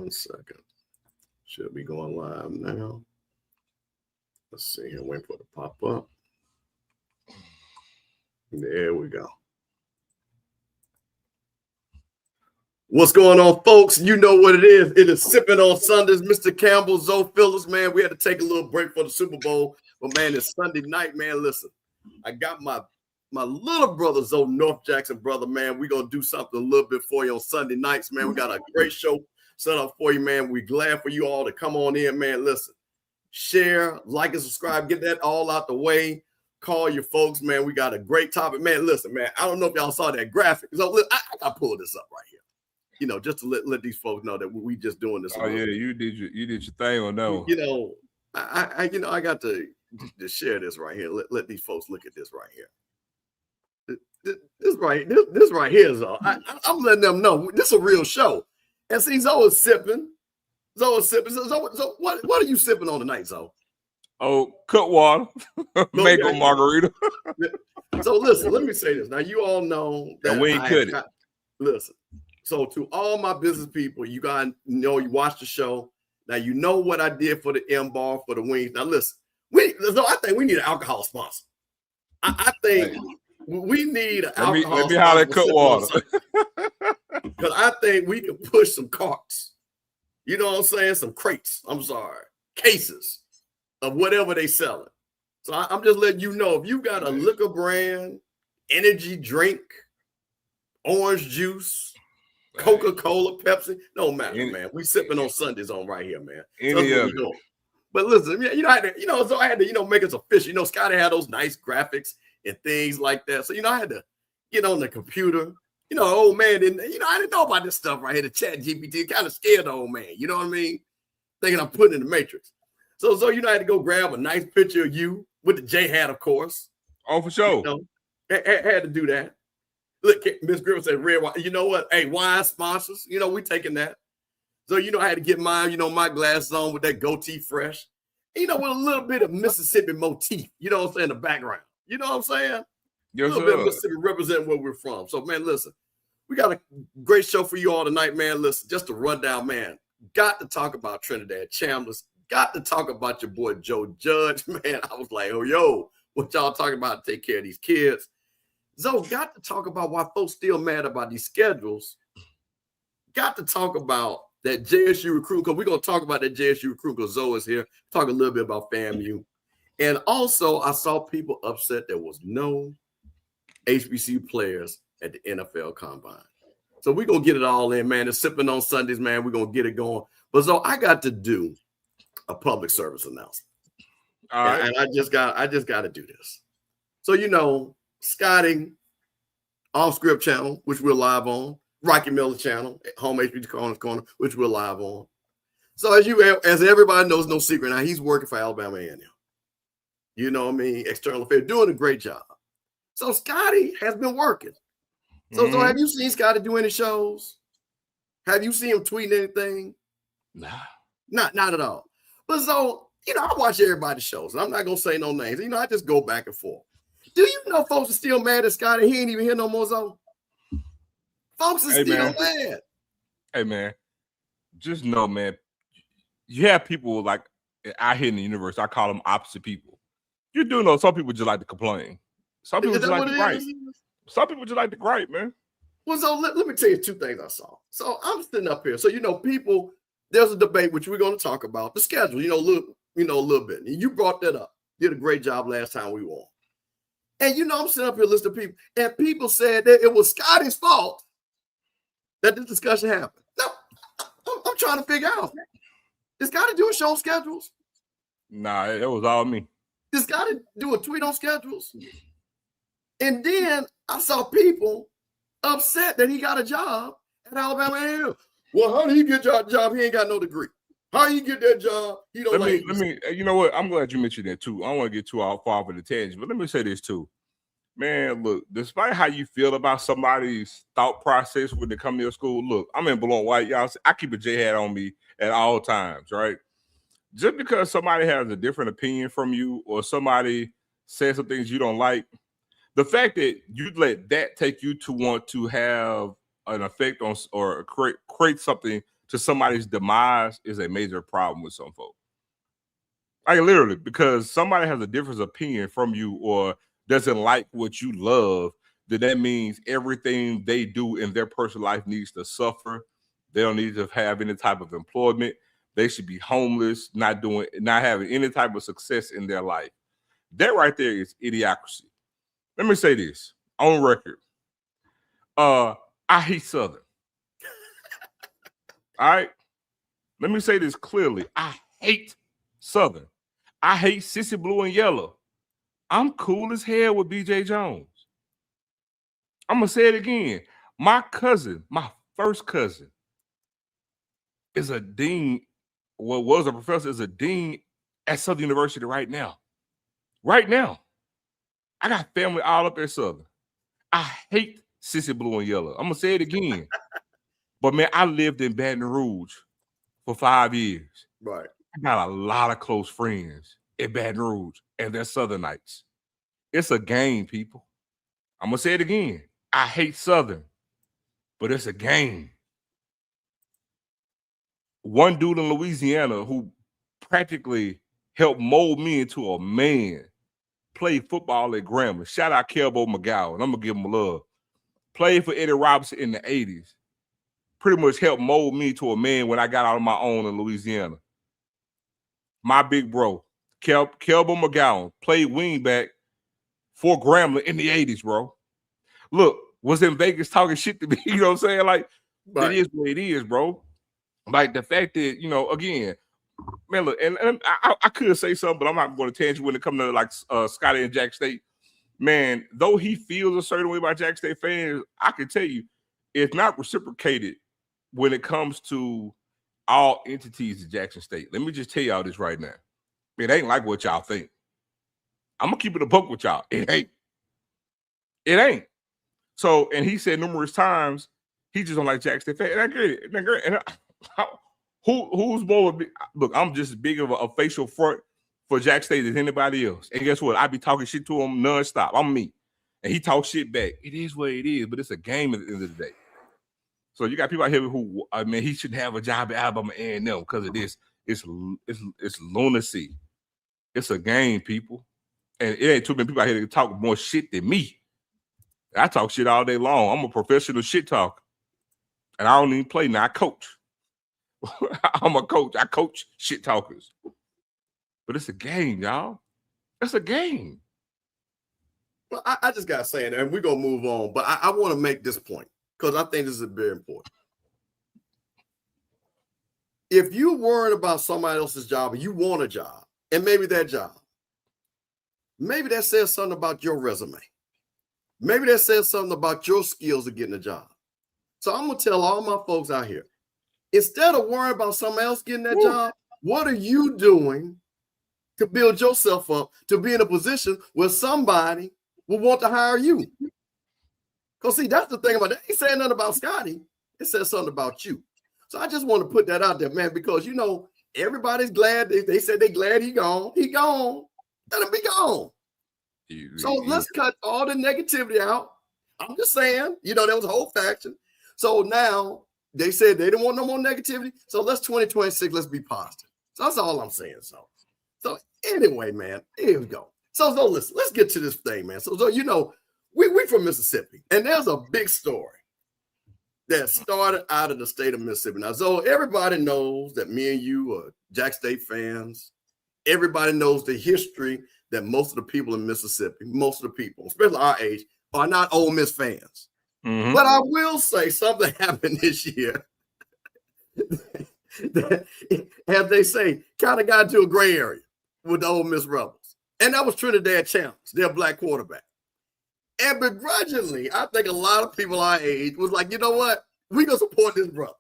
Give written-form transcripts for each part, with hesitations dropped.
1 second. Should be going live now. Let's see here. Wait for it to pop up. There we go. What's going on, folks? You know what it is. It is Sippin On Sundays. Mr. Campbell Zo Phillips, man. We had to take a little break for the Super Bowl. But, man, it's Sunday night, man. Listen, I got my little brother, Zo North Jackson brother, man. We're going to do something a little bit for you on Sunday nights, man. We got a great show set up for you, man. We're glad for you all to come on in, man. Listen, share, like, and subscribe. Get that all out the way. Call your folks, man. We got a great topic. Man, listen, man. I don't know if y'all saw that graphic. So, I got to pull this up right here. You know, just to let these folks know that we just doing this. Oh yeah, you did your thing on that one. You know, I got to share this right here. Let these folks look at this right here. This right here is all. I'm letting them know this is a real show. And see, Zo is sipping. So what are you sipping on tonight, Zo? Oh, cut water, mango margarita. So listen, let me say this. Now you all know that and we ain't cut it. Listen. So to all my business people, you gotta know you watch the show. Now you know what I did for the M bar for the wings. Now listen, I think we need an alcohol sponsor. I think we need an alcohol sponsor. Let me holler at cut water. Because I think we can push some carts. You know what I'm saying? Some crates. I'm sorry, cases of whatever they selling. So I'm just letting you know if you got a liquor brand, energy drink, orange juice, Coca-Cola, Pepsi, no matter, man. We sipping on Sundays on right here, man. But listen, I had to, so I had to, make us official. You know, Scotty had those nice graphics and things like that. So, I had to get on the computer. Old man I didn't know about this stuff right here. The chat GPT kind of scared the old man. You know what I mean? Thinking I'm putting in the matrix. So I had to go grab a nice picture of you with the J hat, of course. Oh, for sure. Had to do that. Look, Miss Griffin said red wine. You know what? Hey, wine sponsors, we taking that. So, I had to get mine, my glasses on with that goatee fresh. With a little bit of Mississippi motif, what I'm saying, in the background. You know what I'm saying? Yes, a little bit of Mississippi representing where we're from. So, man, listen, we got a great show for you all tonight, man. Listen, just a rundown, man. Got to talk about Trinidad Chambliss. Got to talk about your boy Joe Judge, man. I was like, what y'all talking about to take care of these kids? Zo, got to talk about why folks still mad about these schedules. Got to talk about that JSU recruit, because we're going to talk about that JSU recruit because Zo is here. Talk a little bit about FAMU. And also, I saw people upset there was no HBCU players at the NFL Combine. So we're going to get it all in, man. It's Sipping On Sundays, man. We're going to get it going. But Zo, I got to do a public service announcement. All right. And I just got to do this. So, Scotty, Off Script channel, which we're live on, Rocky Miller channel, Home HBC Corner, which we're live on. So as everybody knows, no secret now, he's working for Alabama A&M. You know what I mean? External affairs, doing a great job. So Scotty has been working. So have you seen Scotty do any shows? Have you seen him tweeting anything? Nah. Not at all. But so, I watch everybody's shows, and I'm not gonna say no names. I just go back and forth. Do you know folks are still mad at Scotty? He ain't even here no more, Zo. Folks are still mad. Hey, man, just know, man, you have people like out here in the universe, I call them opposite people. You do know some people just like to complain. Some people just like to gripe. Some people just like to gripe, man. Well, so let me tell you two things I saw. So I'm sitting up here. So, people, there's a debate, which we're going to talk about, the schedule, a little bit. And you brought that up. Did a great job last time we won. And, I'm sitting up here listening to people, and people said that it was Scotty's fault that this discussion happened. Now, I'm trying to figure out, is Scotty doing show schedules? Nah, it was all me. Did Scotty do a tweet on schedules? And then I saw people upset that he got a job at Alabama A&M. Well, how did he get a job? He ain't got no degree. How you get that job? He don't let me. You know what? I'm glad you mentioned that too. I don't want to get too far off of the tangent, but let me say this too, man. Look, despite how you feel about somebody's thought process when they come to your school, look, I'm in blue and white, y'all. I keep a J hat on me at all times, right? Just because somebody has a different opinion from you, or somebody says some things you don't like, the fact that you let that take you to want to have an effect on or create something to somebody's demise is a major problem with some folks. Like literally, because somebody has a different opinion from you or doesn't like what you love, then that means everything they do in their personal life needs to suffer. They don't need to have any type of employment. They should be homeless, not having any type of success in their life. That right there is idiocracy. Let me say this on record. I hate Southern. All right. Let me say this clearly. I hate Southern. I hate Sissy Blue and Yellow. I'm cool as hell with BJ Jones. I'm going to say it again. My cousin, my first cousin, is a dean, well, was a professor, is a dean at Southern University right now. Right now. I got family all up at Southern. I hate Sissy Blue and Yellow. I'm going to say it again. But, man, I lived in Baton Rouge for 5 years. Right. I got a lot of close friends in Baton Rouge, and they're Southernites. It's a game, people. I'm going to say it again. I hate Southern, but it's a game. One dude in Louisiana who practically helped mold me into a man played football at Grambling. Shout out Campbell McGowan. I'm going to give him love. Played for Eddie Robinson in the 80s. Pretty much helped mold me to a man when I got out on my own in Louisiana. My big bro, Campbell McGowan, played wingback for Grambling in the 80s, bro. Look, was in Vegas talking shit to me. You know what I'm saying? Like, right. It is what it is, bro. Like, the fact that, you know, again, man, look, and I could say something, but I'm not going to tangent when it comes to, like, Scotty and Jack State. Man, though he feels a certain way about Jack State fans, I can tell you, it's not reciprocated when it comes to all entities at Jackson State. Let me just tell y'all this right now. It ain't like what y'all think. I'm going to keep it a buck with y'all. It ain't. It ain't. So, and he said numerous times, he just don't like Jackson State fans. And I get it. And who's more? Look, I'm just as big of a facial front for Jack State as anybody else. And guess what? I be talking shit to him nonstop. I'm me. And he talks shit back. It is what it is, but it's a game at the end of the day. So you got people out here who, I mean, he shouldn't have a job at Alabama A&M because of this. It's lunacy. It's a game, people. And it ain't too many people out here that talk more shit than me. I talk shit all day long. I'm a professional shit talker. And I don't even play now. I coach. I'm a coach. I coach shit talkers. But it's a game, y'all. It's a game. Well, I just got to say it, and we're going to move on. But I want to make this point because I think this is very important. If you're worried about somebody else's job and you want a job, and maybe that job, maybe that says something about your resume. Maybe that says something about your skills of getting a job. So I'm going to tell all my folks out here, instead of worrying about someone else getting that job, what are you doing to build yourself up to be in a position where somebody will want to hire you? Because, see, that's the thing about it. It ain't saying nothing about Scotty. It says something about you. So I just want to put that out there, man, because, you know, everybody's glad. They said they glad he gone. He gone. Let him be gone. So let's cut all the negativity out. I'm just saying, you know, there was a whole faction. So now they said they didn't want no more negativity. So let's 2026, let's be positive. So that's all I'm saying. So anyway, man, here we go. So listen, let's get to this thing, man. So you know, we from Mississippi, and there's a big story that started out of the state of Mississippi. Now, so everybody knows that me and you are Jack State fans. Everybody knows the history that most of the people in Mississippi, most of the people, especially our age, are not Ole Miss fans. Mm-hmm. But I will say something happened this year that, as they say, kind of got into a gray area with the Ole Miss Rebels. And that was Trinidad Chambliss, their black quarterback. And begrudgingly, I think a lot of people our age was like, you know what? We're going to support this brother.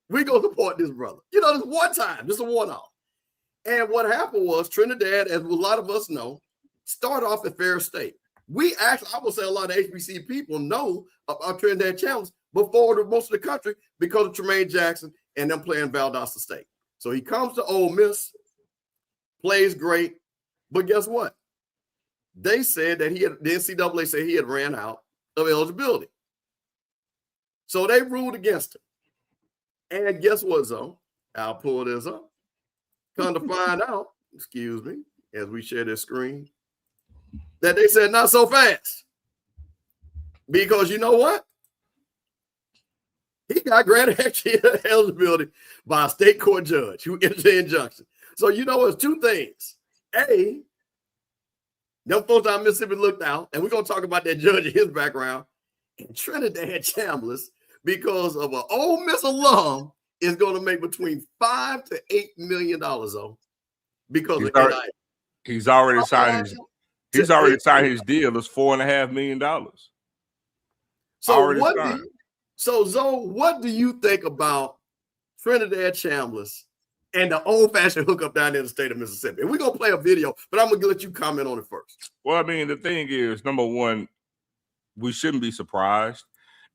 We're going to support this brother. You know, this one time, this is a one-off. And what happened was Trinidad, as a lot of us know, started off at Ferris State. We actually, I would say a lot of HBC people know about Trinidad Chambliss before most of the country because of Tremaine Jackson and them playing Valdosta State. So he comes to Ole Miss, plays great, but guess what? They said that the NCAA said he had ran out of eligibility. So they ruled against him. And guess what, Zo? I'll pull this up. Come to find out, excuse me, as we share this screen, that they said not so fast. Because you know what? He got granted extra eligibility by a state court judge who entered the injunction. So you know it's two things. A, them folks out of Mississippi looked out, and we're going to talk about that judge and his background. And Trinidad Chambliss, because of an Ole Miss alum, is going to make between $5 to $8 million on because he's already signed his deal. It's $4.5 million. So Zo, what do you think about Trinidad Chambliss and the old-fashioned hookup down in the state of Mississippi? And we're gonna play a video, but I'm gonna let you comment on it first. Well, I mean, the thing is, number one, we shouldn't be surprised.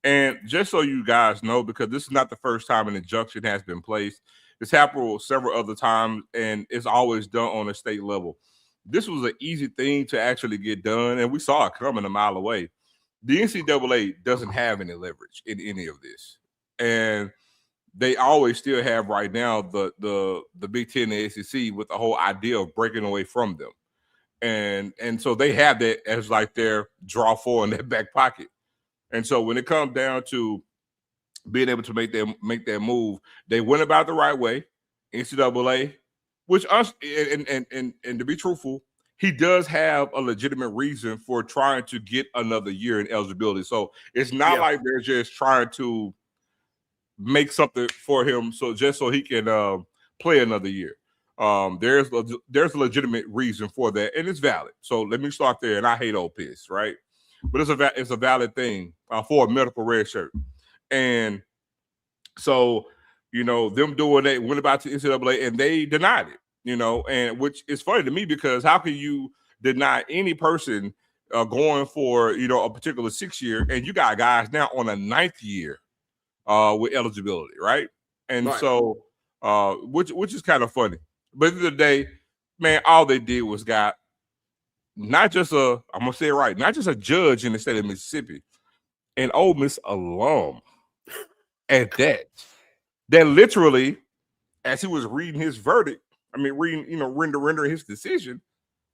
And just so you guys know, because this is not the first time an injunction has been placed, it's happened several other times, and it's always done on a state level. This was an easy thing to actually get done, and we saw it coming a mile away. The NCAA doesn't have any leverage in any of this, and they always still have right now the Big Ten and the SEC with the whole idea of breaking away from them, and so they have that as like their draw for in their back pocket. And so when it comes down to being able to make that move, they went about the right way. NCAA, which us and to be truthful, he does have a legitimate reason for trying to get another year in eligibility. So it's not like they're just trying to make something for him so he can play another year. There's a legitimate reason for that, and it's valid. So let me start there. And I hate Ole Miss, right? But it's a valid thing for a medical red shirt. And so, you know, them doing that, went about to NCAA, and they denied it, you know, and which is funny to me because how can you deny any person going for, you know, a particular 6-year, and you got guys now on a 9th year with eligibility, right? And so, which is kind of funny. But at the end of the day, man, all they did was got not just I'm going to say it right, not just a judge in the state of Mississippi, an Ole Miss alum at that literally, as he was reading his verdict, rendering his decision,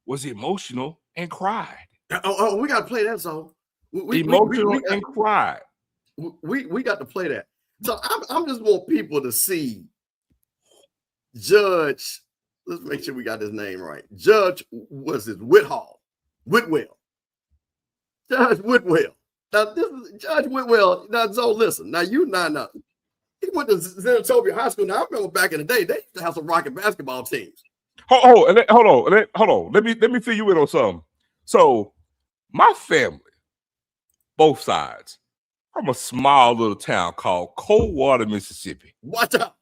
was emotional and cried. Oh, we got to play that song. Emotional and cried. We got to play that. So I'm just want people to see Judge. Let's make sure we got his name right. Judge was it Whitwell. Judge Whitwell. Now this is Judge Whitwell. Now Zo, listen. Now you not. He went to Zenobia High School. Now I remember back in the day they used to have some rocket basketball teams. Hold on. Let me fill you in on something. So my family, both sides, from a small little town called Coldwater, Mississippi. Watch out.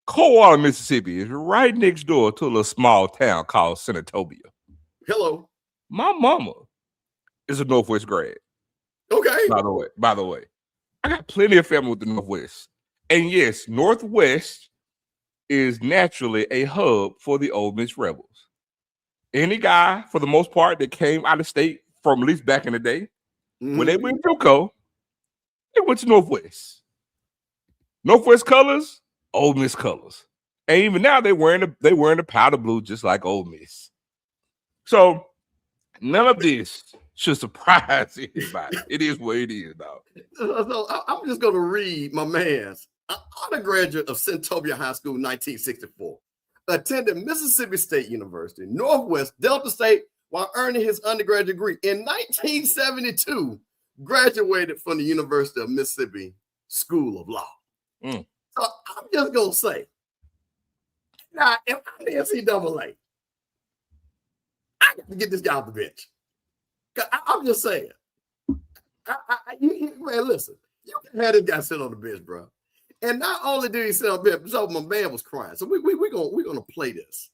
Coldwater, Mississippi is right next door to a little small town called Senatobia. Hello. My mama is a Northwest grad. Okay. By the way, I got plenty of family with the Northwest. And yes, Northwest is naturally a hub for the Ole Miss Rebels. Any guy, for the most part, that came out of state from at least back in the day, when they went JUCO, they went to Northwest. Northwest colors, Ole Miss colors. And even now they wearing the powder blue just like Ole Miss. So none of this should surprise anybody. It is what it is, dog. So I'm just going to read my man's undergraduate of Senatobia High School, 1964. Attended Mississippi State University, Northwest, Delta State, while earning his undergraduate degree. In 1972, graduated from the University of Mississippi School of Law. So I'm just going to say, now, if I'm the NCAA, I got to get this guy off the bench. I'm just saying. Man, listen, you can have this guy sit on the bench, bro. And not only did he sit on the bench, so my man was crying. So we're gonna play this.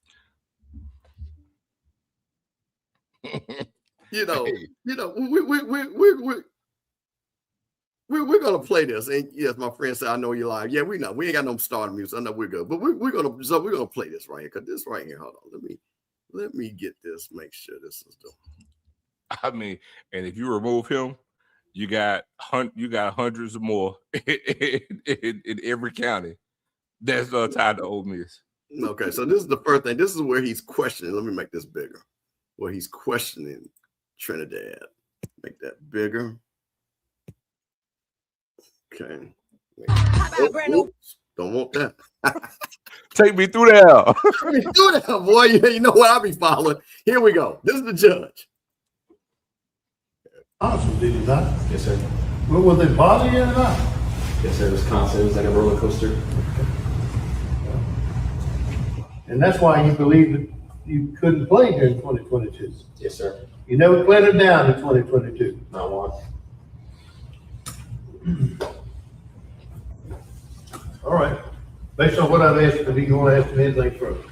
We're gonna play this. And yes, my friend said, I know you're live. Yeah, we know. We ain't got no starting music. I know we're good. But we're gonna play this right here. Because this right here, hold on. Let me get this, make sure this is doing. I mean, and if you remove him, You got hundreds or more in every county that's tied to Ole Miss. Okay, so this is the first thing. This is where he's questioning. Let me make this bigger. Where he's questioning Trinidad. Make that bigger. Okay. Oops, don't want that. Take me through there. Take me through that, boy. You know what I'll be following. Here we go. This is the judge. Awesome, did you not? Yes, sir. Well, will they bother you or not? Yes, sir. It was constant. It was like a roller coaster. And that's why you believe that you couldn't play here in 2022. Yes, sir. You never played it down in 2022. Not one. All right. Based on what I've asked, are you going to ask me anything further?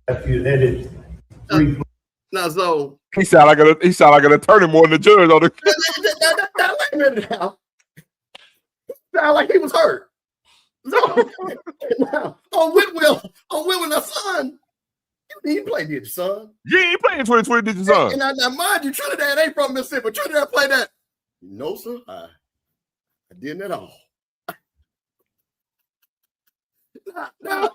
After you had it three. Now, so He sound like an attorney more than the judge on the. wait a minute now. Sound like he was hurt. So now, on Whitwell, our son, you didn't play, did you, son? You ain't playing 2020, did you, son? And now, mind you, Trinidad ain't from Mississippi, but Trinidad played that. No, sir, I didn't at all. No.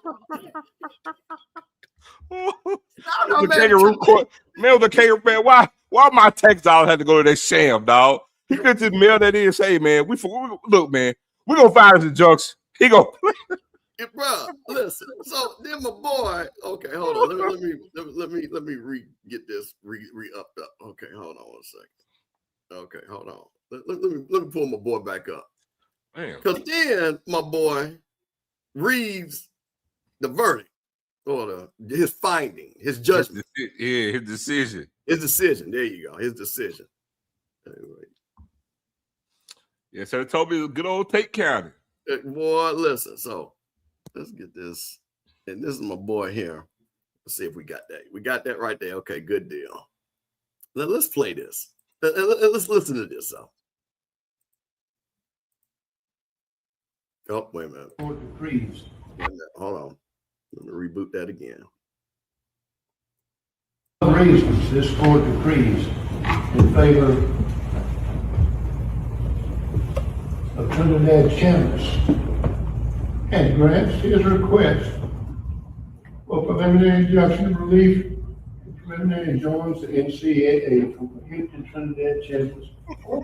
The kangaroo court. Man, the kangaroo, man, why my tax dollars had to go to that sham, dog? He could just mail that in and say, man, look, man, we're gonna file this injunction. He go, Bro, listen. So then my boy, okay, hold on. Let me get this re-upped up. Okay, hold on 1 second. Okay, hold on. Let me pull my boy back up. Because then my boy reads the verdict or his finding, his judgment. his decision. His decision. There you go. His decision. Anyway. Yeah, so it told me good old Tate County. Boy, listen. So let's get this. And this is my boy here. Let's see if we got that. We got that right there. Okay, good deal. Let's play this. Let's listen to this, though. Oh, wait a minute. Court decrees. Wait a minute. Hold on. Let me reboot that again. For reasons, this court decrees in favor of Trinidad Chambliss and grants his request for preliminary injunction of relief and preliminary enjoins the NCAA from prohibiting Trinidad Chambliss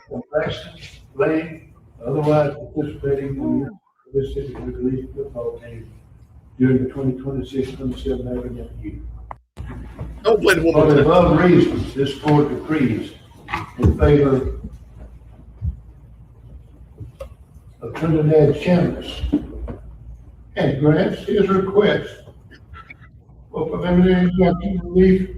from practicing, playing, otherwise participating in the Mississippi League football team during the 2026-27 academic year. Don't play the For woman. the above reasons, this court decrees in favor of Trinidad Chambliss and grants his request for preliminary injunction relief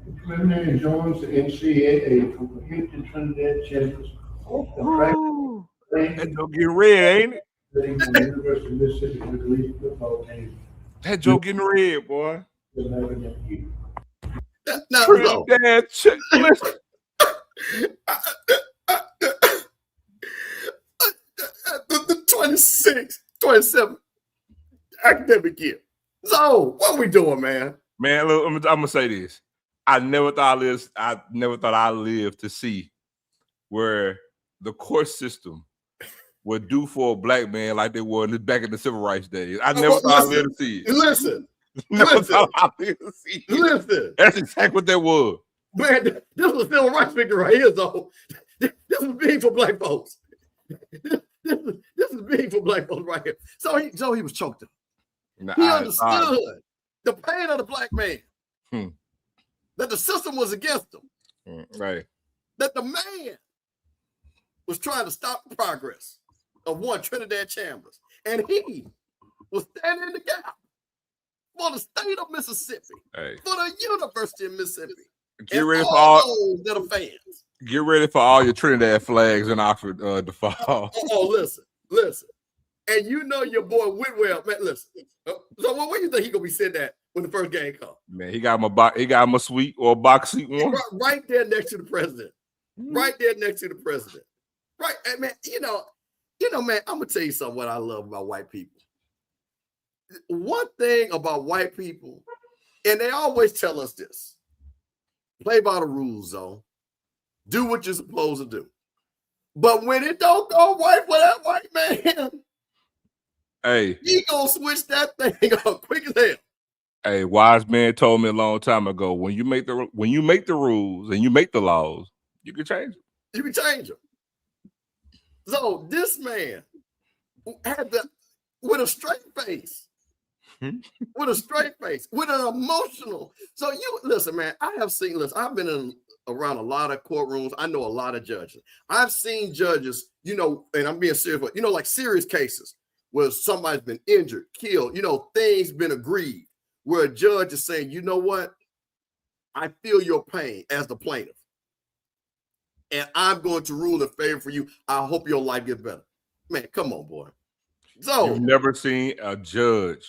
and preliminary enjoins the NCAA from prohibiting Trinidad Chambliss from practicing, That joke getting red, ain't it? playing on the University of Mississippi League football team That joke getting red, boy. during the academic year. Now, so, Trinidad Chambliss. the 26, 27 academic year. So, what we doing, man? Man, look, I'm gonna say this. I never thought I'd live to see where the court system would do for a black man like they were back in the civil rights days. I never thought I'd live to see it. Listen. Never thought I'd live to see it. Listen. That's exactly what that was. Man, this was civil rights victory right here, though. This is big for black folks. This is big for black folks right here. So he was choked up. He understood the pain of the black man. That the system was against him. Right. That the man was trying to stop the progress of one Trinidad Chambliss. And he was standing in the gap for the state of Mississippi, for the University of Mississippi. Get ready for all those that are fans. Get ready for all your Trinidad flags in Oxford to fall. Listen. And you know your boy Whitwell, man. Listen. So what do you think he gonna be sitting at when the first game comes? Man, he got him a suite or a box seat one. Right there next to the president. Right there next to the president. Right, and man. You know, man. I'm gonna tell you something. What I love about white people. One thing about white people, and they always tell us this: play by the rules, though. Do what you're supposed to do. But when it don't go right for that white man, hey, he gonna switch that thing up quick as hell. Hey, wise man told me a long time ago, when you make the rules and you make the laws, you can change them. You can change them. So this man had with a straight face, with an emotional. So you listen, man. I've been around a lot of courtrooms. I know a lot of judges. I've seen judges, and I'm being serious, but like serious cases where somebody's been injured, killed, things been agreed, where a judge is saying, you know what? I feel your pain as the plaintiff, and I'm going to rule in favor for you. I hope your life gets better. Man, come on, boy. So you've never seen a judge,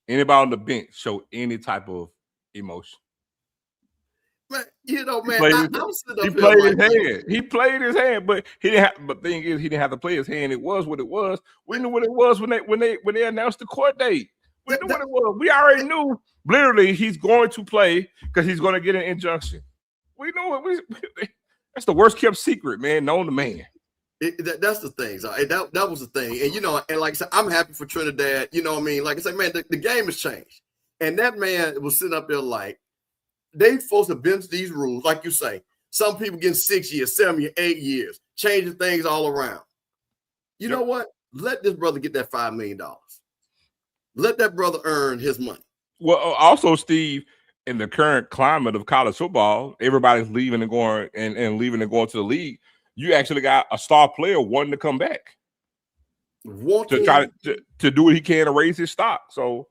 anybody on the bench, show any type of emotion. Man, He played his hand. He played his hand, but he didn't have. But the thing is, he didn't have to play his hand. It was what it was. We knew what it was when they announced the court date. We knew what it was. We already knew. Literally, he's going to play because he's going to get an injunction. We knew it. That's the worst kept secret, man. Known to man. That's the thing. So that was the thing. And and like I said, I'm happy for Trinidad. You know what I mean? Like I said, man, the game has changed. And that man was sitting up there like, they supposed to bench these rules, like you say. Some people getting 6 years, 7 years, 8 years, changing things all around. You know what? Let this brother get that $5 million. Let that brother earn his money. Well, also, Steve, in the current climate of college football, everybody's leaving and going and leaving and going to the league. You actually got a star player wanting to come back, to try to do what he can to raise his stock. So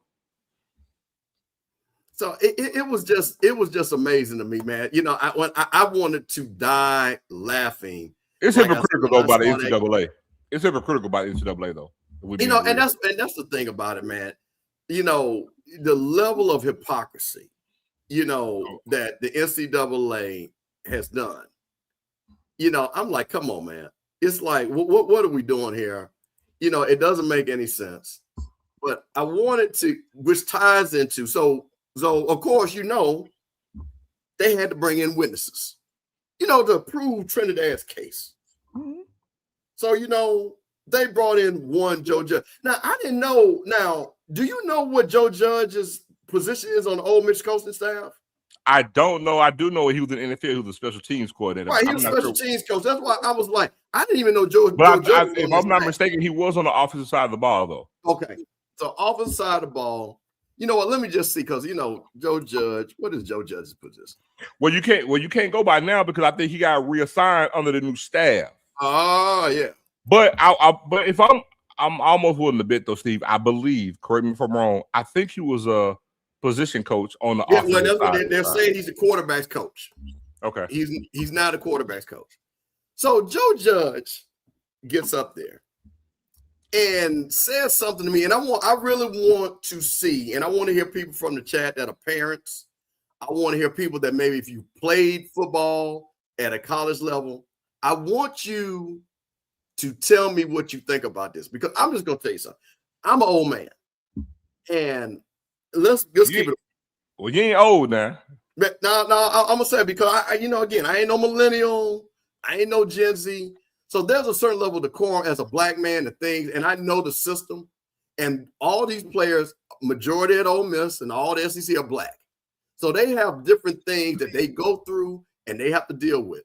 it was just amazing to me, man. I wanted to die laughing. It's hypocritical though by the NCAA. It's hypocritical by the NCAA though. And that's the thing about it, man. The level of hypocrisy, that the NCAA has done. I'm like, come on, man. It's like, what are we doing here? It doesn't make any sense. But I wanted to, which ties into so of course, they had to bring in witnesses, to prove Trinidad's case. Mm-hmm. So, they brought in one Joe Judge. Now, I didn't know. Now, do you know what Joe Judge's position is on the Ole Miss coaching staff? I don't know. I do know he was in the NFL. He was a special teams coordinator. Right, he was a special teams coach. That's why I was like, I didn't even know Joe. But if I'm not mistaken, he was on the offensive side of the ball, though. Okay, so offensive side of the ball. You know what? Let me just see, because Joe Judge. What is Joe Judge's position? Well, you can't go by now because I think he got reassigned under the new staff. Oh yeah. But if I'm almost willing to bet though, Steve. I believe. Correct me if I'm wrong. I think he was a position coach on the offensive side. That's what they're saying. He's a quarterback's coach. Okay. He's not a quarterback's coach. So Joe Judge gets up there and says something to me, and I really want to see, and I want to hear people from the chat that are parents. I want to hear people that maybe if you played football at a college level, I want you to tell me what you think about this, because I'm just going to tell you something. I'm an old man, and let's keep it. Well, you ain't old now. No, I'm going to say it because, again, I ain't no millennial. I ain't no Gen Z. So there's a certain level of decorum as a black man and things, and I know the system. And all these players, majority at Ole Miss and all the SEC are black. So they have different things that they go through and they have to deal with.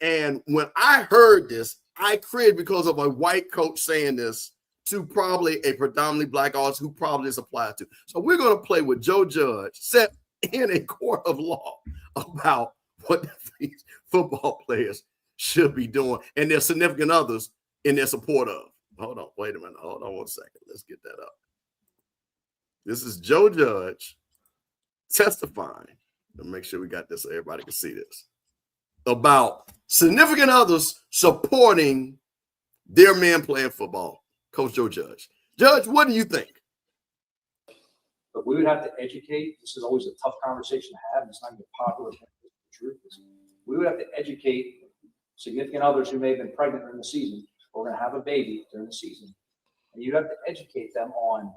And when I heard this, I cringed because of a white coach saying this to probably a predominantly black audience who probably this applies to. So we're going to play with Joe Judge set in a court of law about what these football players should be doing and their significant others in their support of. Hold on, wait a minute. Hold on 1 second. Let's get that up. This is Joe Judge testifying. To make sure we got this so everybody can see this. About significant others supporting their men playing football. Coach Joe Judge. Judge, what do you think? But we would have to educate. This is always a tough conversation to have. It's not even popular. The truth is, we would have to educate significant others who may have been pregnant during the season or going to have a baby during the season. And you have to educate them on,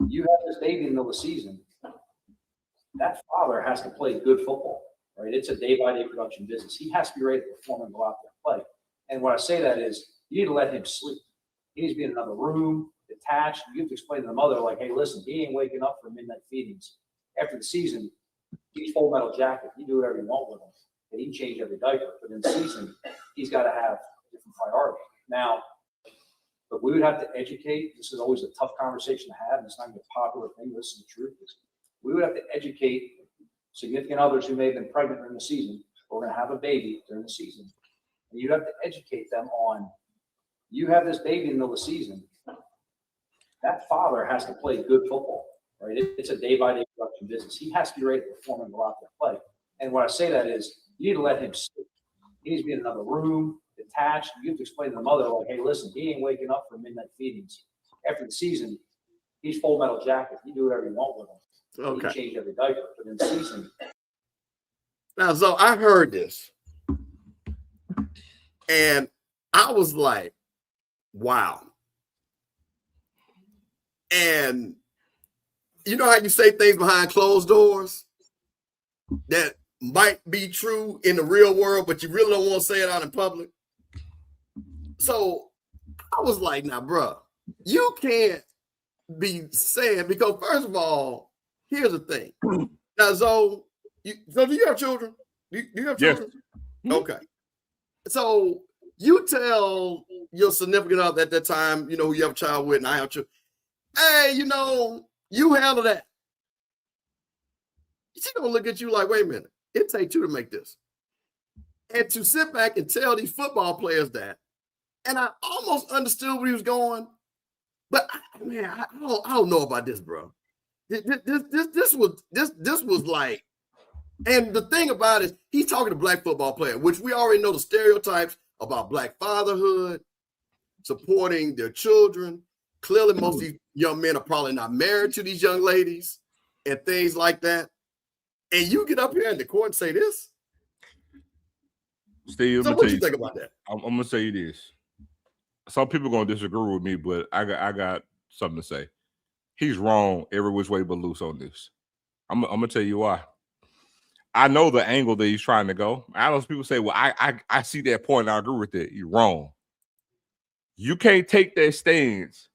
you have this baby in the middle of the season. That father has to play good football. right? It's a day-by-day production business. He has to be ready to perform and go out there and play. And when I say that is, you need to let him sleep. He needs to be in another room, detached. You have to explain to the mother, like, hey, listen, he ain't waking up for midnight feedings. After the season, he's full metal jacket. You do whatever you want with him. And he can change every diaper. But in the season, he's got to have a different priority. Now, but we would have to educate. This is always a tough conversation to have, and it's not going to be a popular thing. This is the truth. We would have to educate significant others who may have been pregnant during the season, or going to have a baby during the season. And you'd have to educate them on, you have this baby in the middle of the season. That father has to play good football, right? It's a day-by-day production business. He has to be ready to perform and go out there and play. And when I say that is, you need to let him sleep. He needs to be in another room, detached. You have to explain to the mother, like, hey, listen, he ain't waking up for midnight feedings. After the season, he's full metal jacket. You do whatever you want with him. Okay. You change every diaper. But in the season. Now, so I heard this, and I was like, wow. And you know how you say things behind closed doors that might be true in the real world, but you really don't want to say it out in public? So I was like, now, bro, you can't be saying, because first of all, here's the thing. Now, Zo, do you have children? Do you have children? Yes. Okay. So you tell your significant other at that time, you know, who you have a child with, and I have children, hey, you know, you handle that. She's going to look at you like, wait a minute, it takes two to make this. And to sit back and tell these football players that, and I almost understood where he was going, but man, I don't know about this, bro. This was like, and the thing about it, he's talking to black football players, which we already know the stereotypes about black fatherhood, supporting their children. Clearly, most of these young men are probably not married to these young ladies and things like that. And you get up here in the court and say this? Steve, so what you think about that? I'm going to say this. Some people are going to disagree with me, but I got something to say. He's wrong every which way but loose on this. I'm going to tell you why. I know the angle that he's trying to go. I know people say, well, I see that point. I agree with it. You're wrong. You can't take that stance,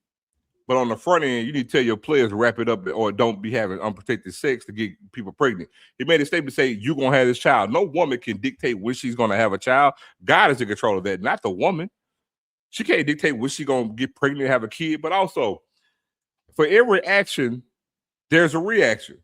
but on the front end, you need to tell your players to wrap it up or don't be having unprotected sex to get people pregnant. He made a statement say, you're going to have this child. No woman can dictate when she's going to have a child. God is in control of that, not the woman. She can't dictate when she's going to get pregnant and have a kid, but also for every action, there's a reaction.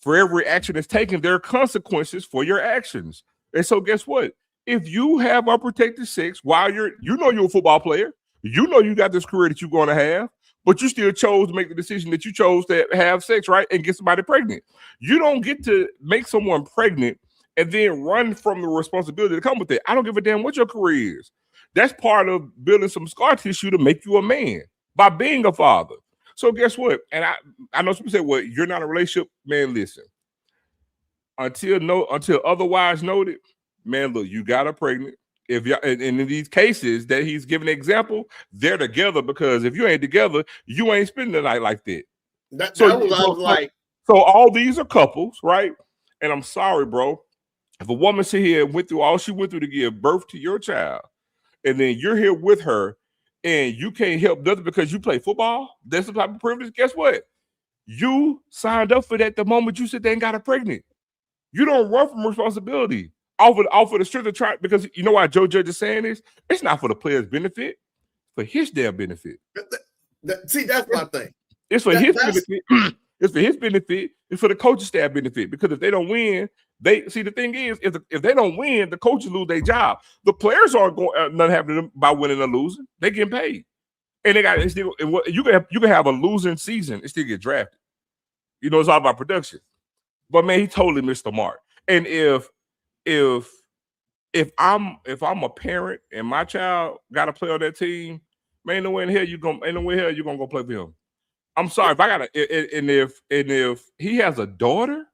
For every action that's taken, there are consequences for your actions. And so guess what? If you have unprotected sex while you're a football player, you know you got this career that you're going to have, but you still chose to make the decision that you chose to have sex, right, and get somebody pregnant. You don't get to make someone pregnant and then run from the responsibility to come with it. I don't give a damn what your career is. That's part of building some scar tissue to make you a man by being a father. So guess what? And I know some people say, well, you're not in a relationship. Man, listen. Until otherwise noted, man, look, you got her pregnant. If you and in these cases that he's giving an example, they're together, because if you ain't together, you ain't spending the night like that. So all these are couples, right? And I'm sorry, bro. If a woman sit here and went through all she went through to give birth to your child, and then you're here with her, and you can't help nothing because you play football, that's the type of privilege. Guess what? You signed up for that the moment you sit there and got her pregnant. You don't run from responsibility off of the strength of trying, because you know why Joe Judge is saying this? It's not for the player's benefit, for his damn benefit. See, that's my thing. It's for his benefit. It's for his benefit. It's for the coaching staff benefit. Because if they don't win, the thing is, if they don't win, the coaches lose their job. The players aren't going nothing happening to them by winning or losing. They getting paid, and you can have a losing season and still get drafted. You know, it's all about production. But man, he totally missed the mark. And if I'm a parent and my child got to play on that team, man, ain't no way in hell you're gonna go play for him. I'm sorry if I gotta, and if he has a daughter,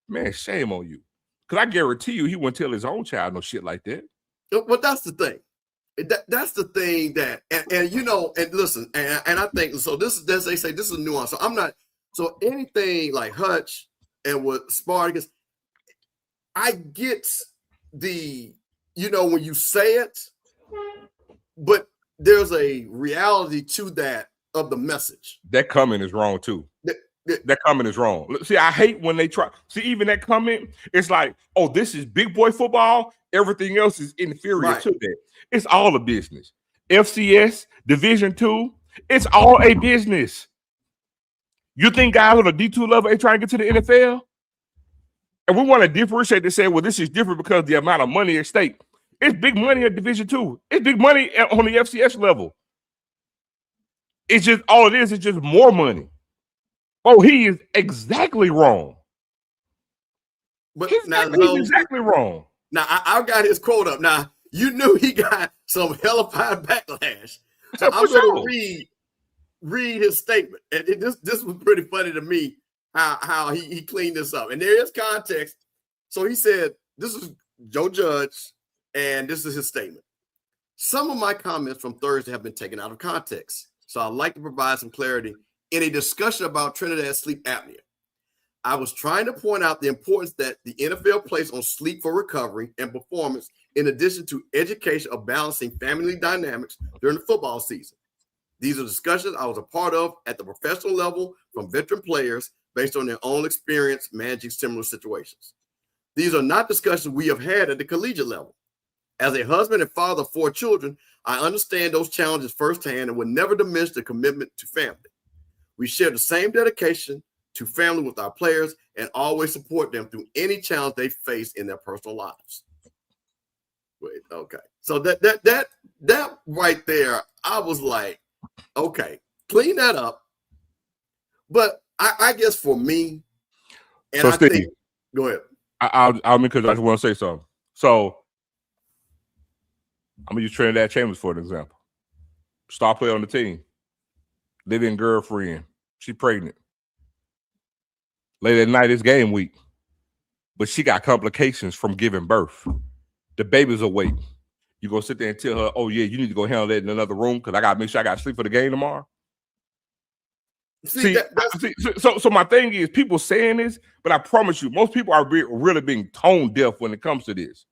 man, shame on you. Because I guarantee you, he wouldn't tell his own child no shit like that. But that's the thing. That's the thing that, and you know, and listen, and I think so. This is, they say this is a nuance. So I'm not. So anything like Hutch and with Spartacus, I get the, when you say it, but there's a reality to that of the message. That comment is wrong too. That comment is wrong. See, I hate when they try. See, even that comment, it's like, oh, this is big boy football. Everything else is inferior to that. It's all a business. FCS, Division II, it's all a business. You think guys on a D2 level ain't trying to get to the NFL? And we want to differentiate to say, well, this is different because of the amount of money at stake. It's big money at Division II. It's big money on the FCS level. It's just, all it is just more money. Oh, he is exactly wrong. But he's exactly wrong. Now, I got his quote up. Now, you knew he got some hellified backlash. So I'm going to read his statement. And this was pretty funny to me, how he cleaned this up. And there is context. So he said, this is Joe Judge, and this is his statement. Some of my comments from Thursday have been taken out of context. So I'd like to provide some clarity in a discussion about Trinidad sleep apnea. I was trying to point out the importance that the NFL places on sleep for recovery and performance, in addition to education of balancing family dynamics during the football season. These are discussions I was a part of at the professional level from veteran players based on their own experience managing similar situations. These are not discussions we have had at the collegiate level. As a husband and father of 4 children, I understand those challenges firsthand and would never diminish the commitment to family. We share the same dedication to family with our players and always support them through any challenge they face in their personal lives. Wait, okay. So that right there, I was like, okay, clean that up. But I guess for me, and so I Steve, think, go ahead. I'll because I just want to say something. So I'm gonna use Trinidad Chambliss for an example. Star player on the team, living girlfriend, she pregnant. Late at night, it's game week, but she got complications from giving birth. The baby's awake. You gonna sit there and tell her, oh yeah, you need to go handle that in another room because I gotta make sure I got sleep for the game tomorrow. So my thing is, people saying this, but I promise you, most people are really being tone deaf when it comes to this.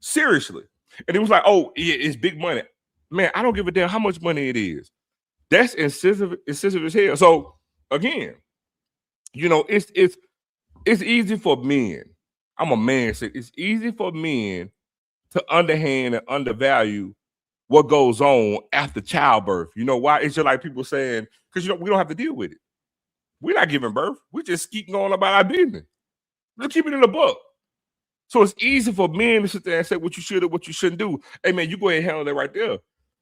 Seriously. And it was like, oh, it's big money. Man, I don't give a damn how much money it is. That's insensitive as hell. So again, it's easy for men. I'm a man. So it's easy for men to underhand and undervalue what goes on after childbirth. You know why? It's just like people saying, because we don't have to deal with it. We're not giving birth. We're just keeping going about our business. Let's keep it in the book. So it's easy for men to sit there and say what you should or what you shouldn't do. Hey, man, you go ahead and handle that right there.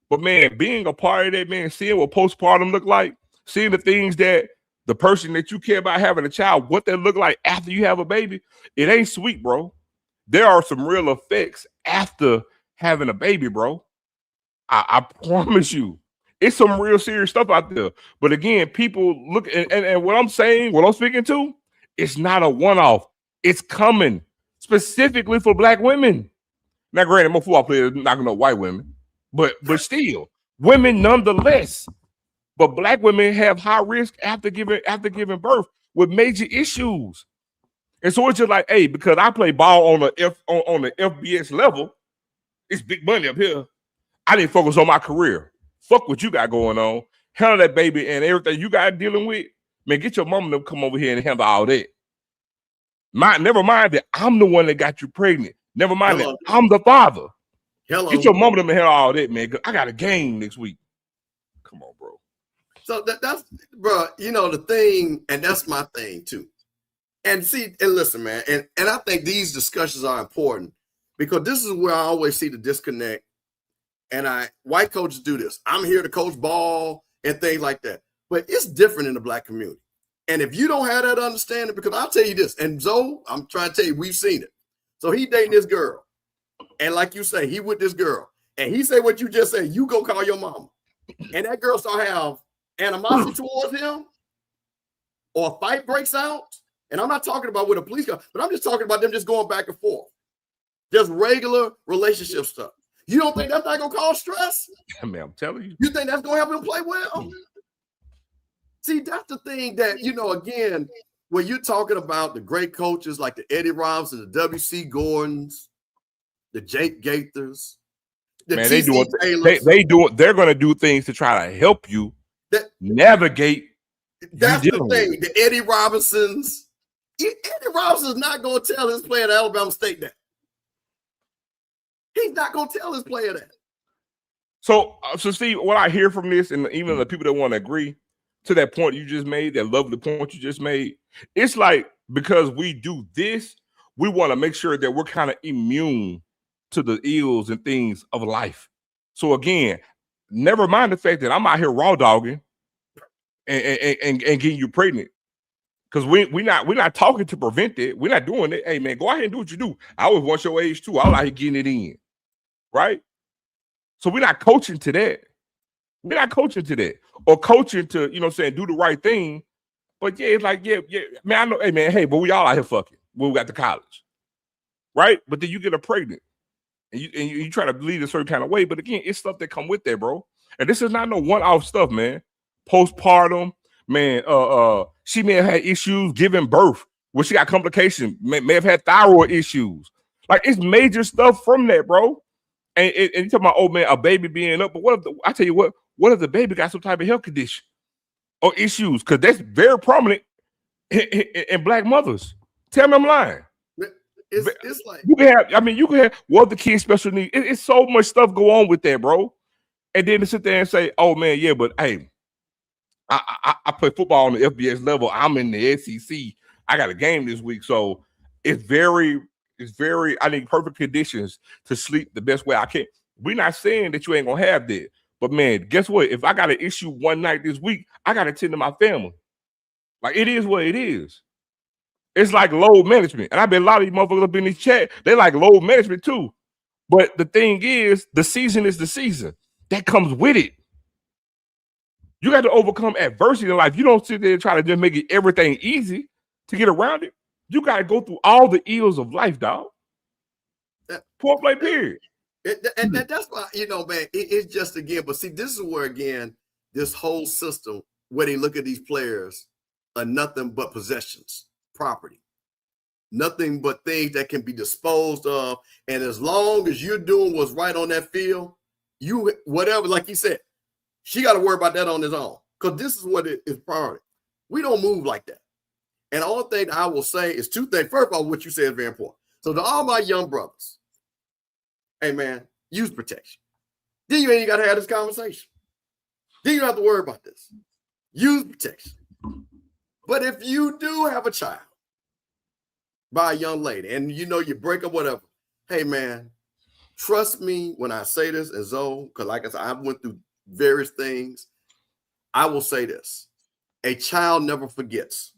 But, man, being a part of that, man, seeing what postpartum look like, seeing the things that the person that you care about having a child, what they look like after you have a baby, it ain't sweet, bro. There are some real effects after having a baby, bro. I promise you. It's some real serious stuff out there. But, again, people look – and what I'm saying, what I'm speaking to, it's not a one-off. It's coming. Specifically for black women. Now, granted, more football players knocking up white women, but still, women nonetheless. But black women have high risk after giving birth with major issues. And so it's just like, hey, because I play ball on the FBS level, it's big money up here. I didn't focus on my career. Fuck what you got going on. Handle that baby and everything you got dealing with. Man, get your mama to come over here and handle all that. Never mind that I'm the one that got you pregnant. Never mind that I'm the father. Get your mama to handle all that, man. I got a game next week. Come on, bro. So that's, bro, the thing, and that's my thing too. And see, and listen, man, and I think these discussions are important because this is where I always see the disconnect. And white coaches do this. I'm here to coach ball and things like that. But it's different in the black community. And if you don't have that understanding, because I'll tell you this, and Zoe, I'm trying to tell you, we've seen it. So he dating this girl. And like you say, he with this girl. And he say what you just said, you go call your mama. And that girl start have animosity towards him, or a fight breaks out. And I'm not talking about with a police car, but I'm just talking about them just going back and forth. Just regular relationship stuff. You don't think that's not going to cause stress? I mean, I'm telling you. You think that's going to help him play well? See, that's the thing that, again, when you're talking about the great coaches like the Eddie Robinson, the W.C. Gordons, the Jake Gaithers, the Man, T.C. Taylors, they're going to do things to try to help you navigate. That's the thing. The Eddie Robinsons. Eddie Robinson's not going to tell his player at Alabama State that. He's not going to tell his player that. So Steve, what I hear from this, and even the people that want to agree to that point you just made, that lovely point you just made, it's like because we do this, we want to make sure that we're kind of immune to the ills and things of life. So again, never mind the fact that I'm out here raw dogging and getting you pregnant. Because we're not talking to prevent it. We're not doing it. Hey man, go ahead and do what you do. I was once your age too. I was out here getting it in. Right? So we're not coaching to that. We're not coaching to that. Or coaching to, you know what I'm saying, do the right thing. But yeah, it's like, yeah, man, I know, hey, but we all out here fucking when we got to college. Right? But then you get her pregnant. And you try to lead a certain kind of way. But again, it's stuff that come with that, bro. And this is not no one-off stuff, man. Postpartum, man, she may have had issues giving birth where she got complications, may have had thyroid issues. Like, it's major stuff from that, bro. And you talking about, oh man, a baby being up, but I tell you what if the baby got some type of health condition or issues? Because that's very prominent in Black mothers. Tell me I'm lying. It's like you can have what the kid's special needs. It's so much stuff go on with that, bro. And then to sit there and say, oh man, yeah, but hey, I play football on the FBS level. I'm in the SEC. I got a game this week, so it's very. I need perfect conditions to sleep the best way I can. We're not saying that you ain't gonna have that, but man, guess what? If I got an issue one night this week, I gotta tend to my family. Like, it is what it is. It's like load management, and I bet a lot of you motherfuckers up in this chat, they like load management too. But the thing is, the season is the season that comes with it. You got to overcome adversity in life. You don't sit there and try to just make it everything easy to get around it. You got to go through all the ills of life, dog. Point blank, period. And that's why, you know, man, it's just, again, but see, this is where, again, this whole system, where they look at these players are nothing but possessions, property, nothing but things that can be disposed of. And as long as you're doing what's right on that field, whatever, like you said, she got to worry about that on his own, because this is what is priority. We don't move like that. And the only thing I will say is two things. First of all, what you said is very important. So to all my young brothers, hey man, use protection. Then you ain't got to have this conversation. Then you don't have to worry about this. Use protection. But if you do have a child by a young lady and you know you break up, whatever, hey man, trust me when I say this, and Zoe, because like I said, I went through various things. I will say this. A child never forgets.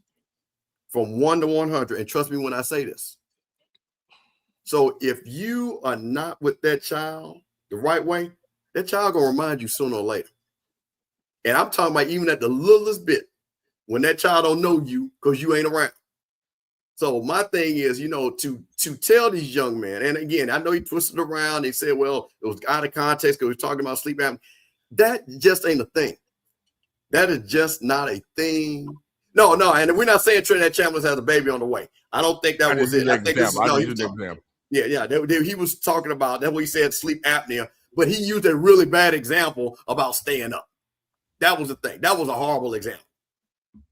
From 1 to 100, and trust me when I say this. So if you are not with that child the right way, that child gonna remind you sooner or later. And I'm talking about even at the littlest bit, when that child don't know you because you ain't around. So my thing is, you know, to tell these young men, and again, I know he twisted around. They said, well, it was out of context because we're talking about sleep apnea. That just ain't a thing. That is just not a thing. No, and we're not saying Trinidad Chambliss has a baby on the way. I don't think that was it. I think this is, no, he was talking about, that's what he said, sleep apnea, but he used a really bad example about staying up. That was the thing. That was a horrible example.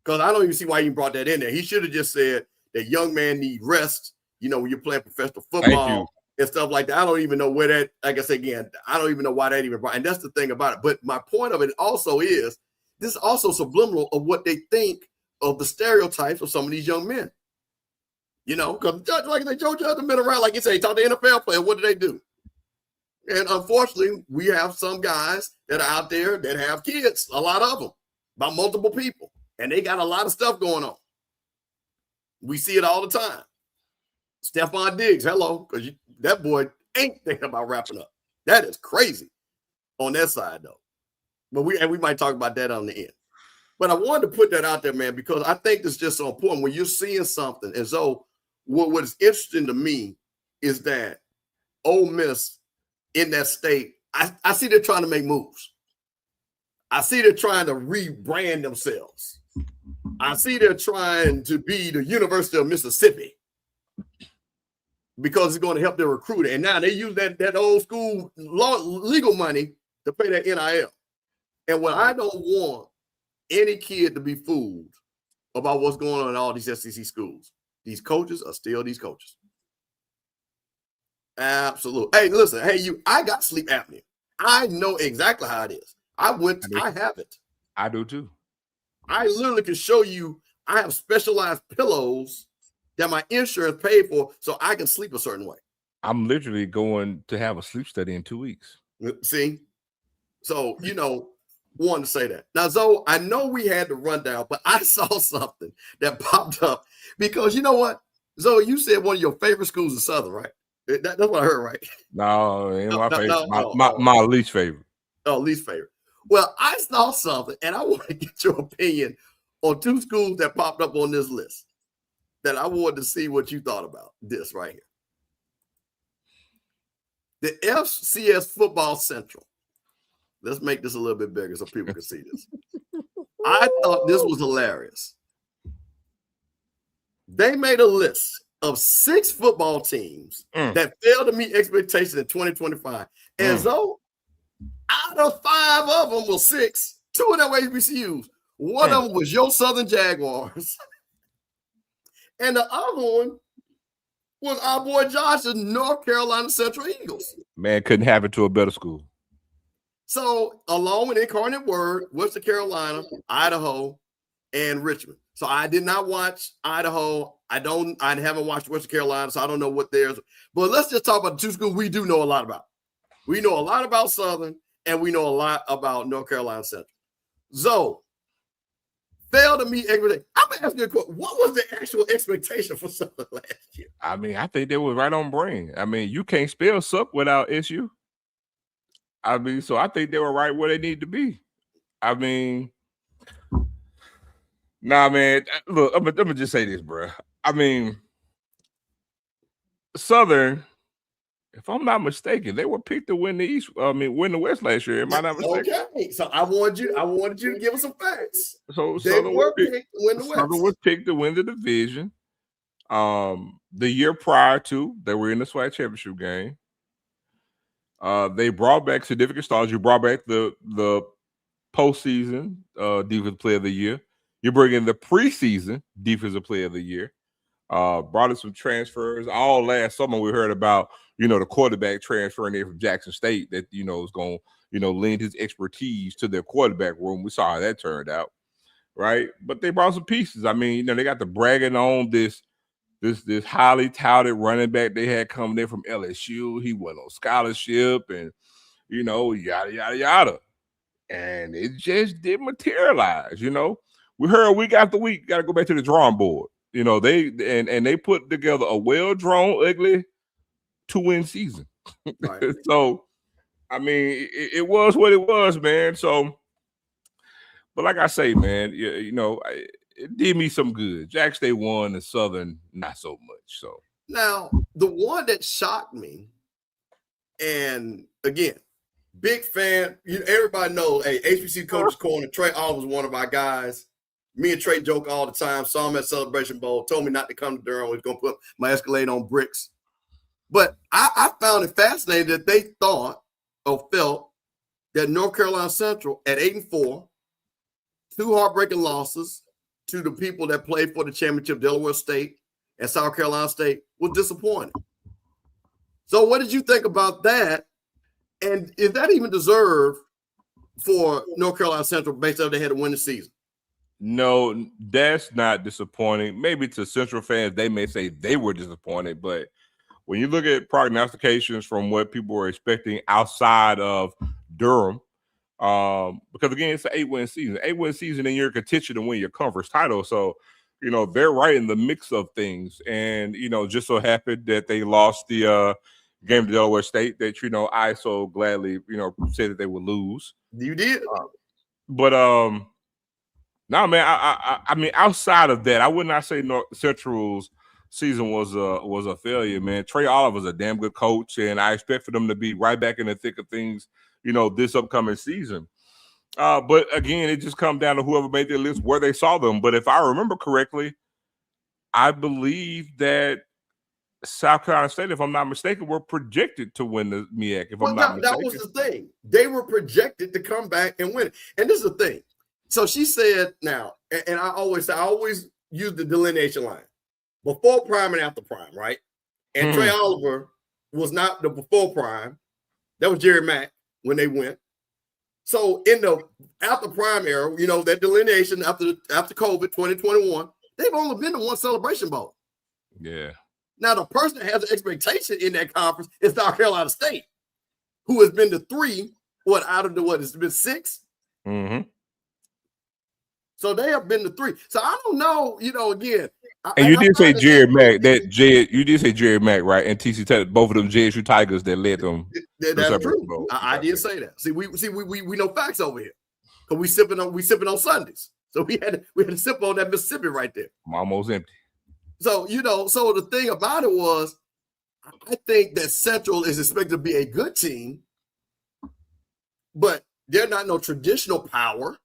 Because I don't even see why you brought that in there. He should have just said that young man need rest, you know, when you're playing professional football and stuff like that. I don't even know where that, like I said again, I don't even know why that even brought. And that's the thing about it. But my point of it also is, this is also subliminal of what they think of the stereotypes of some of these young men. You know, because like they Joe Judge have been around, like you say, talk to NFL players, what do? And unfortunately, we have some guys that are out there that have kids, a lot of them, by multiple people, and they got a lot of stuff going on. We see it all the time. Stephon Diggs, hello, because that boy ain't thinking about wrapping up. That is crazy on that side, though. But we might talk about that on the end. But I wanted to put that out there, man, because I think it's just so important when you're seeing something. And so what is interesting to me is that Ole Miss in that state, I see they're trying to make moves. I see they're trying to rebrand themselves. I see they're trying to be the University of Mississippi because it's going to help their recruiting. And now they use that old school legal money to pay that NIL. And what I don't want any kid to be fooled about what's going on in all these SEC schools. These coaches are still these coaches. Absolutely. Hey, listen, I got sleep apnea. I know exactly how it is. I have it. I do too. I literally can show you I have specialized pillows that my insurance paid for so I can sleep a certain way. I'm literally going to have a sleep study in 2 weeks. See? So, wanted to say that. Now, Zoe, I know we had the rundown, but I saw something that popped up because you know what? Zoe, you said one of your favorite schools is Southern, right? That's what I heard, right? No, ain't my favorite. My least favorite. Oh, least favorite. Well, I saw something, and I want to get your opinion on two schools that popped up on this list that I wanted to see what you thought about this right here. The FCS Football Central. Let's make this a little bit bigger so people can see this. I thought this was hilarious. They made a list of 6 football teams that failed to meet expectations in 2025. And so, out of 5 of them were 6. 2 of them were HBCUs. One of them was your Southern Jaguars. And the other one was our boy Josh's North Carolina Central Eagles. Man, couldn't have it to a better school. So, along with Incarnate Word, Western Carolina, Idaho, and Richmond. So I did not watch Idaho. I haven't watched Western Carolina, so I don't know what theirs. But let's just talk about the 2 schools we do know a lot about. We know a lot about Southern, and we know a lot about North Carolina Central. Zoe, failed to meet expectations. I'm going to ask you a question. What was the actual expectation for Southern last year? I mean, I think they were right on brain. I mean, you can't spell suck without SU. I mean, so I think they were right where they need to be. I mean, nah, man. Look, I'm gonna just say this, bro. I mean, Southern, if I'm not mistaken, they were picked to win the East. Win the West last year. Am I not mistaken? Okay, so I wanted you to give us some facts. So they Southern were picked to win the West. Southern was picked to win the division. The year prior to, they were in the SWAC championship game. They brought back significant stars. You brought back the postseason defensive player of the year. You bring in the preseason defensive player of the year. Brought in some transfers. All last summer we heard about, the quarterback transferring in from Jackson State that, is going to, lend his expertise to their quarterback room. We saw how that turned out, right? But they brought some pieces. I mean, they got the bragging on this highly touted running back they had coming in from LSU. He went on scholarship and, yada, yada, yada. And it just didn't materialize, We heard week after week, got to go back to the drawing board. They put together a well-drawn, ugly 2-win season. Right. So, I mean, it was what it was, man. So, but like I say, man, it did me some good. Jack State won, and Southern not so much. So now the one that shocked me, and again, big fan. Everybody knows, hey, HBC Coaches Corner. Trey Oliver was one of our guys. Me and Trey joke all the time. Saw him at Celebration Bowl. Told me not to come to Durham. We're going to put my Escalade on bricks. But I found it fascinating that they thought or felt that North Carolina Central at 8-4, 2 heartbreaking losses to the people that played for the championship, Delaware State and South Carolina State, was disappointing. So what did you think about that? And is that even deserved for North Carolina Central based on they had to win the season? No, that's not disappointing. Maybe to Central fans, they may say they were disappointed, but when you look at prognostications from what people were expecting outside of Durham, because again, it's an 8-win season. 8-win season, and you're in contention to win your conference title. So, they're right in the mix of things. And, just so happened that they lost the game to Delaware State that, I so gladly, said that they would lose. You did. But no, man, I mean, outside of that, I would not say North Central's season was a failure, man. Trey Oliver's a damn good coach, and I expect for them to be right back in the thick of things, this upcoming season. But again, it just comes down to whoever made their list where they saw them. But if I remember correctly, I believe that South Carolina State, if I'm not mistaken, were projected to win the MEAC. If I'm not mistaken, that was the thing. They were projected to come back and win it. And this is the thing. So she said, now, and I always use the delineation line before prime and after prime, right? And Trey Oliver was not the before prime. That was Jerry Mack when they went. So in the after prime era, you know, that delineation after COVID 2021, they've only been to one Celebration Bowl. Yeah. Now the person that has an expectation in that conference is South Carolina State, who has been to 3. Out of the it's been 6. Mm-hmm. So they have been to 3. So I don't know, you know, again. And you did say Jerry Mack, you did say Jerry Mack, right? And TC Tech, both of them JSU Tigers that led them. That's true. I did say that. See, we know facts over here. Because we sipping on Sundays. So we had to sip on that Mississippi right there. I'm almost empty. So, you know, so the thing about it was, I think that Central is expected to be a good team, but they're not no traditional power.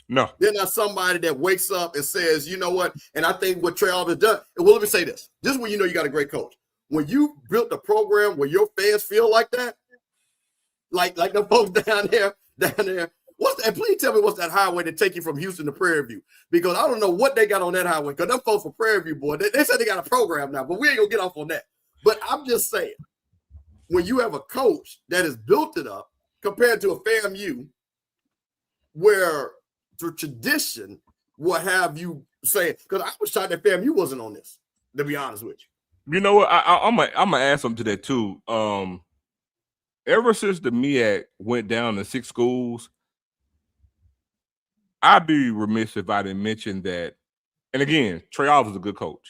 No. They're not somebody that wakes up and says, you know what? And I think what Trey Oliver done, and well, let me say this. This is when you know you got a great coach. When you built a program where your fans feel like that, like the folks down there, and please tell me what's that highway that take you from Houston to Prairie View? Because I don't know what they got on that highway. Because them folks from Prairie View, boy, they said they got a program now, but we ain't gonna get off on that. But I'm just saying, when you have a coach that has built it up compared to a FAMU, where the tradition will have you say, because I was trying that FAMU wasn't on this, to be honest with you. You know what? I'm gonna add something to that too. Ever since the MEAC went down to 6 schools, I'd be remiss if I didn't mention that. And again, Trey Oliver's a good coach.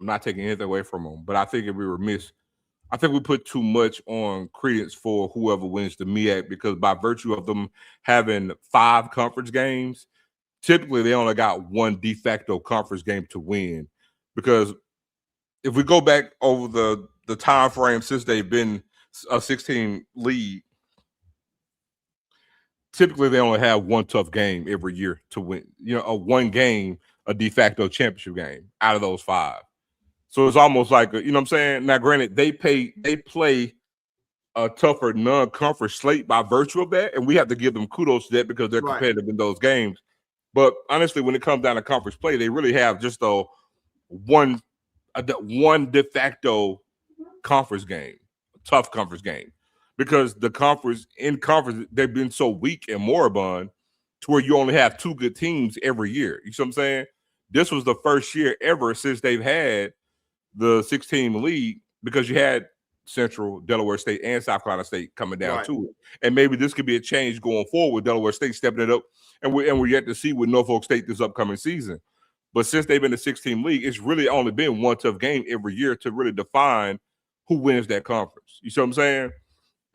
I'm not taking anything away from him, but I think it'd be remiss. I think we put too much on credence for whoever wins the MEAC because by virtue of them having 5 conference games, typically they only got 1 de facto conference game to win. Because if we go back over the time frame since they've been a 16 league, typically they only have 1 tough game every year to win. You know, one game, a de facto championship game out of those 5. So it's almost like, you know what I'm saying? Now, granted, they play a tougher non-conference slate by virtue of that, and we have to give them kudos to that because they're competitive in those games. But honestly, when it comes down to conference play, they really have just one de facto conference game, tough conference game, because the conference they've been so weak and moribund to where you only have 2 good teams every year. You see what I'm saying? This was the first year ever since they've had the 6-team league because you had Central, Delaware State, and South Carolina State coming down to it. And maybe this could be a change going forward with Delaware State stepping it up, and we're yet to see with Norfolk State this upcoming season. But since they've been the 6-team league, it's really only been 1 tough game every year to really define who wins that conference. You see what I'm saying?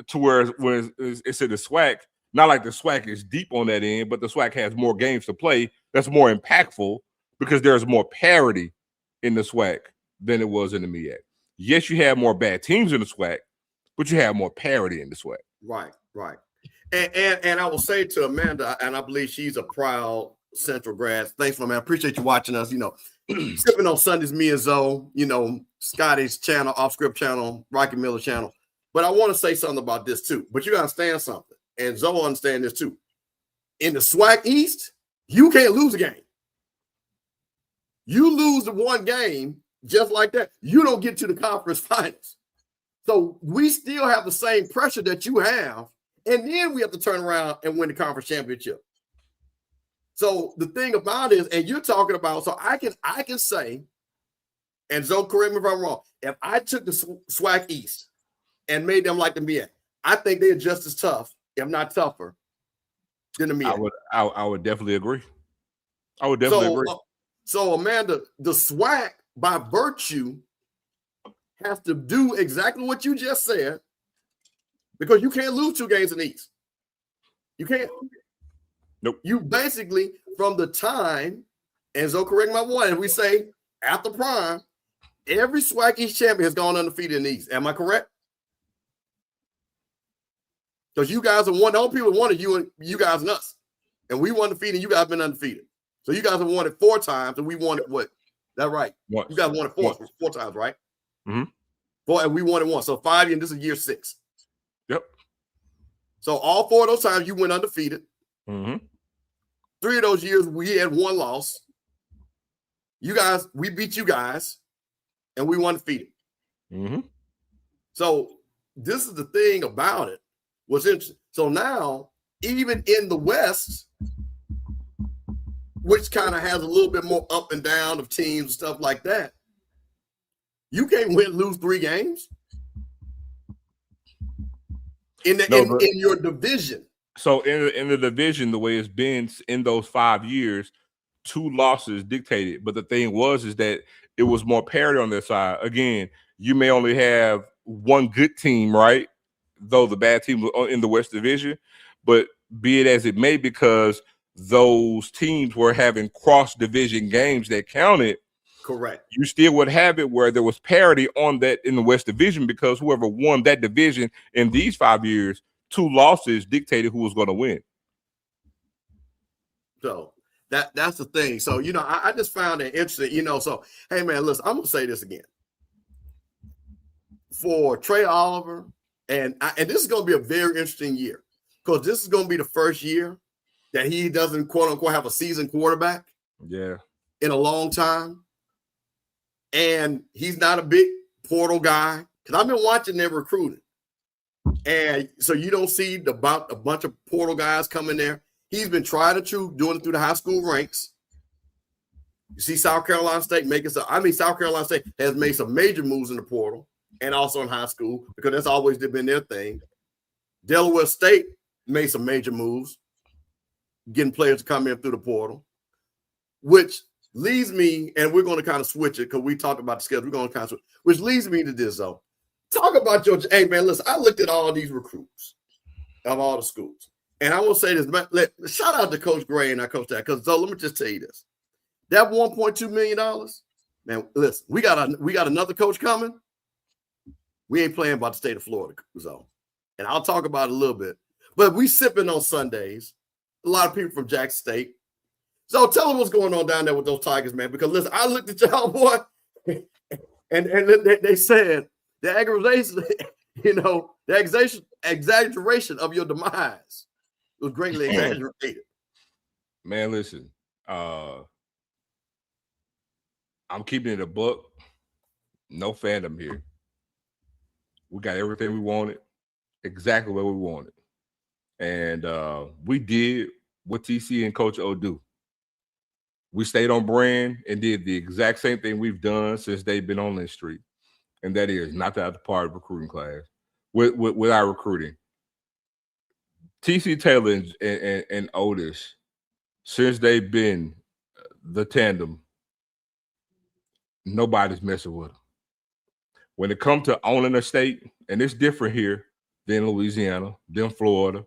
To where when it's in the SWAC, not like the SWAC is deep on that end, but the SWAC has more games to play that's more impactful because there's more parity in the SWAC than it was in the MEAC. Yes, you have more bad teams in the SWAC, but you have more parity in the SWAC. Right. And I will say to Amanda, and I believe she's a proud Central grad. Thanks, man. I appreciate you watching us. You know, Sippin On Sundays, me and Zoe, you know, Scotty's channel, Off Script channel, Rocky Miller channel. But I want to say something about this too. But you got to understand something. And Zoe understand this too. In the SWAC East, you can't lose a game. You lose the 1 game, just like that, you don't get to the conference finals. So we still have the same pressure that you have, and then we have to turn around and win the conference championship. So the thing about it is, and you're talking about, so I can say, and Zoe, correct me if I'm wrong, if I took the SWAC East and made them like the MEAC, I think they're just as tough, if not tougher, than the MEAC. I would definitely agree. I would definitely agree. So Amanda, the SWAC, by virtue, has to do exactly what you just said because you can't lose 2 games in the East. You can't. Nope. You basically, from the time, and so correct my one, and we say after prime, every SWAC East champion has gone undefeated in the East. Am I correct? Because you guys have won. The only people who wanted you guys and us. And we won undefeated. You guys have been undefeated. So you guys have won it 4 times, and we won it what? That right? Once. You guys won it four times, right? Mm-hmm. 4, and we won it once. So 5 years, and this is year 6. Yep. So all 4 of those times you went undefeated. Mm-hmm. 3 of those years we had 1 loss. You guys, we beat you guys, and we won undefeated. Mm-hmm. So this is the thing about it. What's interesting. So now, even in the West, which kind of has a little bit more up and down of teams and stuff like that, you can't lose 3 games in your division. So in the division, the way it's been in those 5 years, 2 losses dictated. But the thing is that it was more parity on their side. Again, you may only have 1 good team, right? Though the bad team was in the West Division, but be it as it may, because those teams were having cross-division games that counted. Correct. You still would have it where there was parity on that in the West Division, because whoever won that division in these 5 years, 2 losses dictated who was going to win. So that's the thing. So, I just found it interesting, so, hey, man, listen, I'm going to say this again. For Trey Oliver, and this is going to be a very interesting year, because this is going to be the first year that he doesn't, quote unquote, have a seasoned quarterback. Yeah. In a long time. And he's not a big portal guy, because I've been watching their recruiting. And so you don't see about a bunch of portal guys coming there. He's been tried and true, doing it through the high school ranks. You see South Carolina State South Carolina State has made some major moves in the portal and also in high school, because that's always been their thing. Delaware State made some major moves, getting players to come in through the portal, which leads me, and we're going to kind of switch it because we talked about the schedule. We're going to kind of switch, which leads me to this, though. Talk about hey, man, listen, I looked at all these recruits of all the schools, and I will say this, man, shout out to Coach Gray and our coach that, because let me just tell you this. That $1.2 million, man, listen, we got another coach coming. We ain't playing about the state of Florida, so, and I'll talk about it a little bit. But we sipping on Sundays. A lot of people from Jackson State. So tell them what's going on down there with those Tigers, man. Because listen, I looked at y'all, boy, and they said the aggravation, the exaggeration of your demise was greatly exaggerated. Man, listen, I'm keeping it a buck. No fandom here. We got everything we wanted, exactly what we wanted. And we did what TC and Coach O do. We stayed on brand and did the exact same thing we've done since they've been on this street. And that is not to have to part of recruiting class with our recruiting. TC Taylor and Otis, since they've been the tandem, nobody's messing with them. When it comes to owning a state, and it's different here than Louisiana, than Florida.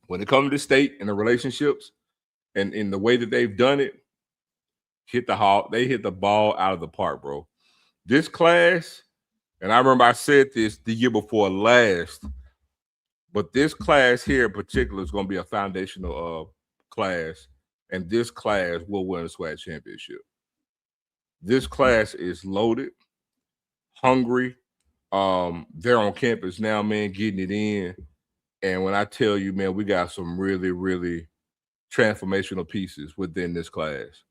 When it comes to the state and the relationships and in the way that they've done it, they hit the ball out of the park, bro. This class, and I remember I said this the year before last, but this class here in particular is going to be a foundational class, and this class will win a SWAC championship. This class is loaded, hungry. They're on campus now, man, getting it in. And when I tell you, man, we got some really, really transformational pieces within this class.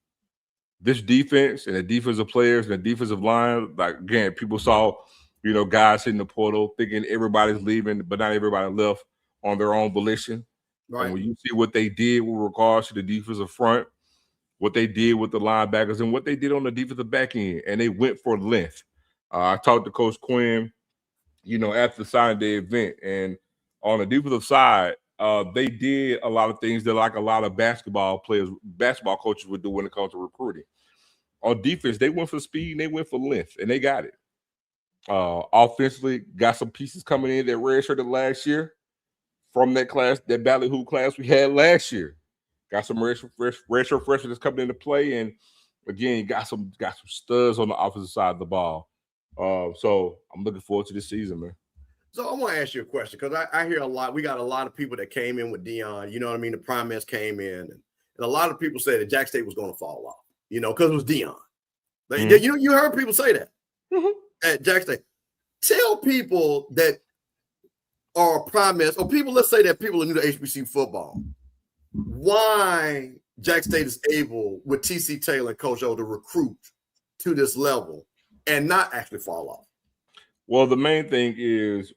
This defense and the defensive players and the defensive line, like, again, people saw, guys hitting the portal thinking everybody's leaving, but not everybody left on their own volition. Right. And when you see what they did with regards to the defensive front, what they did with the linebackers, and what they did on the defensive back end, and they went for length. I talked to Coach Quinn, after the signing day event, and on the defensive side, they did a lot of things that like a lot of basketball coaches would do when it comes to recruiting. On defense, they went for speed and they went for length, and they got it. Offensively, got some pieces coming in that redshirted last year from that class, that ballyhoo class we had last year. Got some redshirt freshmen that's coming into play, and again, got some studs on the offensive side of the ball. So I'm looking forward to this season, man. So I want to ask you a question because I hear a lot. We got a lot of people that came in with Dion. You know what I mean? The Primates came in, and a lot of people said that Jack State was going to fall off. You know, because it was Dion. You heard people say that at Jack State. Tell people that are Primates, or people, let's say that people are new to HBCU football, why Jack State is able, with TC Taylor and Coach O, to recruit to this level and not actually fall off. Well, the main thing is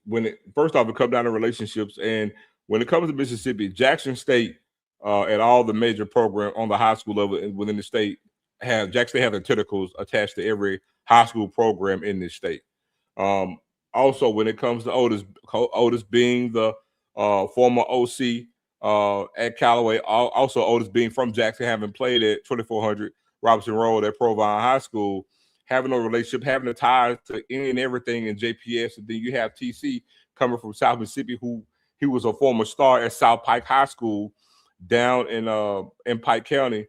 first off, it comes down to relationships. And when it comes to Mississippi, Jackson State at all the major programs on the high school level within the state Jackson State have their tentacles attached to every high school program in this state. Also, when it comes to Otis being the former OC at Callaway, also Otis being from Jackson, having played at 2400 Robinson Road at Provine High School, having a relationship, having a tie to any and everything in JPS. And then you have TC coming from South Mississippi, he was a former star at South Pike High School down in Pike County.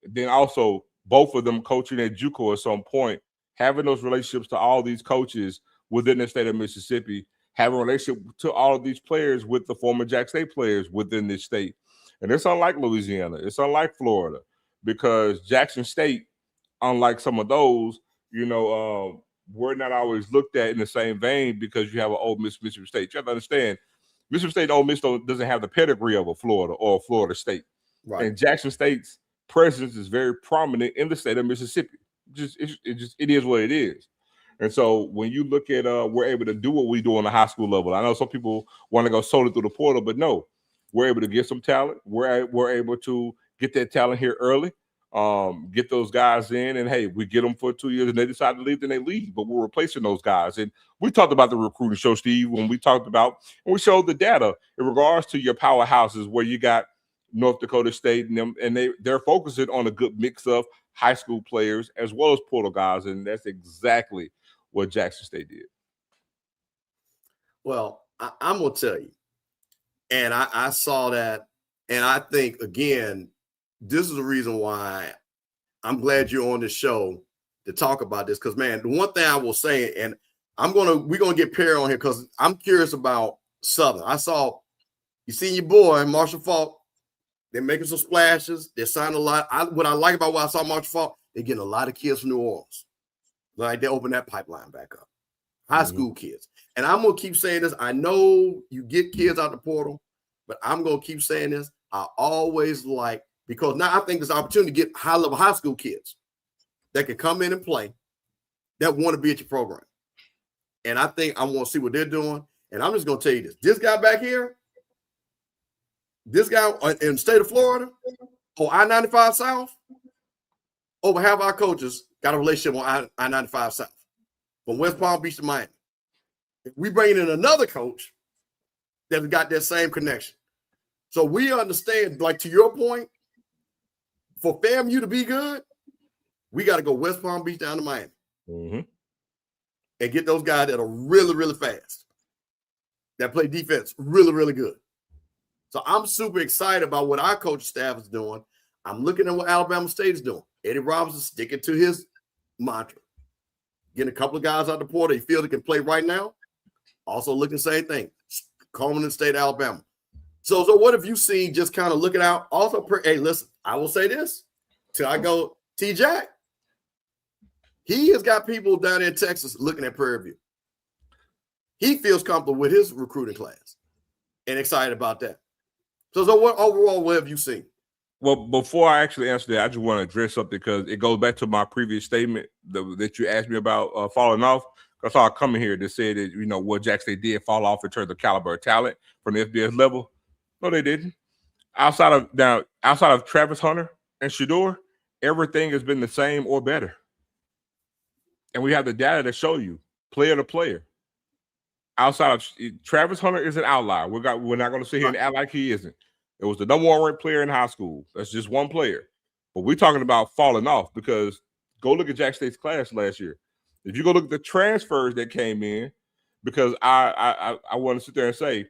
Then also both of them coaching at JUCO at some point, having those relationships to all these coaches within the state of Mississippi, having a relationship to all of these players with the former Jack State players within this state. And it's unlike Louisiana. It's unlike Florida, because Jackson State, unlike some of those, we're not always looked at in the same vein because you have an Ole Miss, Mississippi State. You have to understand, Mississippi State and Ole Miss doesn't have the pedigree of a Florida or a Florida State. Right. And Jackson State's presence is very prominent in the state of Mississippi. It is what it is. And so when you look at we're able to do what we do on the high school level. I know some people want to go solely through the portal, but no, we're able to get some talent. We're able to get that talent here early, get those guys in, and hey, we get them for 2 years and they decide to leave, then they leave. But we're replacing those guys. And we talked about the recruiting show, Steve, when we talked about, and we showed the data in regards to your powerhouses where you got North Dakota State and them, and they're focusing on a good mix of high school players as well as portal guys, and that's exactly what Jackson State did. Well, I'm going to tell you, and I saw that, and I think, again, this is the reason why I'm glad you're on this show to talk about this, because, man, the one thing I will say, and we're going to get Perry on here because I'm curious about Southern. I saw, you see your boy, Marshall Faulk, they're making some splashes. They're signing a lot. What I like about what I saw Marshall Faulk, they're getting a lot of kids from New Orleans. Like, they open that pipeline back up. High school kids. And I'm going to keep saying this. I know you get kids out the portal, but I'm going to keep saying this. I always like, because now I think there's an opportunity to get high-level high school kids that can come in and play, that want to be at your program. And I think I want to see what they're doing. And I'm just going to tell you this. This guy back here, this guy in the state of Florida, on I-95 South, over half our coaches got a relationship on I-95 South, from West Palm Beach to Miami. If we bring in another coach that's got that same connection. So we understand, like to your point, for FAMU to be good, we got to go West Palm Beach down to Miami and get those guys that are really, really fast, that play defense really, really good. So I'm super excited about what our coaching staff is doing. I'm looking at what Alabama State is doing. Eddie Robinson sticking to his mantra. Getting a couple of guys out the portal he feels he can play right now. Also looking the same thing. Coleman in the state of Alabama. So what have you seen just kind of looking out? Also, hey, listen, I will say this till I go T-Jack. He has got people down in Texas looking at Prairie View. He feels comfortable with his recruiting class and excited about that. So what overall, what have you seen? Well, before I actually answer that, I just want to address something because it goes back to my previous statement that you asked me about falling off. I saw it coming here that said that, what Jack State did fall off in terms of caliber of talent from the FBS level. No, they didn't. Outside of Travis Hunter and Shador, everything has been the same or better. And we have the data to show you, player to player. Outside of Travis Hunter is an outlier. We're not going to sit here and act like he isn't. It was the number one ranked player in high school. That's just one player. But we're talking about falling off because go look at Jack State's class last year. If you go look at the transfers that came in, because I want to sit there and say,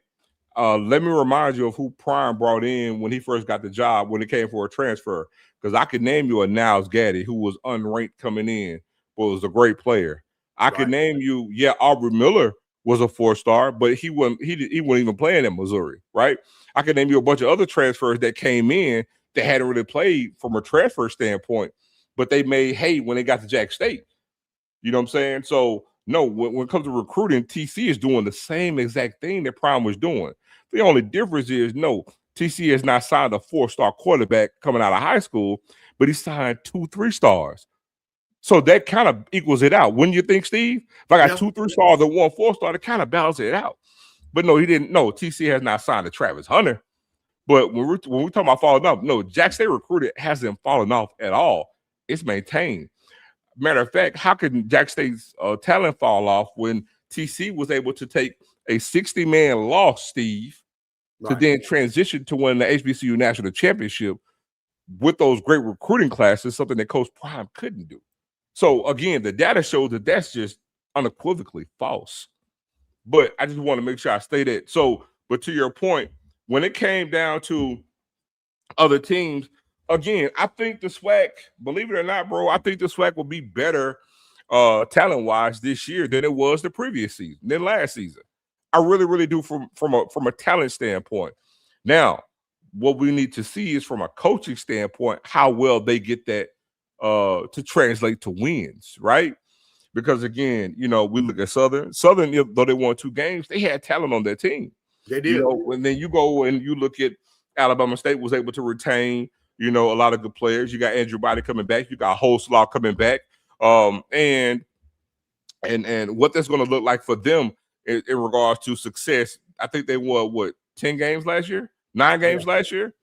let me remind you of who Prime brought in when he first got the job when it came for a transfer. Because I could name you a Niles Gaddy who was unranked coming in, but was a great player. I could name you, Aubrey Miller was a 4-star, but he wouldn't even playing in Missouri, right? I can name you a bunch of other transfers that came in that hadn't really played from a transfer standpoint, but they made hay when they got to Jack State. You know what I'm saying? So no, when it comes to recruiting, TC is doing the same exact thing that Prime was doing. The only difference is no, TC has not signed a 4-star quarterback coming out of high school, but he signed 2 3-stars. So that kind of equals it out. Wouldn't you think, Steve? If I got 2 3-stars and 1 4-star, it kind of balances it out. But no, he didn't. No, TC has not signed a Travis Hunter. But when we're talking about falling off, no, Jack State recruited hasn't fallen off at all. It's maintained. Matter of fact, how can Jack State's talent fall off when TC was able to take a 60-man loss, Steve, to then transition to win the HBCU National Championship with those great recruiting classes, something that Coach Prime couldn't do. So, again, the data shows that that's just unequivocally false. But I just want to make sure I state it. So, but to your point, when it came down to other teams, again, I think the SWAC, believe it or not, bro, I think the SWAC will be better talent-wise this year than it was the previous season, than last season. I really, really do from a talent standpoint. Now, what we need to see is from a coaching standpoint, how well they get that to translate to wins, right? Because, again, you know, we look at Southern, though they won 2 games, they had talent on their team. They did. You know, and then you go and you look at Alabama State was able to retain, you know, a lot of good players. You got Andrew Body coming back. You got Holslaw coming back. And what that's going to look like for them in regards to success. I think they won, 10 games last year? 9 games last year?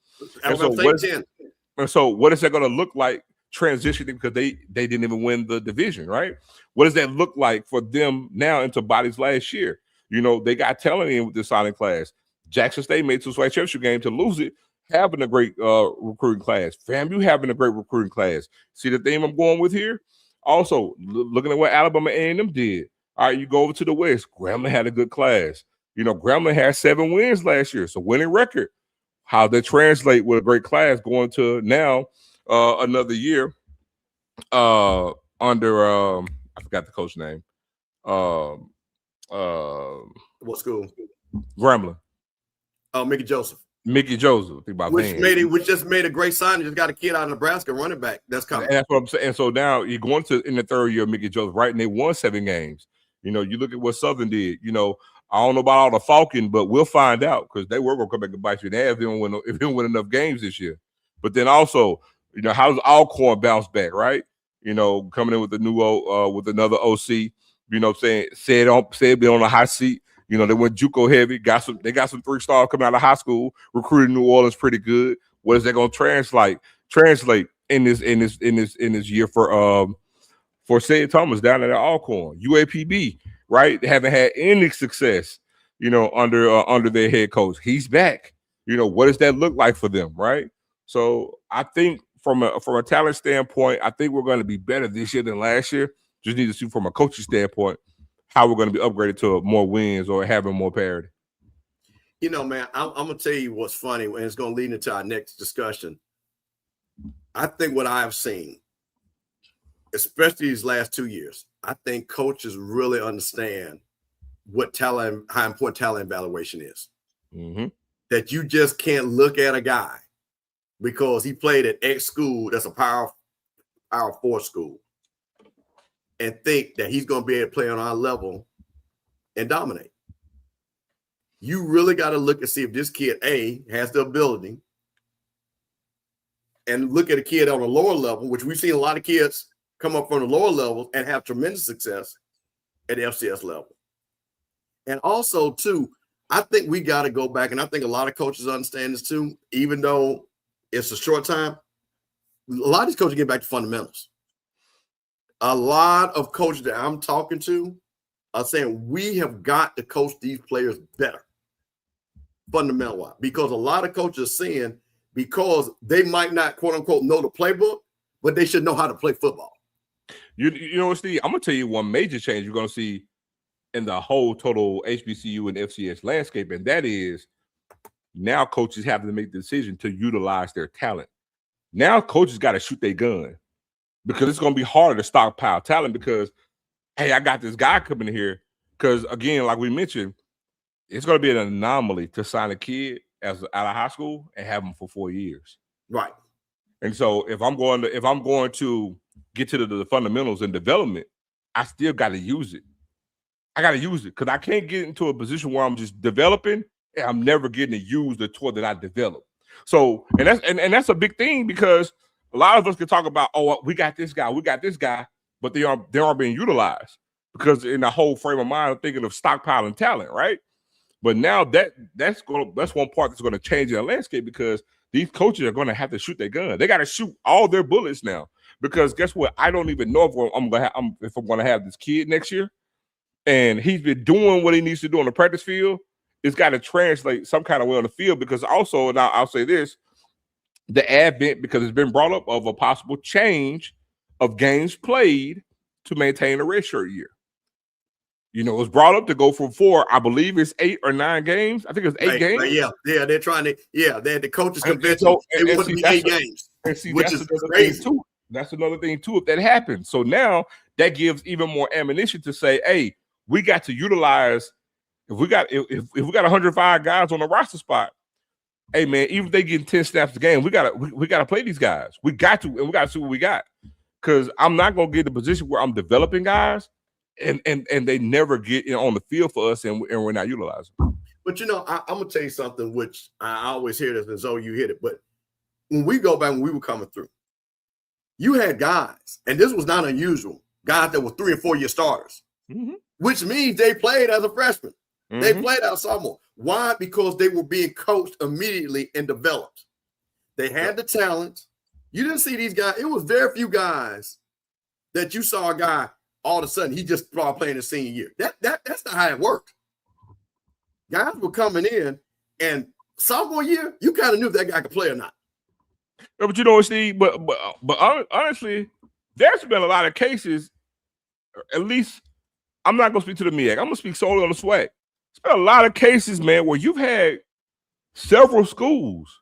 And so, what is that going to look like transitioning, because they didn't even win the division, right? What does that look like for them now into Body's last year? You know, they got talent in with the signing class. Jackson State made to SWAC championship game to lose it, having a great recruiting class. FAMU having a great recruiting class. See the theme I'm going with here? Also, looking at what Alabama A&M did. All right, you go over to the West. Grambling had a good class. You know, Grambling had 7 wins last year, so winning record. How they translate with a great class going to now another year under I forgot the coach name. What school? Grambling. Oh, Mickey Joseph. Mickey Joseph. Which just made a great sign. Just got a kid out of Nebraska, running back. That's coming. And that's what I'm saying. And so now you're going to in the 3rd year of Mickey Joseph, right? And they won 7 games. You know, you look at what Southern did. You know, I don't know about all the Falcon, but we'll find out, because they were going to come back and bite you in the ass if they don't win enough games this year. But then also, you know, how does Alcorn bounce back, right? You know, coming in with the new with another OC. You know what I'm saying? Said be on the hot seat. You know, they went JUCO heavy. They got some 3-stars coming out of high school. Recruited New Orleans pretty good. What is that going to translate in this year for St. Thomas down at Alcorn? UAPB, right? They haven't had any success, you know, under their head coach. He's back. You know, what does that look like for them, right? So I think from a talent standpoint, I think we're going to be better this year than last year. Just need to see from a coaching standpoint how we're going to be upgraded to more wins or having more parity. You know, man, I'm going to tell you what's funny, and it's going to lead into our next discussion. I think what I've seen, especially these last 2 years, I think coaches really understand what talent, how important talent evaluation is. Mm-hmm. That you just can't look at a guy because he played at X school that's a power 4 school and think that he's going to be able to play on our level and dominate. You really got to look and see if this kid, A, has the ability, and look at a kid on a lower level, which we've seen a lot of kids come up from the lower levels and have tremendous success at the FCS level. And also, too, I think we got to go back, and I think a lot of coaches understand this, too, even though it's a short time. A lot of these coaches get back to fundamentals. A lot of coaches that I'm talking to are saying we have got to coach these players better, fundamental-wise, because a lot of coaches are saying because they might not, quote-unquote, know the playbook, but they should know how to play football. You know what, Steve? I'm going to tell you one major change you're going to see in the whole total HBCU and FCS landscape, and that is now coaches have to make the decision to utilize their talent. Now coaches got to shoot their gun, because it's going to be harder to stockpile talent because, hey, I got this guy coming here. Because again, like we mentioned, it's going to be an anomaly to sign a kid out of high school and have them for 4 years. Right. And so if I'm going to get to the fundamentals and development, I still got to use it. I got to use it because I can't get into a position where I'm just developing and I'm never getting to use the tool that I developed. So, and that's a big thing because a lot of us can talk about, oh, we got this guy, but they aren't being utilized because in the whole frame of mind, I'm thinking of stockpiling talent, right? But now that's one part that's going to change the landscape because these coaches are going to have to shoot their gun. They got to shoot all their bullets now because guess what? I don't even know if I'm going to have this kid next year, and he's been doing what he needs to do on the practice field. It's got to translate some kind of way on the field because also, now I'll say this, the advent, because it's been brought up, of a possible change of games played to maintain a redshirt year. You know, it was brought up to go from 4, I believe it's 8 or 9 games. I think it was 8 games. Yeah, they're trying to. Yeah, they had the coaches convention. They want to be 8 games, which is crazy. That's another thing too. If that happens, so now that gives even more ammunition to say, "Hey, we got to utilize. If we got 105 guys on the roster spot, hey man, even if they get 10 snaps a game, we gotta play these guys. We got to, and we got to see what we got. Because I'm not gonna get in a position where I'm developing guys." And they never get on the field for us, and we're not utilizing. But I'm gonna tell you something, which I always hear this, and Zoe, you hit it. But when we go back, when we were coming through, you had guys, and this was not unusual, guys that were 3 and 4 year starters, which means they played as a freshman. They played as a sophomore. Why? Because they were being coached immediately and developed. They had the talent. You didn't see these guys. It was very few guys that you saw a guy. All of a sudden, he just started playing his senior year. That's not how it worked. Guys were coming in, and sophomore year, you kind of knew if that guy could play or not. Yeah, but you know what, Steve? But honestly, there's been a lot of cases. At least, I'm not going to speak to the MEAC. I'm going to speak solely on the SWAC. There's been a lot of cases, man, where you've had several schools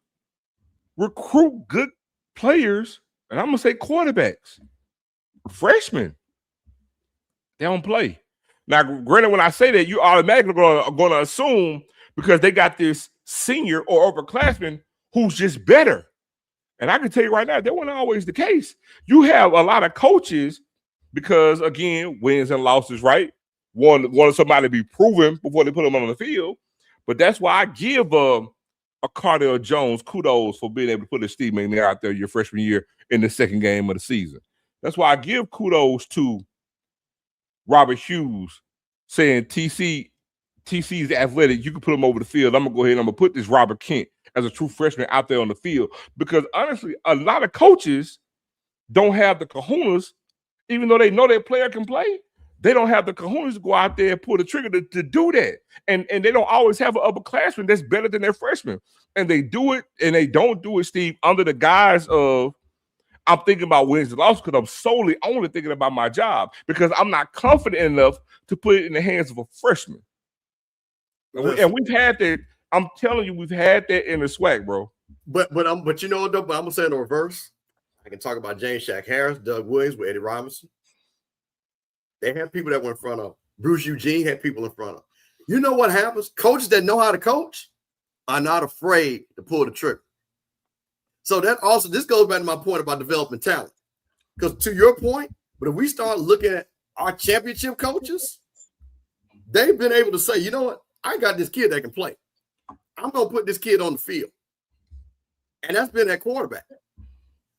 recruit good players, and I'm going to say quarterbacks, freshmen. They don't play. Now, granted, when I say that, you automatically going to assume because they got this senior or upperclassman who's just better. And I can tell you right now, that wasn't always the case. You have a lot of coaches because, again, wins and losses, right? Wanted somebody to be proven before they put them on the field. But that's why I give a Cardell Jones kudos for being able to put a Steve McNair out there your freshman year in the second game of the season. That's why I give kudos to Robert Hughes saying TC's athletic, you can put him over the field. I'm going to go ahead and I'm going to put this Robert Kent as a true freshman out there on the field. Because honestly, a lot of coaches don't have the kahunas, even though they know their player can play, they don't have the kahunas to go out there and pull the trigger to do that. And they don't always have an upperclassman that's better than their freshman. And they do it, and they don't do it, Steve, under the guise of, I'm thinking about wins and losses because I'm solely only thinking about my job because I'm not confident enough to put it in the hands of a freshman. And we've had that. I'm telling you, we've had that in the SWAC, bro. But you know what, though? But I'm gonna say in the reverse. I can talk about James Shaq Harris, Doug Williams with Eddie Robinson. They had people that were in front of. Bruce Eugene had people in front of. You know what happens? Coaches that know how to coach are not afraid to pull the trigger. So that also, this goes back to my point about developing talent. Because to your point, but if we start looking at our championship coaches, they've been able to say, you know what? I got this kid that can play. I'm going to put this kid on the field. And that's been that quarterback.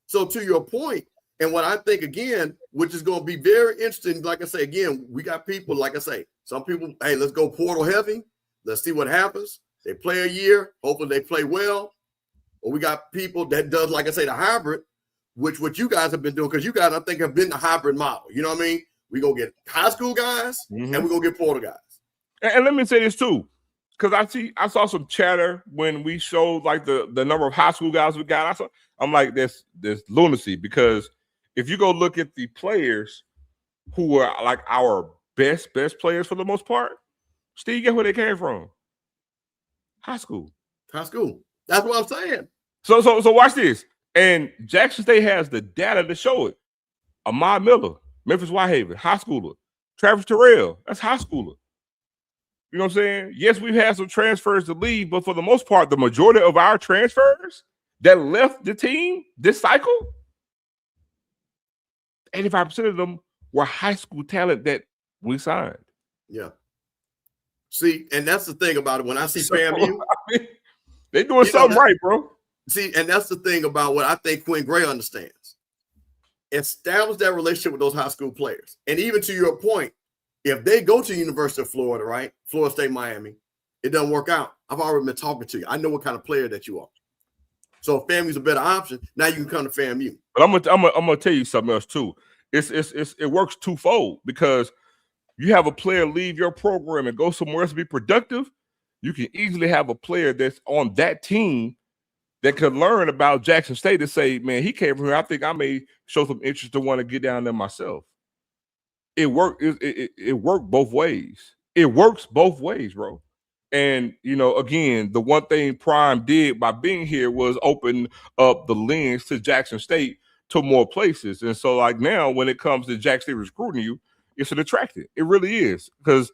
So to your point, and what I think, again, which is going to be very interesting, like I say, again, we got people, like I say, some people, hey, let's go portal heavy. Let's see what happens. They play a year. Hopefully they play well. Or we got people that does, like I say, the hybrid, which what you guys have been doing, because you guys, I think, have been the hybrid model. You know what I mean? We're going to get high school guys, and we're going to get portal guys. And let me say this, too, because I saw some chatter when we showed, like, the number of high school guys we got. I'm like, there's lunacy, because if you go look at the players who are, like, our best players for the most part, Steve, guess where they came from? High school. High school. That's what I'm saying. So watch this. And Jackson State has the data to show it. Ahmad Miller, Memphis Whitehaven, high schooler. Travis Terrell, that's high schooler. You know what I'm saying? Yes, we've had some transfers to leave, but for the most part, the majority of our transfers that left the team this cycle, 85% of them were high school talent that we signed. Yeah. See, and that's the thing about it. When I see FAMU, they doing something right, bro. See, and that's the thing about what I think Quinn Gray understands. Establish that relationship with those high school players. And even to your point, if they go to the University of Florida, right? Florida State, Miami, it doesn't work out. I've already been talking to you. I know what kind of player that you are. So if FAMU's a better option, now you can come to FAMU. But I'm gonna tell you something else too. It works twofold, because you have a player leave your program and go somewhere else to be productive. You can easily have a player that's on that team that can learn about Jackson State and say, man, he came from here. I think I may show some interest to want to get down there myself. It worked. It worked both ways. It works both ways, bro. And, you know, again, the one thing Prime did by being here was open up the lens to Jackson State to more places. And so, like, now when it comes to Jackson State recruiting you, it's an attractant. It really is, because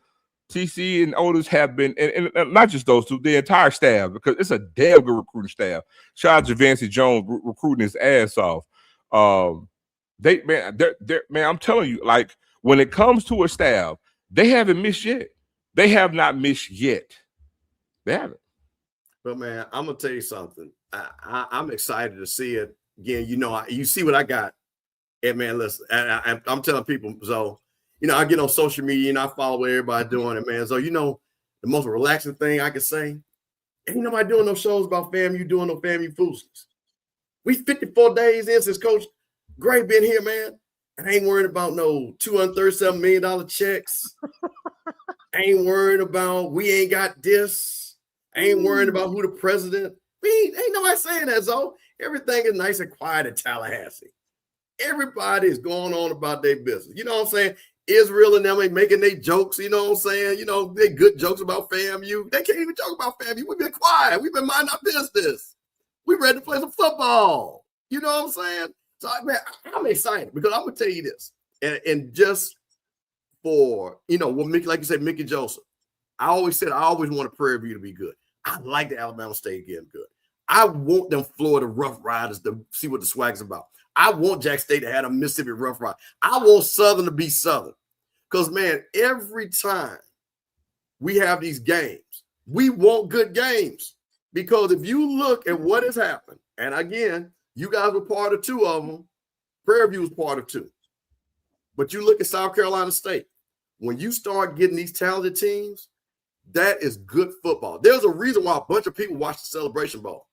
TC and Otis have been, and not just those two, the entire staff, because it's a damn good recruiting staff. Shout out to Javancy Jones recruiting his ass off. Man, I'm telling you, like, when it comes to a staff, they haven't missed yet. They have not missed yet. They haven't. But man, I'm gonna tell you something. I'm excited to see it again. You know, you see what I got. And man, listen, I'm telling people, so you know, I get on social media and I follow what everybody doing it, man. So you know, the most relaxing thing I can say, ain't nobody doing no shows about FAMU doing no FAMU foolishness. We 54 days in since Coach Gray been here, man. I ain't worried about no $237 million checks. I ain't worried about we ain't got this. I ain't worried about who the president. Ain't nobody saying that, Zo. Everything is nice and quiet in Tallahassee. Everybody is going on about their business. You know what I'm saying? Israel and them ain't making their jokes. You know what I'm saying? You know, they good jokes about FAMU. They can't even joke about FAMU. We've been quiet. We've been minding our business. We ready to play some football. You know what I'm saying? So, man, I'm excited because I'm going to tell you this. And just for, you know, what Mickey, like you said, Mickey Joseph, I always said I always want a Prairie View to be good. I like the Alabama State getting good. I want them Florida Rough Riders to see what the swag's about. I want Jack State to have a Mississippi Rough Rider. I want Southern to be Southern. Because, man, every time we have these games, we want good games. Because if you look at what has happened, and again, you guys were part of two of them. Prairie View was part of two. But you look at South Carolina State. When you start getting these talented teams, that is good football. There's a reason why a bunch of people watch the Celebration Bowl,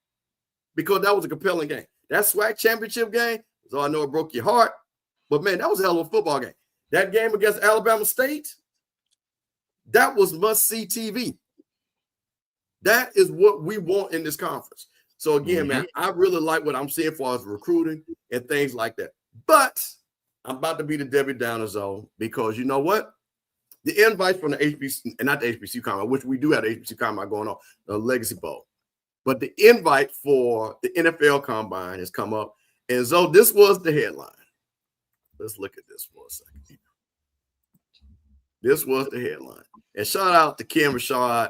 because that was a compelling game. That SWAC championship game, so I know it broke your heart, but man, that was a hell of a football game. That game against Alabama State, that was must-see TV. That is what we want in this conference. So again, man, I really like what I'm seeing for us recruiting and things like that. But I'm about to be the Debbie Downer zone, because you know what? The invite from the HBC, and not the HBCU Combine, which we do have the HBCU Combine going on, the Legacy Bowl. But the invite for the NFL Combine has come up. And so this was the headline. Let's look at this for a second. This was the headline. And shout out to Kim Rashad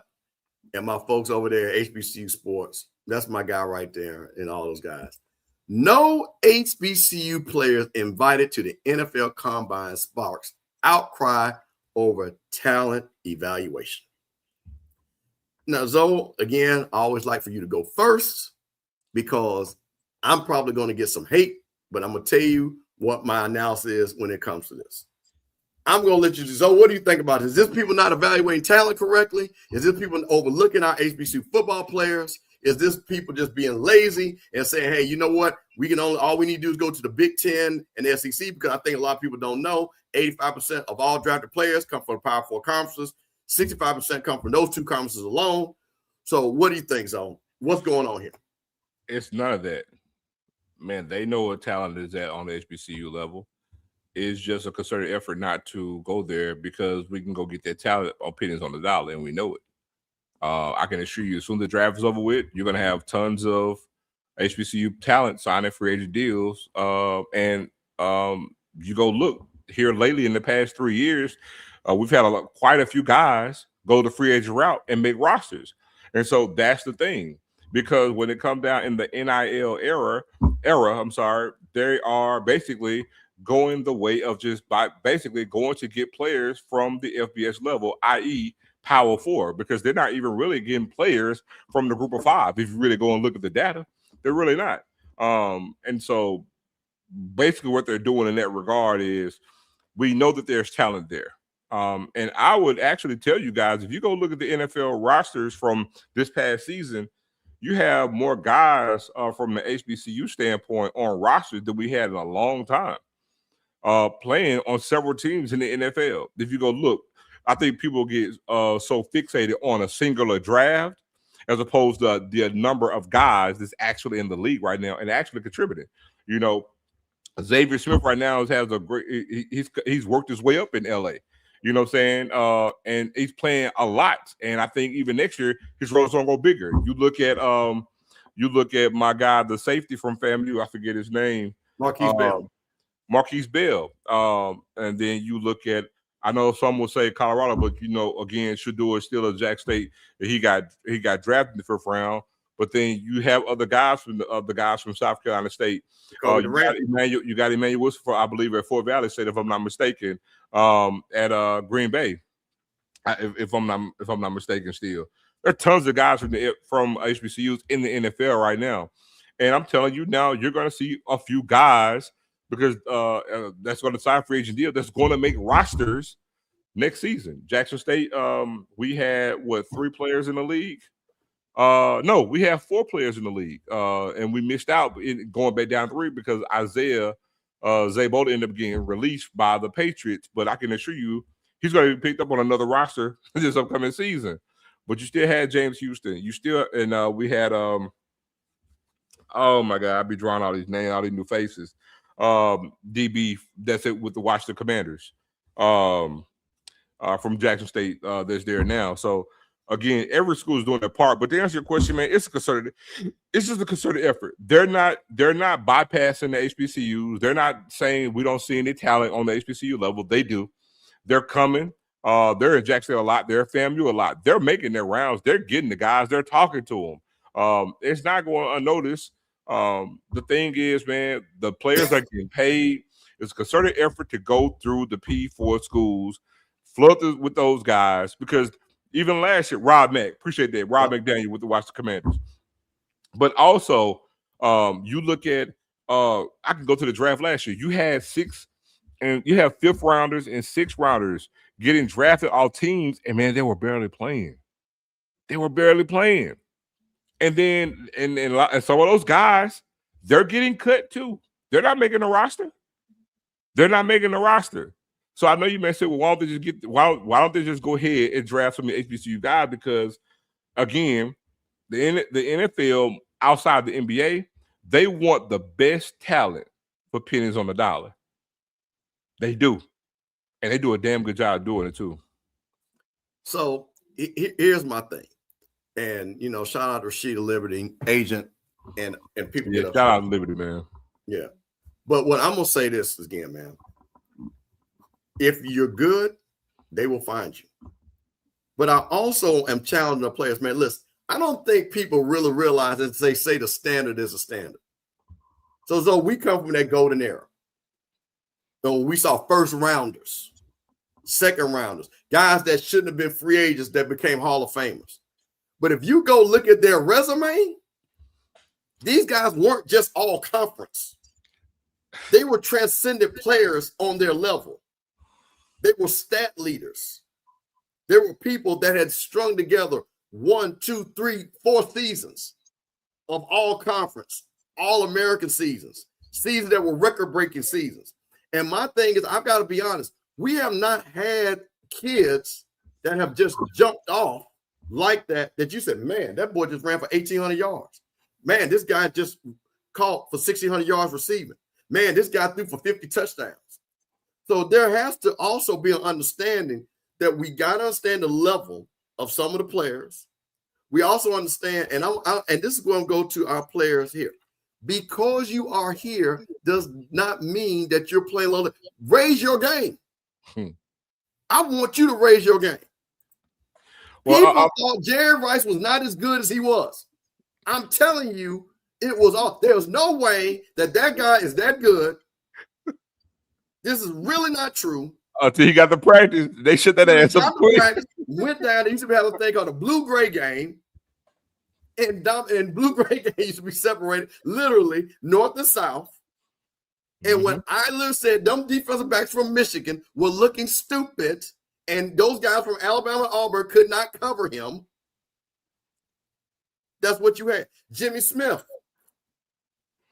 and my folks over there at HBCU Sports. That's my guy right there and all those guys. No HBCU players invited to the NFL Combine sparks outcry over talent evaluation. Now, Zoe, again, I always like for you to go first, because I'm probably going to get some hate, but I'm going to tell you what my analysis is when it comes to this. I'm going to let you, Zoe, what do you think about this? Is this people not evaluating talent correctly? Is this people overlooking our HBCU football players? Is this people just being lazy and saying, hey, you know what? We can only, all we need to do is go to the Big Ten and the SEC, because I think a lot of people don't know 85% of all drafted players come from the Power Four conferences. 65% come from those two conferences alone. So what do you think, Zone? What's going on here? It's none of that. Man, they know what talent is at on the HBCU level. It's just a concerted effort not to go there, because we can go get that talent on pennies on the dollar, and we know it. I can assure you, as soon as the draft is over with, you're going to have tons of HBCU talent signing free agent deals. And you go look here lately in the past 3 years, we've had quite a few guys go the free agent route and make rosters. And so that's the thing, because when it comes down in the NIL era, they are basically going the way of just basically going to get players from the FBS level, i.e. Power 4, because they're not even really getting players from the group of 5. If you really go and look at the data, they're really not. And so basically what they're doing in that regard is, we know that there's talent there. And I would actually tell you guys, if you go look at the NFL rosters from this past season, you have more guys from the HBCU standpoint on rosters than we had in a long time, playing on several teams in the NFL. If you go look, I think people get so fixated on a singular draft as opposed to the number of guys that's actually in the league right now and actually contributing. You know, Xavier Smith right now has a great. He's worked his way up in LA. You know what I'm saying? And he's playing a lot. And I think even next year his role's gonna go bigger. You look at my guy, the safety from FAMU. I forget his name. Marquise Bell. Marquise Bell. And then you look at. I know some will say Colorado, but you know, again, Shador is still a Jack State. He got drafted in the 5th round. But then you have other guys from the guys from South Carolina State. You got Emmanuel Wilson, I believe, at Fort Valley State, if I'm not mistaken, at Green Bay, if I'm not mistaken. Still, there are tons of guys from HBCUs in the NFL right now, and I'm telling you now, you're going to see a few guys because that's going to sign free agent deal that's going to make rosters next season. Jackson State, we had 3 players in the league. No, we have 4 players in the league, and we missed out in going back down 3 because Isaiah Zabola ended up getting released by the Patriots. But I can assure you, he's going to be picked up on another roster this upcoming season. But you still had James Houston. You still, and we had oh my God, I'll be drawing all these names, all these new faces. DB, that's it with the Washington Commanders, from Jackson State, that's there now. So. Again, every school is doing their part, but to answer your question, man, it's just a concerted effort. They're not bypassing the HBCUs. They're not saying we don't see any talent on the HBCU level. They do. They're coming. They're in Jackson a lot. They're FAMU a lot. They're making their rounds. They're getting the guys. They're talking to them. It's not going unnoticed. The thing is, man, the players are getting paid. It's a concerted effort to go through the P4 schools, flood with those guys, because even last year, Rob Mack, appreciate that. Rob McDaniel with the Washington Commanders. But also, you look at, I can go to the draft last year. You had 6, and you have 5th rounders and 6th rounders getting drafted all teams, and man, they were barely playing. And then, and some of those guys, they're getting cut too. They're not making the roster. So I know you may say, well, why don't they just go ahead and draft some of the HBCU guys? Because again, the NFL outside the NBA, they want the best talent for pennies on the dollar. They do, and they do a damn good job doing it too. So here's my thing, and you know, shout out to Rashida Liberty, agent, and people. Yeah, shout out to Liberty, man. Yeah, but what I'm gonna say this again, man. If you're good, they will find you. But I also am challenging the players, man. Listen, I don't think people really realize that they say the standard is a standard. So we come from that golden era. So we saw 1st rounders, 2nd rounders, guys that shouldn't have been free agents that became Hall of Famers. But if you go look at their resume, these guys weren't just all conference. They were transcendent players on their level. They were stat leaders. There were people that had strung together 1, 2, 3, 4 seasons of all conference, all American seasons that were record-breaking seasons. And my thing is, I've got to be honest, we have not had kids that have just jumped off like that you said, man, that boy just ran for 1,800 yards. Man, this guy just caught for 1,600 yards receiving. Man, this guy threw for 50 touchdowns. So there has to also be an understanding that we got to understand the level of some of the players. We also understand, and this is going to go to our players here. Because you are here does not mean that you're playing low. Raise your game. I want you to raise your game. People thought Jerry Rice was not as good as he was. I'm telling you, it was all. There's no way that guy is that good. This is really not true. Until he got the practice, they shut that ass up quick. Went down. They used to have a thing called a blue-gray game. And blue-gray game used to be separated literally north and south. And when I literally said them defensive backs from Michigan were looking stupid, and those guys from Alabama and Auburn could not cover him, that's what you had. Jimmy Smith,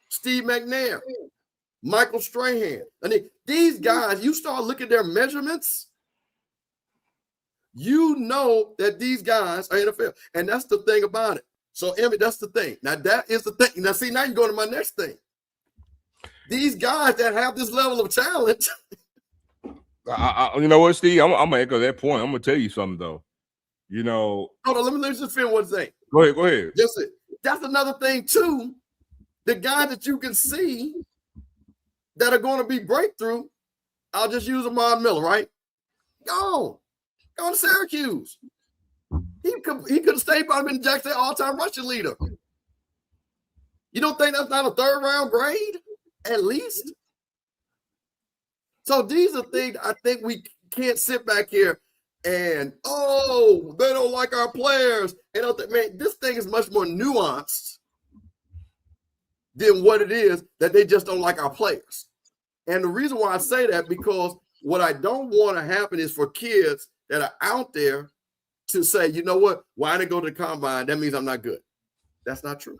Steve McNair, Michael Strahan. I mean, these guys, you start looking at their measurements, you know that these guys are NFL. And that's the thing about it. So, Emmett, that's the thing. Now, that is the thing. Now, see, now you're going to my next thing. These guys that have this level of talent. You know what, Steve? I'm going to echo that point. I'm going to tell you something, though. You know. Hold on, let me just finish one thing. Go ahead. That's another thing, too. The guy that you can see that are going to be breakthrough, I'll just use Amon Miller, right? Go to Syracuse. He could have stayed by been Jackson all-time rushing leader. You don't think that's not a third-round grade, at least? So these are things I think we can't sit back here and, they don't like our players. Man, this thing is much more nuanced than what it is that they just don't like our players. And the reason why I say that, because what I don't want to happen is for kids that are out there to say, you know what, why didn't I go to the combine? That means I'm not good. That's not true.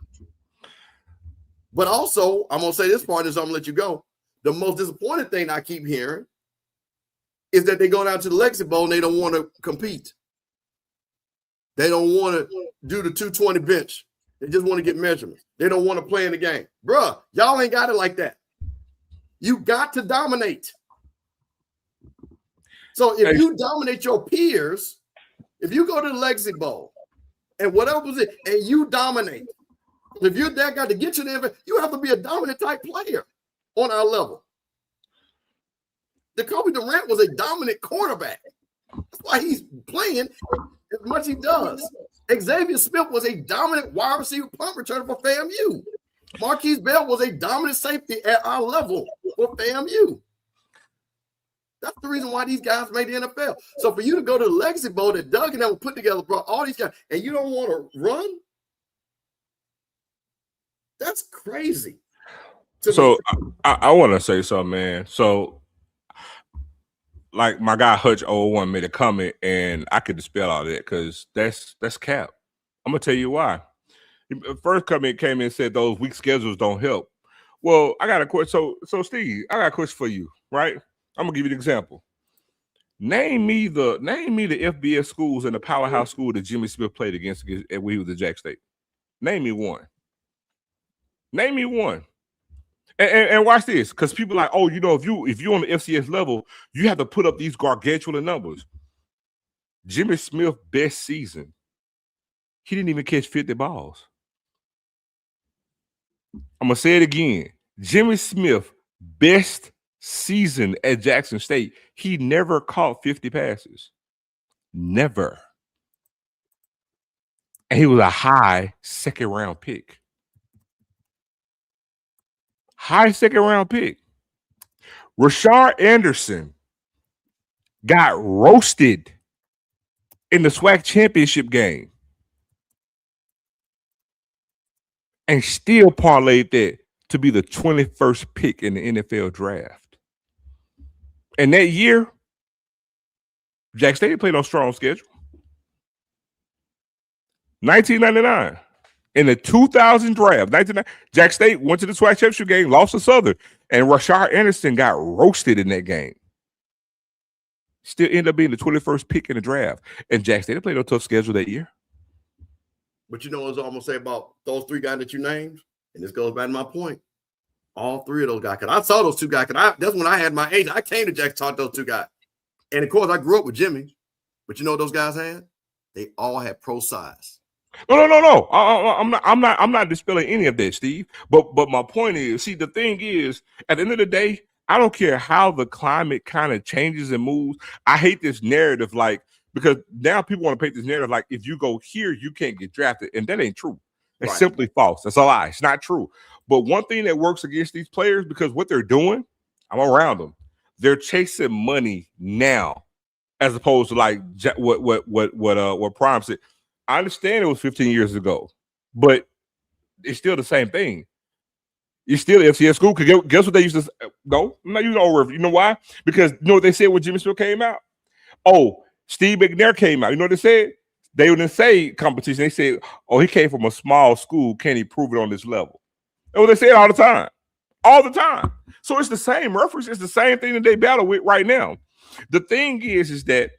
But also, I'm going to say this part is I'm going to let you go. The most disappointing thing I keep hearing is that they go down to the Legacy Bowl and they don't want to compete. They don't want to do the 220 bench. They just want to get measurements. They don't want to play in the game. Bruh, y'all ain't got it like that. You got to dominate. So if you dominate your peers, if you go to the Legacy Bowl and whatever was it, and you dominate, if you're that guy to get you there, you have to be a dominant type player on our level. Jacoby Durant was a dominant quarterback. That's why he's playing as much as he does. Xavier Smith was a dominant wide receiver punt returner for FAMU. Marquise Bell was a dominant safety at our level for FAMU. That's the reason why these guys made the NFL. So for you to go to the Legacy Bowl that Doug and them put together, bro, all these guys, and you don't want to run? That's crazy. So I want to say something, man. So, like my guy Hutch 01 made a comment, and I could dispel all that because that's cap. I'm gonna tell you why. First comment came in and said those weak schedules don't help. Well, I got a question. So Steve, I got a question for you, right? I'm gonna give you an example. Name me the FBS schools and the powerhouse school that Jimmy Smith played against when he was at Jack State. Name me one. Name me one. And watch this, because people are like, oh, if you're on the FCS level, you have to put up these gargantuan numbers. Jimmy Smith's best season, he didn't even catch 50 balls. I'm gonna say it again. Jimmy Smith, best season at Jackson State, he never caught 50 passes. Never. And he was a high second-round pick. High second-round pick. Rashard Anderson got roasted in the SWAC championship game and still parlayed that to be the 21st pick in the NFL draft. And that year, Jack State played on strong schedule. 1999. In the 2000 draft, Jack State went to the SWAC championship game, lost to Southern, and Rashard Anderson got roasted in that game. Still ended up being the 21st pick in the draft. And Jack State played on a tough schedule that year. But you know what I'm going to say about those three guys that you named? And this goes back to my point. All three of those guys. Because I saw those two guys. That's when I had my age. I came to Jackson, taught those two guys. And, of course, I grew up with Jimmy. But you know what those guys had? They all had pro size. No. I'm not dispelling any of that, Steve. But my point is, see, the thing is, at the end of the day, I don't care how the climate kind of changes and moves. I hate this narrative like because now people want to paint this narrative like if you go here, you can't get drafted. And that ain't true. It's Right. simply false. That's a lie. It's not true. But one thing that works against these players, because what they're doing, I'm around them. They're chasing money now, as opposed to like what Prime said. I understand it was 15 years ago, but it's still the same thing. You're still FCS school. Guess what they used to say? No, I'm not using old river. You know why? Because you know what they said when Jimmy Smith came out? Oh, Steve McNair came out. You know what they said? They didn't say competition. They said, oh, he came from a small school. Can he prove it on this level? That's what they said all the time. All the time. So it's the same reference. It's the same thing that they battle with right now. The thing is that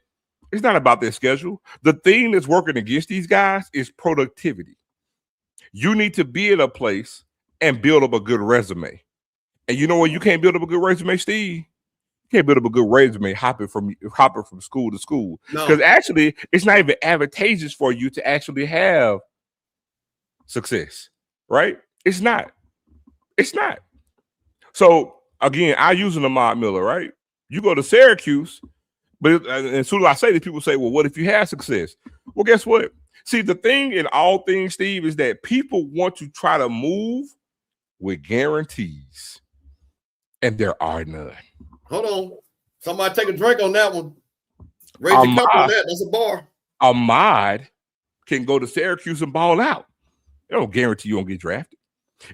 it's not about their schedule. The thing that's working against these guys is productivity. You need to be in a place and build up a good resume. And you know what? You can't build up a good resume, Steve. You can't build up a good resume hopping from school to school. Because actually, it's not even advantageous for you to actually have success, right? It's not. It's not. So again, I use an Ahmad Miller, right? You go to Syracuse, but as soon as I say this, people say, well, what if you have success? Well, guess what? See, the thing in all things, Steve, is that people want to try to move with guarantees, and there are none. Hold on. Somebody take a drink on that one. Raise your cup on that. That's a bar. Ahmad can go to Syracuse and ball out. It don't guarantee you won't get drafted.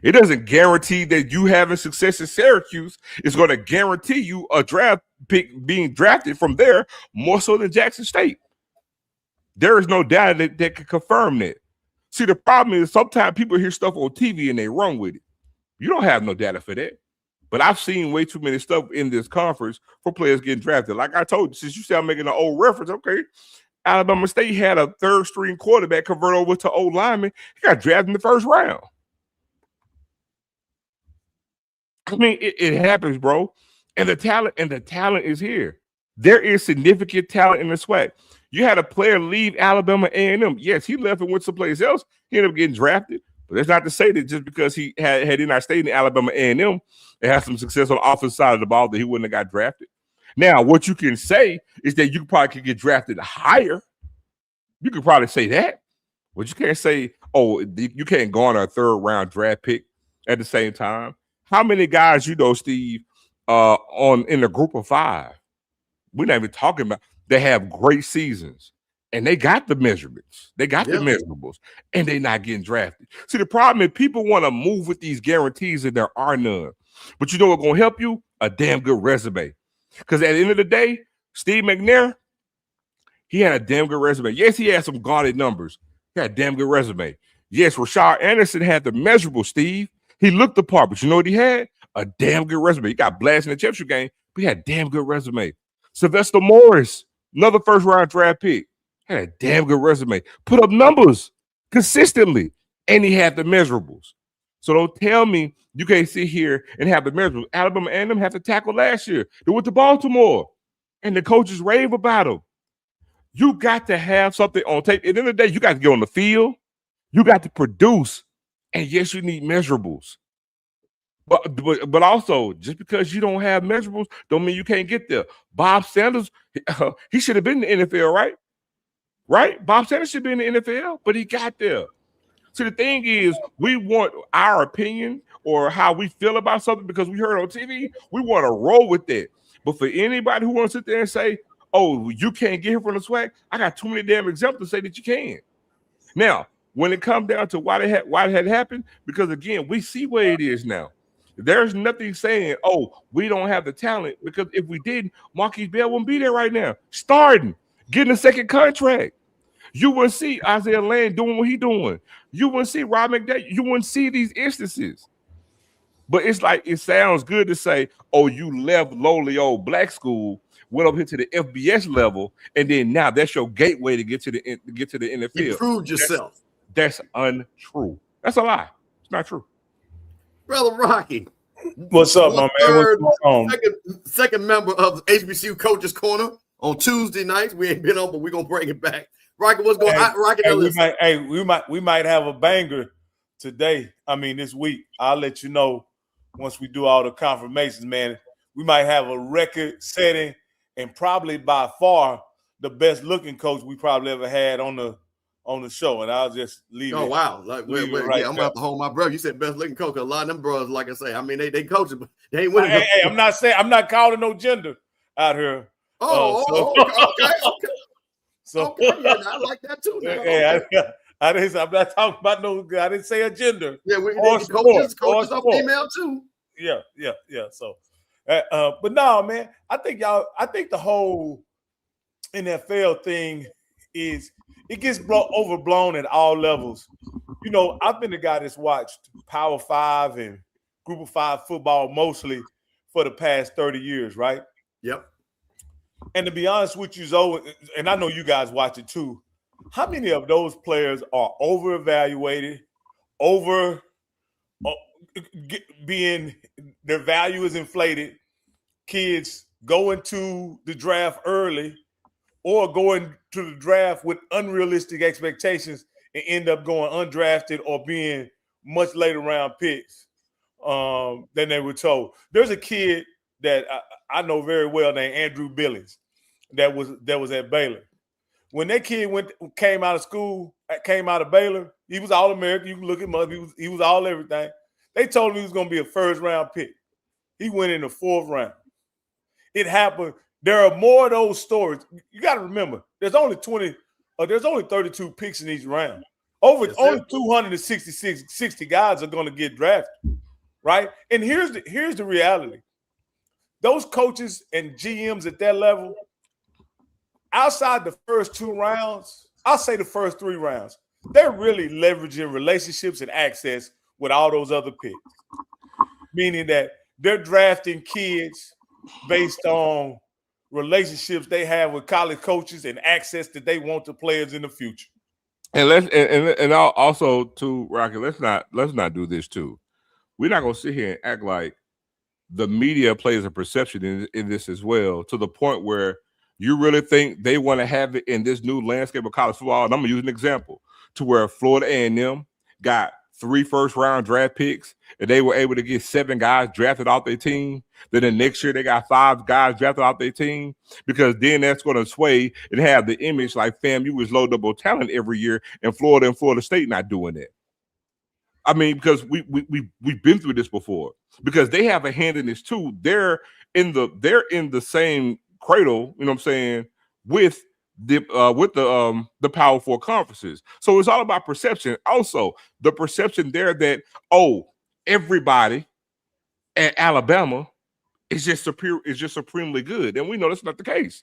It doesn't guarantee that you having success at Syracuse is going to guarantee you a draft pick being drafted from there more so than Jackson State. There is no data that can confirm that. See, the problem is sometimes people hear stuff on TV and they run with it. You don't have no data for that. But I've seen way too many stuff in this conference for players getting drafted. Like I told you, since you said I'm making an old reference, okay, Alabama State had a third-string quarterback convert over to old lineman. He got drafted in the first round. I mean, it happens, bro. And the talent is here. There is significant talent in the SWAC. You had a player leave Alabama A&M. Yes, he left and went someplace else. He ended up getting drafted. But that's not to say that just because he had not stayed in Alabama A&M and had some success on the offensive side of the ball that he wouldn't have got drafted. Now, what you can say is that you probably could get drafted higher. You could probably say that. But you can't say, oh, you can't go on a third-round draft pick at the same time. How many guys you know, Steve, in the group of 5? We're not even talking about. They have great seasons, and they got the measurements. They got the measurables, and they're not getting drafted. See, the problem is people want to move with these guarantees, and there are none. But you know what's going to help you? A damn good resume. Because at the end of the day, Steve McNair, he had a damn good resume. Yes, he had some guarded numbers. He had a damn good resume. Yes, Rashard Anderson had the measurable, Steve. He looked the part, but you know what he had? A damn good resume. He got blasted in the championship game, but he had a damn good resume. Sylvester Morris, another first-round draft pick, had a damn good resume. Put up numbers consistently, and he had the measurables. So don't tell me you can't sit here and have the measurables. Alabama and them have to tackle last year. They went to Baltimore, and the coaches rave about them. You got to have something on tape. At the end of the day, you got to get on the field. You got to produce. And yes, you need measurables. But also, just because you don't have measurables don't mean you can't get there. Bob Sanders, he should have been in the NFL, right? Right? Bob Sanders should be in the NFL, but he got there. So the thing is, we want our opinion or how we feel about something because we heard on TV. We want to roll with that. But for anybody who wants to sit there and say, oh, you can't get here from the SWAC, I got too many damn examples to say that you can. Now, when it comes down to why it had happened, because again, we see where it is now. There's nothing saying, oh, we don't have the talent, because if we didn't, Marquise Bell wouldn't be there right now, starting, getting a second contract. You wouldn't see Isaiah Land doing what he's doing. You wouldn't see Rob McDaniel. You wouldn't see these instances. But it's like, it sounds good to say, oh, you left lowly old black school, went up here to the FBS level, and then now that's your gateway to get to the NFL. You proved yourself. That's untrue. That's a lie. It's not true. Brother Rocky. What's up, my man? What's going on? Second member of the HBCU Coaches Corner on Tuesday nights. We ain't been on, but we're gonna bring it back. Rocky, what's going on? Rocky, we might have a banger today. I mean, this week. I'll let you know once we do all the confirmations, man. We might have a record setting and probably by far the best looking coach we probably ever had on the show, and I'll just leave it. Oh wow! Like, leave it yeah, right I'm gonna there. have to hold my breath. You said best looking coach. A lot of them brothers, like I say, I mean, they coaching, but they ain't winning. Hey, I'm not calling no gender out here. Okay. So Yeah, I like that too. Now. hey, I'm not talking about no. I didn't say a gender. Yeah, coaches are female too. Yeah. So, but no, man, I think the whole NFL thing it gets overblown at all levels. You know, I've been the guy that's watched Power 5 and Group of 5 football mostly for the past 30 years, right? Yep. And to be honest with you, Zoe, and I know you guys watch it too, how many of those players are over-evaluated, being their value is inflated, kids going to the draft early or going to the draft with unrealistic expectations and end up going undrafted or being much later round picks than they were told. There's a kid that I know very well named Andrew Billings that was at Baylor. When that kid came out of Baylor, he was All-American. You can look him up. He was all everything. They told him he was going to be a first-round pick. He went in the 4th round. It happened. There are more of those stories. You got to remember, there's only 32 picks in each round. Only 260 guys are going to get drafted, right? And here's the reality. Those coaches and GMs at that level, outside the first 2 rounds, I'll say the first 3 rounds, they're really leveraging relationships and access with all those other picks, meaning that they're drafting kids based on relationships they have with college coaches and access that they want to players in the future. And also too, Rocky, let's not do this too. We're not gonna sit here and act like the media plays a perception in this as well, to the point where you really think they want to have it in this new landscape of college football. And I'm gonna use an example to where Florida A&M got 3 first-round draft picks, and they were able to get 7 guys drafted off their team. Then the next year they got 5 guys drafted off their team, because then that's going to sway and have the image like FAMU is low double talent every year, and Florida State not doing that. I mean, because we've been through this before, because they have a hand in this too. They're in the same cradle, you know what I'm saying, with the Power 4 conferences. So it's all about perception. Also, the perception there that, everybody at Alabama is just supremely good. And we know that's not the case.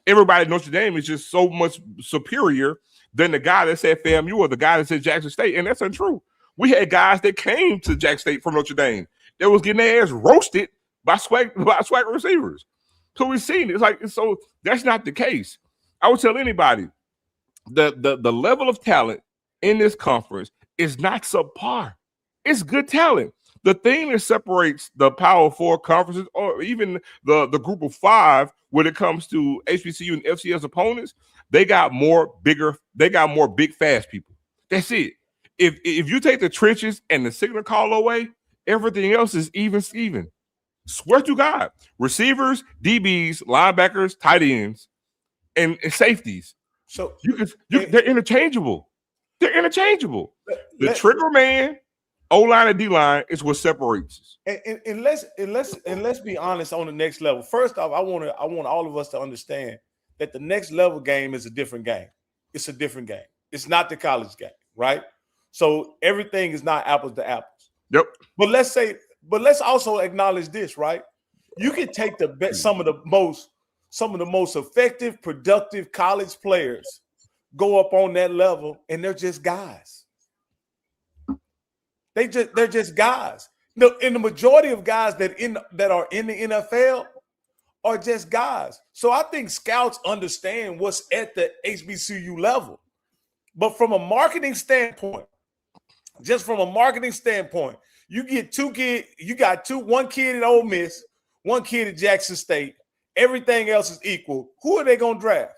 Everybody at Notre Dame is just so much superior than the guy that's at FAMU or the guy that's at Jackson State. And that's untrue. We had guys that came to Jackson State from Notre Dame that was getting their ass roasted by SWAC receivers. So we've seen it. So that's not the case. I would tell anybody the level of talent in this conference is not subpar. It's good talent. The thing that separates the Power 4 conferences, or even the Group of 5, when it comes to HBCU and FCS opponents, they got more big, fast people. That's it. If you take the trenches and the signal call away, everything else is even Steven. Swear to God. Receivers, DBs, linebackers, tight ends, and safeties. So they're interchangeable. They're interchangeable. The trigger man, O-line and D-line is what separates us. And let's be honest on the next level. First off, I want all of us to understand that the next level game is a different game. It's a different game. It's not the college game, right? So everything is not apples to apples. Yep. But let's also acknowledge this, right? You can take some of the most effective, productive college players go up on that level, and they're just guys. They're just guys. And the majority of guys that are in the NFL are just guys. So I think scouts understand what's at the HBCU level. But from a marketing standpoint, you get 2 kids, one kid at Ole Miss, 1 kid at Jackson State. Everything else is equal. Who are they going to draft?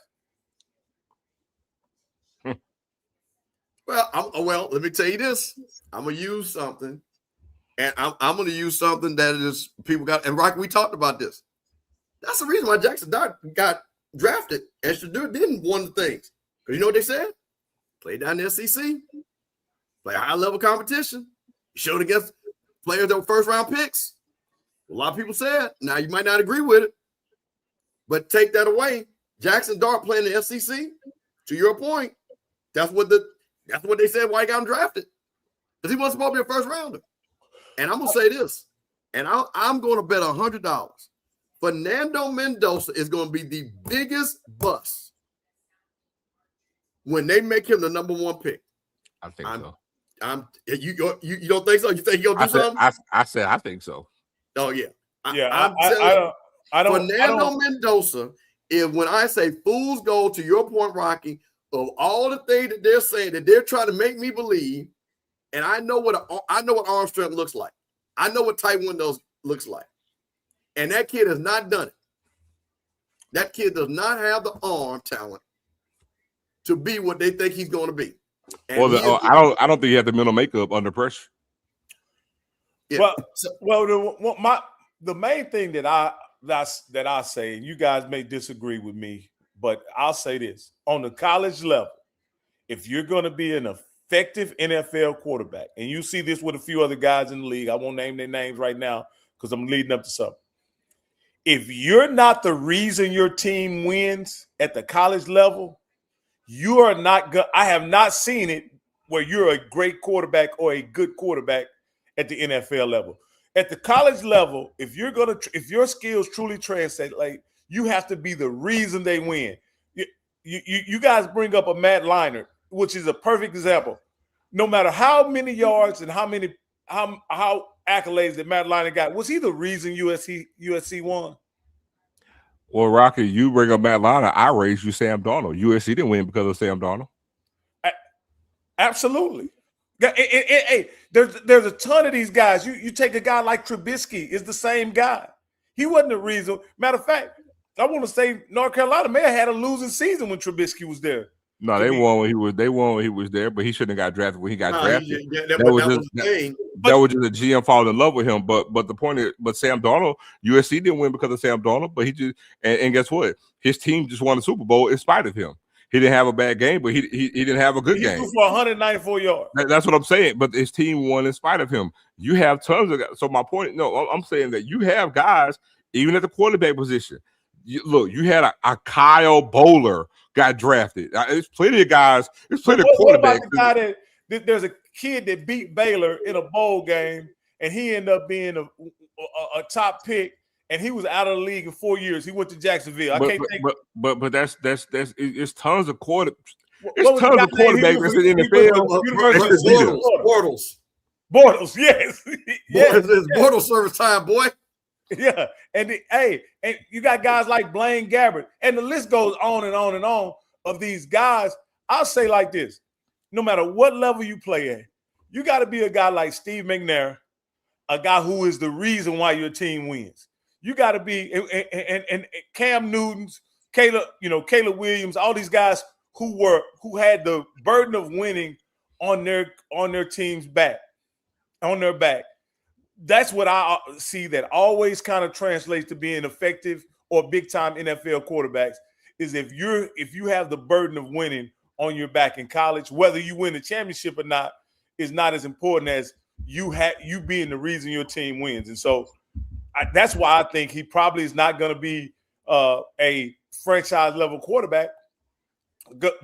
Well, let me tell you this. I'm going to use something, and I'm going to use something that is people got. And Rocky, we talked about this. That's the reason why Jackson Dart got drafted extra didn't one of the things. Because you know what they said? Play down the SEC, play high level competition. You showed against players that were first round picks. A lot of people said, now you might not agree with it, but take that away. Jackson Dart playing the SEC, to your point, that's what they said why he got him drafted. Because he wasn't supposed to be a first rounder. And I'm gonna say this, and I'm gonna bet $100. Fernando Mendoza is gonna be the biggest bust when they make him the number 1 pick. I think so. You don't think so? You think he'll do something? I said I think so. Oh yeah. I don't. Fernando Mendoza is when I say fools go, to your point, Rocky, of all the things that they're saying that they're trying to make me believe, and I know what arm strength looks like. I know what tight windows looks like. And that kid has not done it. That kid does not have the arm talent to be what they think he's going to be. And I don't think he had the mental makeup under pressure. Yeah. The main thing that I say, and you guys may disagree with me, but I'll say this: on the college level, if you're going to be an effective NFL quarterback, and you see this with a few other guys in the league, I won't name their names right now because I'm leading up to something. If you're not the reason your team wins at the college level, you are not good. I have not seen it where you're a great quarterback or a good quarterback at the NFL level. At the college level, if your skills truly translate, you have to be the reason they win. You guys bring up a Matt Leinart, which is a perfect example. No matter how many yards and how accolades that Matt Leinart got, was he the reason USC won? Well, Rocky, you bring up Matt Leinart, I raised you Sam Darnold. USC didn't win because of Sam Darnold. Absolutely. Hey, there's a ton of these guys. You take a guy like Trubisky, is the same guy. He wasn't the reason. Matter of fact, I want to say North Carolina may have had a losing season when Trubisky was there. No, they won when he was there, but he shouldn't have got drafted when he got drafted. That was just a GM falling in love with him. But the point is, Sam Darnold, USC didn't win because of Sam Darnold, but he just and guess what? His team just won the Super Bowl in spite of him. He didn't have a bad game, but he didn't have a good game. He threw for 194 yards. That's what I'm saying. But his team won in spite of him. You have tons of guys. So my point, I'm saying that you have guys even at the quarterback position. You had a Kyle Bowler got drafted. There's plenty of guys. There's plenty of quarterbacks. What about the guy there's a kid that beat Baylor in a bowl game, and he ended up being a top pick, and he was out of the league in 4 years. He went to Jacksonville. But that's it's tons of quarterbacks. It's tons of quarterbacks that's in the NFL. Bortles, yes. It's Bortles service time, boy. Yeah, and you got guys like Blaine Gabbert, and the list goes on and on and on of these guys. I'll say like this: no matter what level you play at, you got to be a guy like Steve McNair, a guy who is the reason why your team wins. You got to be and Cam Newton's, Caleb Williams, all these guys who had the burden of winning on their team's back, on their back. That's what I see that always kind of translates to being effective or big time NFL quarterbacks is if you have the burden of winning on your back in college, whether you win the championship or not is not as important as you being the reason your team wins. And so that's why I think he probably is not going to be a franchise level quarterback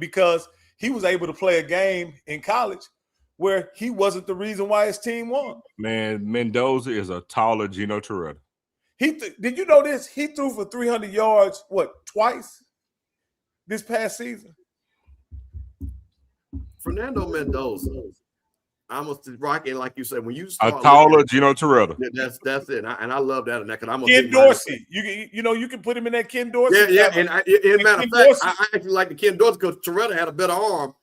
because he was able to play a game in college where he wasn't the reason why his team won. Man, Mendoza is a taller Gino Toretta. Did you know this? He threw for 300 yards, twice this past season? Fernando Mendoza, I'm a rocking, like you said, when you start a taller Gino Toretta. That's it. And I love that. And I'm Ken Dorsey. You can put him in that Ken Dorsey. Yeah. And matter of fact, I actually like the Ken Dorsey because Toretta had a better arm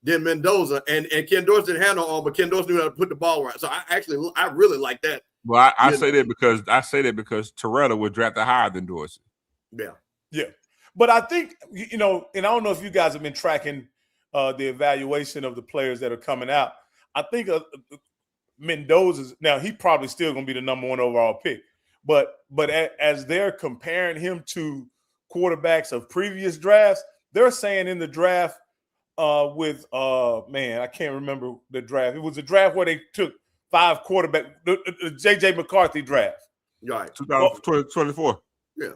than Mendoza, and Ken Dorsey didn't have no arm, but Ken Dorsey knew how to put the ball right. So I really like that. Well, I say that because Toretta was drafted higher than Dorsey. Yeah. But I think and I don't know if you guys have been tracking the evaluation of the players that are coming out. I think Mendoza's now he probably still going to be the number 1 overall pick, but as they're comparing him to quarterbacks of previous drafts. They're saying in the draft with I can't remember the draft. It was a draft where they took 5 quarterbacks, the J.J. McCarthy draft. Right. 2024. Yeah.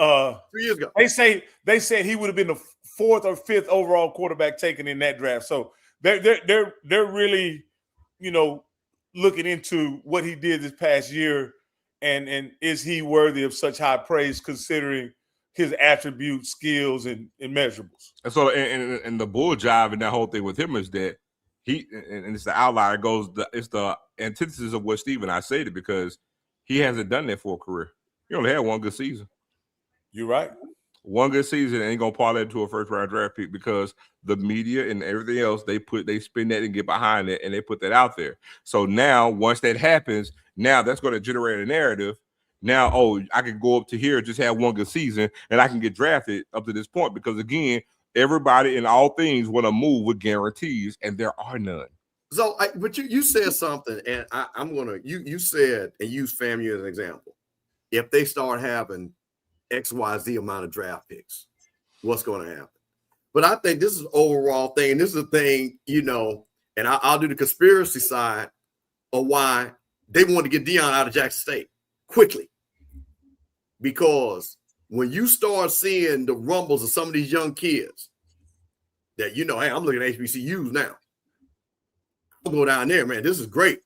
2 years ago. They said he would have been the 4th or 5th overall quarterback taken in that draft. So they're really, looking into what he did this past year, and is he worthy of such high praise considering his attributes, skills, and measurables. And so, and the bull jive and that whole thing with him is that and it's the outlier it's the antithesis of what Steve and I said, because he hasn't done that for a career. He only had one good season. You're right. One good season ain't gonna parlay into a first round draft pick, because the media and everything else, they spin that and get behind it and they put that out there. So now once that happens, now that's going to generate a narrative. Now, I can go up to here, just have one good season, and I can get drafted up to this point, because again, everybody in all things want to move with guarantees, and there are none. So, but you said something, and I'm gonna you said, and use FAMU as an example. If they start having XYZ amount of draft picks, what's going to happen? But I think this is an overall thing, and this is a thing, and I'll do the conspiracy side of why they want to get Deion out of Jackson State quickly. Because when you start seeing the rumbles of some of these young kids that, hey, I'm looking at HBCUs now. I'll go down there, man. This is great.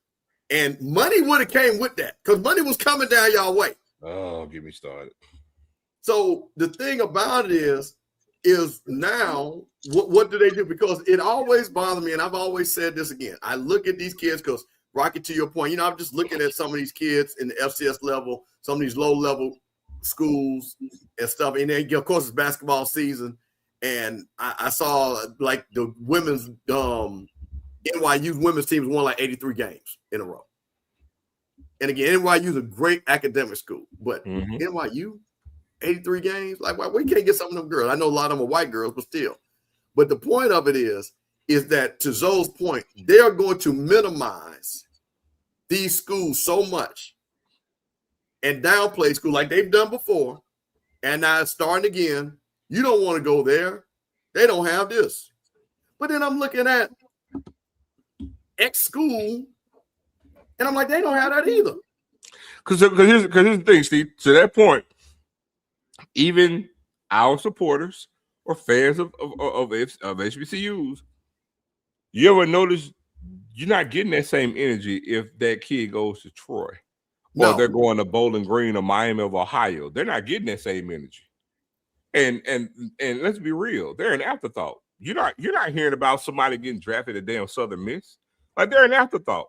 And money would have came with that, because money was coming down y'all way. Oh, get me started. So the thing about it is now what do they do? Because it always bothers me, and I've always said this again. I look at these kids, because Rocky, to your point, I'm just looking at some of these kids in the FCS level, some of these low level schools and stuff. And then, of course, it's basketball season, and I saw like the women's NYU women's teams won like 83 games in a row. And again, NYU is a great academic school, but NYU 83 games, like why we can't get some of them girls? I know a lot of them are white girls, but still. But the point of it is that, to Zoe's point, they are going to minimize these schools so much and downplay school like they've done before, and now it's starting again. You don't want to go there. They don't have this. But then I'm looking at X school, and I'm like, they don't have that either. Because here's the thing, Steve. To that point, even our supporters or fans of HBCUs, you ever notice you're not getting that same energy if that kid goes to Troy, or they're going to Bowling Green or Miami of Ohio. They're not getting that same energy. And let's be real, they're an afterthought. You're not hearing about somebody getting drafted at damn Southern Miss. Like, they're an afterthought.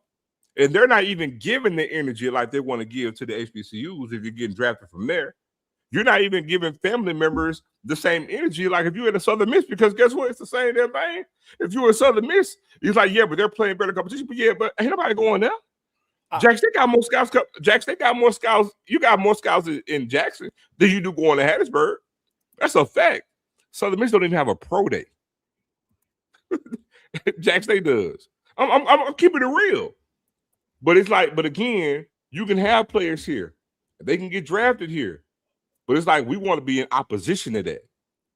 And they're not even giving the energy like they want to give to the HBCUs if you're getting drafted from there. You're not even giving family members the same energy like if you're in a Southern Miss, because guess what? It's the same damn thing. If you're in Southern Miss, it's like, yeah, but they're playing better competition. But yeah, but ain't nobody going there. Jackson got more scouts. Jackson got more scouts. You got more scouts in Jackson than you do going to Hattiesburg. That's a fact. Southern Miss don't even have a pro day. Jackson State does. I'm keeping it real. But it's like, but again, you can have players here. They can get drafted here. But it's like we want to be in opposition to that.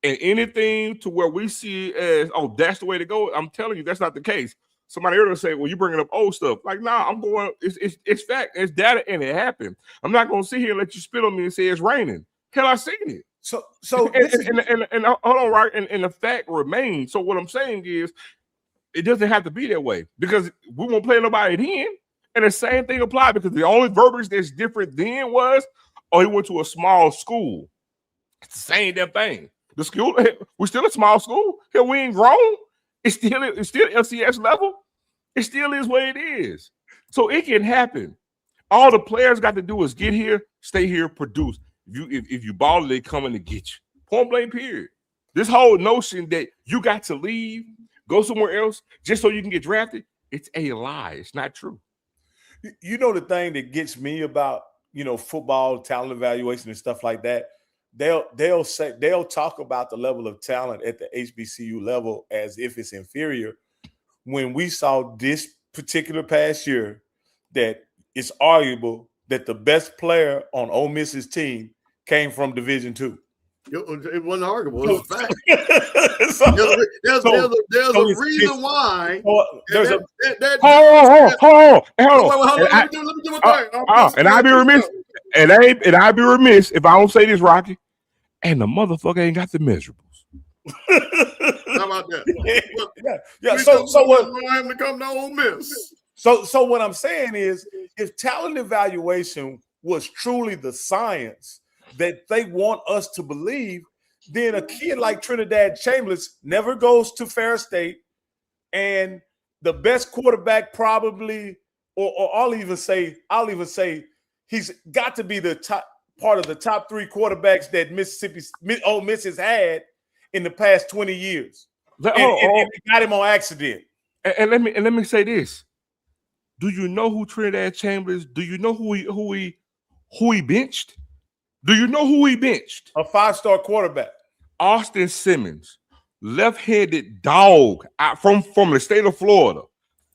And anything to where we see as, that's the way to go, I'm telling you, that's not the case. Somebody earlier say, well, you're bringing up old stuff. Like, nah, I'm going, it's fact, it's data, and it happened. I'm not going to sit here and let you spit on me and say it's raining. Hell, I seen it. So and hold on, right? And the fact remains. So what I'm saying is, it doesn't have to be that way, because we won't play nobody then. And the same thing applied, because the only verbiage that's different then was, he went to a small school. It's the same damn thing. The school, we're still a small school. Hell, we ain't grown. It's still LCS level. It still is what it is. So it can happen. All the players got to do is get here, stay here, produce. If you ball it, they coming to get you. Point blank, period. This whole notion that you got to leave, go somewhere else just so you can get drafted, it's a lie. It's not true. You know, the thing that gets me about, football talent evaluation and stuff like that, they'll talk about the level of talent at the HBCU level as if it's inferior, when we saw this particular past year that it's arguable that the best player on Ole Miss's team came from Division II. It wasn't arguable. It was a fact. So- There's so a it's- reason why. there's a Hold Hold on. on. Let me do my thing. And I'd be remiss. And I'd be remiss if I don't say this, Rocky. And the motherfucker ain't got the measurables. How about that? yeah. So what? Him to come to Ole Miss. So what I'm saying is, if talent evaluation was truly the science that they want us to believe, then a kid like Trinidad Chambliss never goes to Fair State, and the best quarterback probably, or I'll even say he's got to be the top part of the top 3 quarterbacks that Ole Miss has had in the past 20 years. And they got him on accident. And let me say this. Do you know who Trinidad Chambliss? Do you know who he benched? Do you know who he benched? A 5-star quarterback. Austin Simmons, left-handed dog from the state of Florida.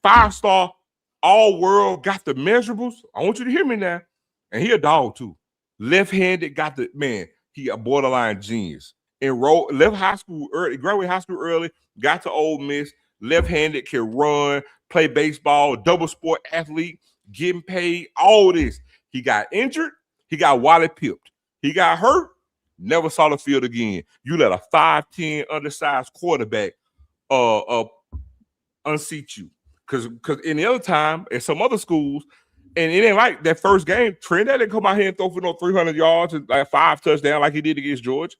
5-star, all-world, got the measurables. I want you to hear me now. And he a dog too. Left-handed, got the man. He a borderline genius. Left high school early, graduated high school early, got to Ole Miss. Left-handed, can run, play baseball, double sport athlete, getting paid, all this. He got injured. He got wallet pipped. He got hurt. Never saw the field again. You let a 5'10" undersized quarterback unseat you. Because in the other time, at some other schools, and it ain't like that first game, Trinidad didn't come out here and throw for no 300 yards and like 5 touchdowns like he did against Georgia.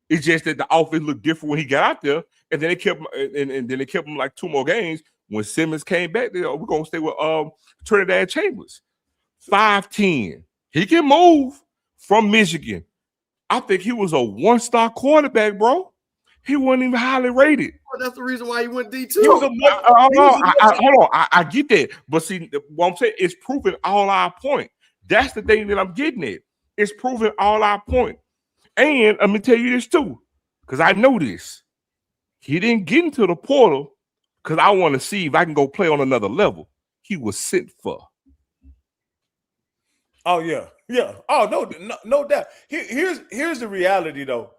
It's just that the offense looked different when he got out there, and then they kept him like 2 more games. When Simmons came back, we're gonna stay with Trinidad Chambliss. 5'10". He can move from Michigan. I think he was a 1-star quarterback, bro. He wasn't even highly rated. Well, that's the reason why he went D2. Hold on. I get that. But see, what I'm saying is proving all our point. That's the thing that I'm getting at. It's proving all our point. And let me tell you this too, because I know this. He didn't get into the portal because I want to see if I can go play on another level. He was sent for. Oh yeah. Oh no doubt. Here's the reality though.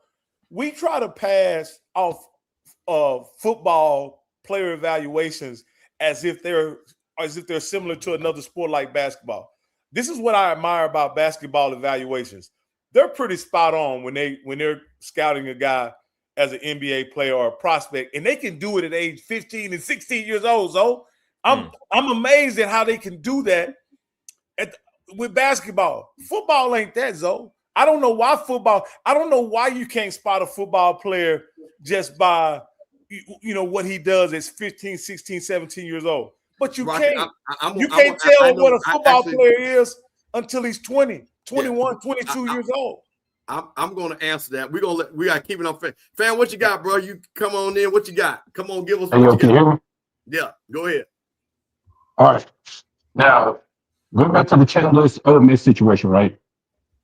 We try to pass off football player evaluations as if they're similar to another sport like basketball. This is what I admire about basketball evaluations. They're pretty spot on when they're scouting a guy as an NBA player or a prospect, and they can do it at age 15 and 16 years old. So I'm amazed at how they can do that with basketball. Football ain't that, Zo. I don't know why you can't spot a football player just by what he does at 15, 16, 17 years old. But you can't tell what a football player is until he's 20, 21, 22 years old. I'm going to answer that. We got to keep it on fan. What you got, bro? You come on in. What you got? Come on, give us what you can you hear me? Yeah, go ahead. All right. Now, going back to the Chambliss Ole Miss situation, right?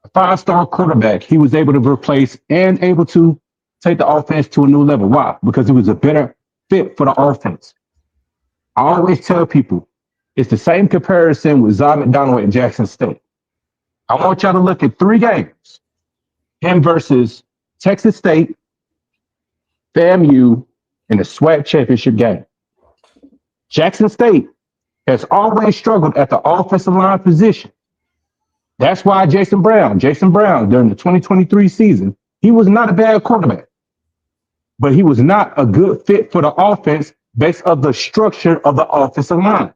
A 5-star quarterback, he was able to replace and able to take the offense to a new level. Why? Because it was a better fit for the offense. I always tell people, it's the same comparison with Zod McDonald at Jackson State. I want y'all to look at 3 games. Him versus Texas State, FAMU, and the SWAC championship game. Jackson State has always struggled at the offensive line position. That's why Jason Brown, during the 2023 season, he was not a bad quarterback, but he was not a good fit for the offense based on the structure of the offensive line.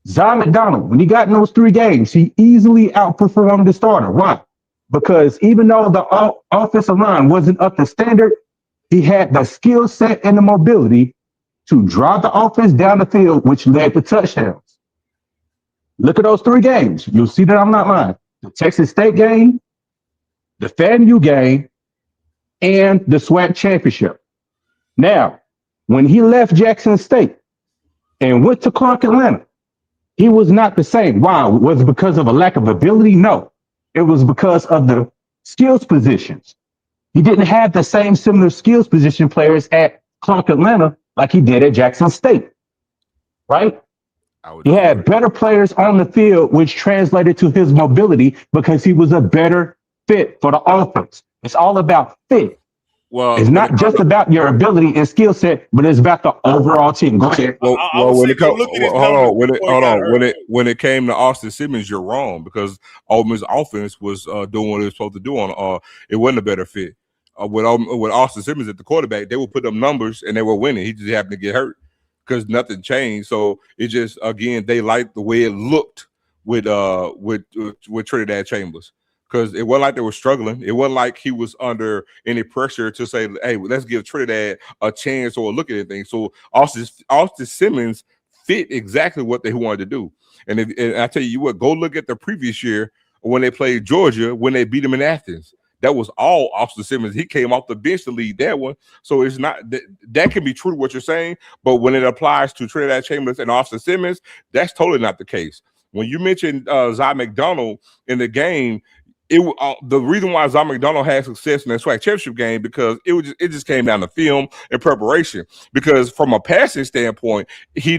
Zod McDonald, when he got in those 3 games, he easily outperformed the starter. Why? Because even though the offensive line wasn't up to standard, he had the skill set and the mobility to drive the offense down the field, which led to touchdowns. Look at those 3 games. You'll see that I'm not lying. The Texas State game, the FAMU game, and the SWAC championship. Now, when he left Jackson State and went to Clark Atlanta, he was not the same. Why? Was it because of a lack of ability? No. It was because of the skills positions. He didn't have the same similar skills position players at Clark Atlanta like he did at Jackson State, right? He had better players on the field, which translated to his mobility because he was a better fit for the offense. It's all about fit. Well, It's not just about your ability and skill set, but it's about the overall team. Go ahead. I would say go look at his numbers before he got hurt. When it came to Austin Simmons, you're wrong because Ole Miss offense was doing what it was supposed to do on. It wasn't a better fit. With Austin Simmons at the quarterback, they would put up numbers and they were winning. He just happened to get hurt because nothing changed. So it just again they liked the way it looked with Trinidad Chambliss. Because it wasn't like they were struggling. It wasn't like he was under any pressure to say, hey, let's give Trinidad a chance or a look at anything. So Austin Simmons fit exactly what they wanted to do. And I tell you what, go look at the previous year when they played Georgia, when they beat them in Athens. That was all Austin Simmons. He came off the bench to lead that one. So it's not that can be true what you're saying, but when it applies to Trinidad Chambliss and Austin Simmons, that's totally not the case. When you mentioned Zy McDonald in the game, the reason why Zy McDonald had success in that SWAC championship game because it just came down to film and preparation. Because from a passing standpoint, he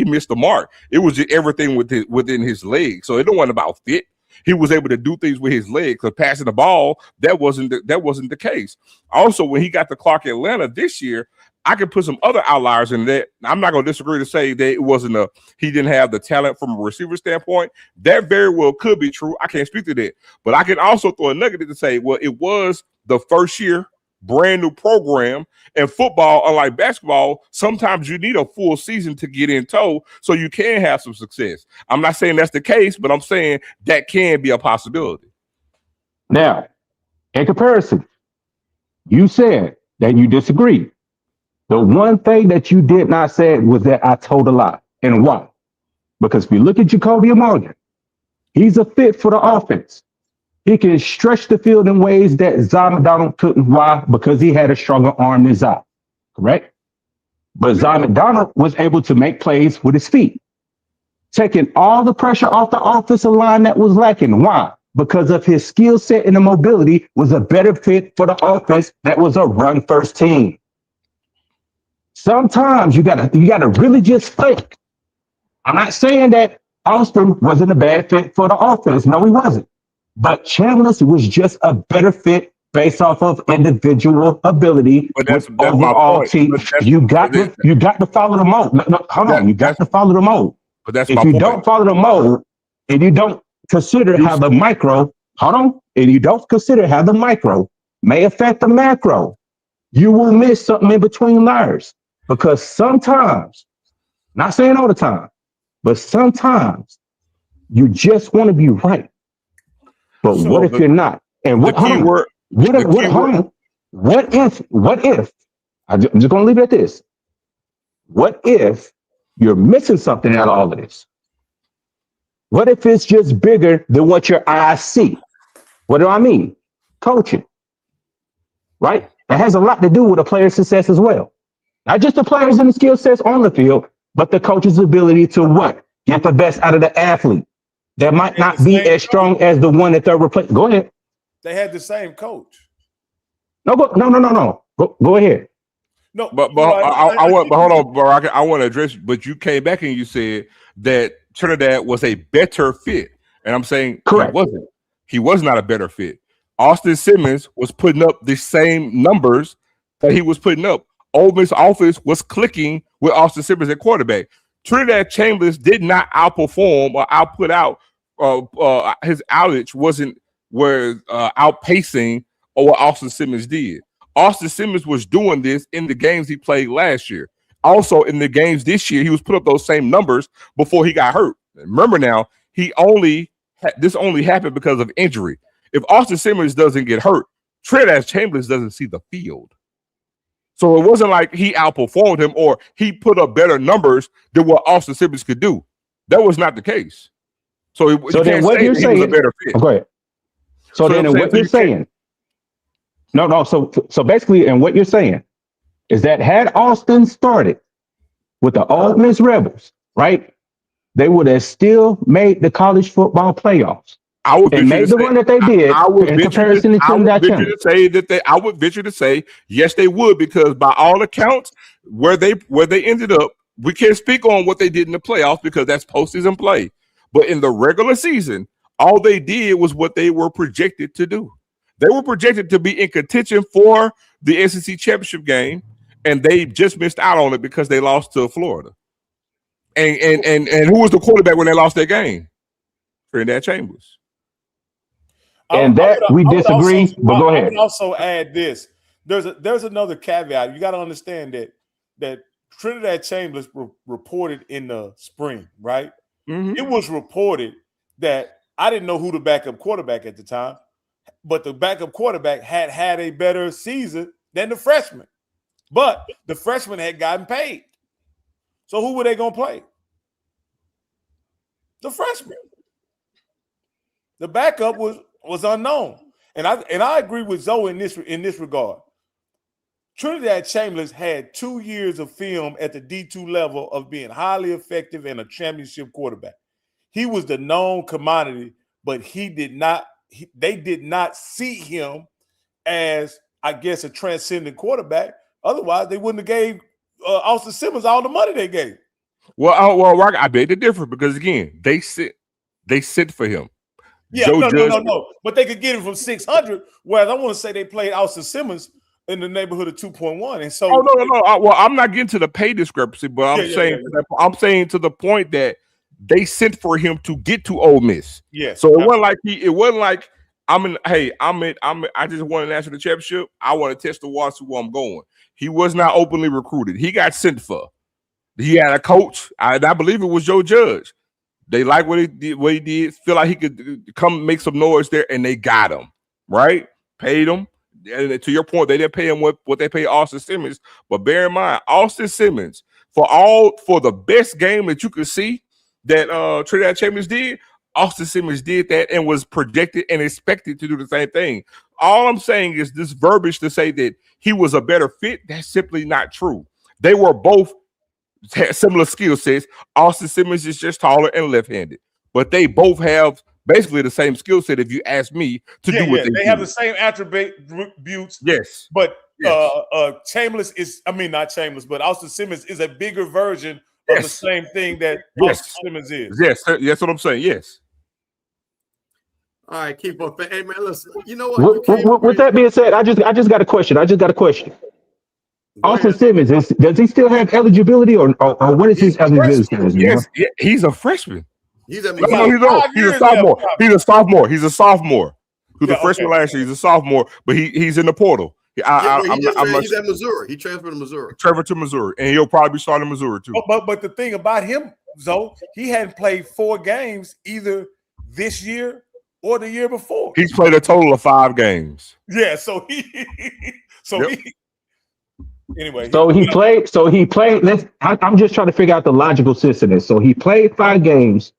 missed the mark. It was just everything within his legs. So it wasn't about fit. He was able to do things with his legs. Because passing the ball, that wasn't the case. Also, when he got to Clark Atlanta this year, I could put some other outliers in that. I'm not going to disagree to say that it wasn't he didn't have the talent from a receiver standpoint. That very well could be true. I can't speak to that. But I can also throw a nugget to say, well, it was the first year, brand new program. And football, unlike basketball, sometimes you need a full season to get in tow so you can have some success. I'm not saying that's the case, but I'm saying that can be a possibility. Now, in comparison, you said that you disagree. The one thing that you did not say was that I told a lie. And why? Because if you look at Jacoby Morgan, he's a fit for the offense. He can stretch the field in ways that Zy McDonald couldn't. Why? Because he had a stronger arm than Zy. Correct? But Zy McDonald was able to make plays with his feet, taking all the pressure off the offensive line that was lacking. Why? Because of his skill set and the mobility was a better fit for the offense that was a run-first team. Sometimes you gotta really just think. I'm not saying that Austin wasn't a bad fit for the offense. No, he wasn't. But Chambliss was just a better fit based off of individual ability. But that's overall my point. team. You got to follow the mode. No, hold on. You got to follow the mode. But that's if my you point. don't follow the mode and you don't consider how the micro, and you don't consider how the micro may affect the macro, you will miss something in between layers. Because sometimes, not saying all the time, but sometimes you just want to be right. But So what if you're not? And what if, I'm just going to leave it at this. What if you're missing something out of all of this? What if it's just bigger than what your eyes see? What do I mean? Coaching, right? It has a lot to do with a player's success as well. Not just the players and the skill sets on the field, but the coach's ability to what? Get the best out of the athlete. That might not be as strong as the one that they're replacing. Go ahead. They had the same coach. No. Go ahead. No, but hold on, Barack. I want to address. But you came back and you said that Trinidad was a better fit, and I'm saying correct. He wasn't. He was not a better fit. Austin Simmons was putting up the same numbers that he was putting up. Ole Miss offense was clicking with Austin Simmons at quarterback. Trinidad Chambliss did not outperform or output out. His outage wasn't outpacing or what Austin Simmons did. Austin Simmons was doing this in the games he played last year. Also in the games this year, he was put up those same numbers before he got hurt. Remember now, this only happened because of injury. If Austin Simmons doesn't get hurt, Trinidad Chambliss doesn't see the field. So it wasn't like he outperformed him or he put up better numbers than what Austin Simmons could do. That was not the case. So then what you're saying, was a better fit. Go ahead. So then what you're saying, no. So basically, and what you're saying is that had Austin started with the Ole Miss Rebels, right, they would have still made the college football playoffs. I would made the run that they did in comparison to Trinidad Chambliss. I would venture to say yes, they would, because by all accounts, where they ended up, we can't speak on what they did in the playoffs because that's postseason play. But in the regular season, all they did was what they were projected to do. They were projected to be in contention for the SEC championship game, and they just missed out on it because they lost to Florida. And who was the quarterback when they lost their game? Trinidad Chambliss. And we disagree, but go ahead. I would also add this. There's another caveat. You got to understand that Trinidad Chambliss reported in the spring, right? Mm-hmm. It was reported that I didn't know who the backup quarterback at the time, but the backup quarterback had a better season than the freshman. But the freshman had gotten paid. So who were they going to play? The freshman. The backup was unknown. And I agree with Zoe in this regard. Trinidad Chambliss had 2 years of film at the D2 level of being highly effective and a championship quarterback. He was the known commodity, but they did not see him as, I guess, a transcendent quarterback. Otherwise, they wouldn't have gave Austin Simmons all the money they gave. Well, I beg to differ because again, they sent for him. Yeah, no. But they could get him from 600. Whereas I want to say they played Austin Simmons in the neighborhood of 2.1. And so, no. I'm not getting to the pay discrepancy, but I'm saying to the point that they sent for him to get to Ole Miss. Yes. So it wasn't like I just won a national championship. I want to test the waters where I'm going. He was not openly recruited. He got sent for. He had a coach. I believe it was Joe Judge. They liked what he did. Feel like he could come make some noise there, and they got him right. Paid him. And to your point, they didn't pay him what they paid Austin Simmons. But bear in mind, Austin Simmons for the best game that you could see that Trinidad Chambliss did. Austin Simmons did that and was projected and expected to do the same thing. All I'm saying is this verbiage to say that he was a better fit. That's simply not true. They were both had similar skill sets. Austin Simmons is just taller and left-handed, but they both have basically the same skill set. If you ask me to do what they have the same attributes. Yes, but Chambliss is. I mean, not Chambliss, but Austin Simmons is a bigger version of the same thing that Austin Simmons is. Yes, that's what I'm saying. Yes. All right, keep on. Hey man, listen. You know what? With that being said, I just got a question. Austin Simmons, does he still have eligibility, or what is his eligibility? Yes, he's a freshman. He's a sophomore. He's a sophomore. Who's a freshman last year? He's a sophomore, but he's in the portal. He's at Missouri. He transferred to Missouri. And he'll probably be starting Missouri too. But the thing about him, Zoe, he hadn't played 4 games either this year or the year before. He's played a total of 5 games. Yeah, anyway. So he played. I'm just trying to figure out the logical sense of this. So he played 5 games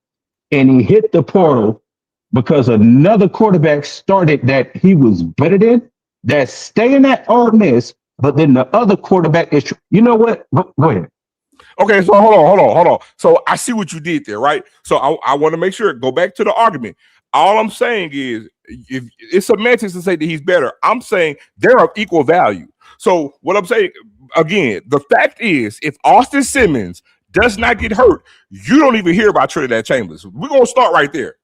and he hit the portal because another quarterback started that he was better than, that's staying at Ole Miss, but then the other quarterback is, you know what? Go ahead. Okay, so hold on. So I see what you did there, right? So I want to make sure, go back to the argument. All I'm saying is, if it's semantics to say that he's better, I'm saying they're of equal value. So what I'm saying, again, the fact is, if Austin Simmons does not get hurt, you don't even hear about Trinidad Chambliss. We're going to start right there.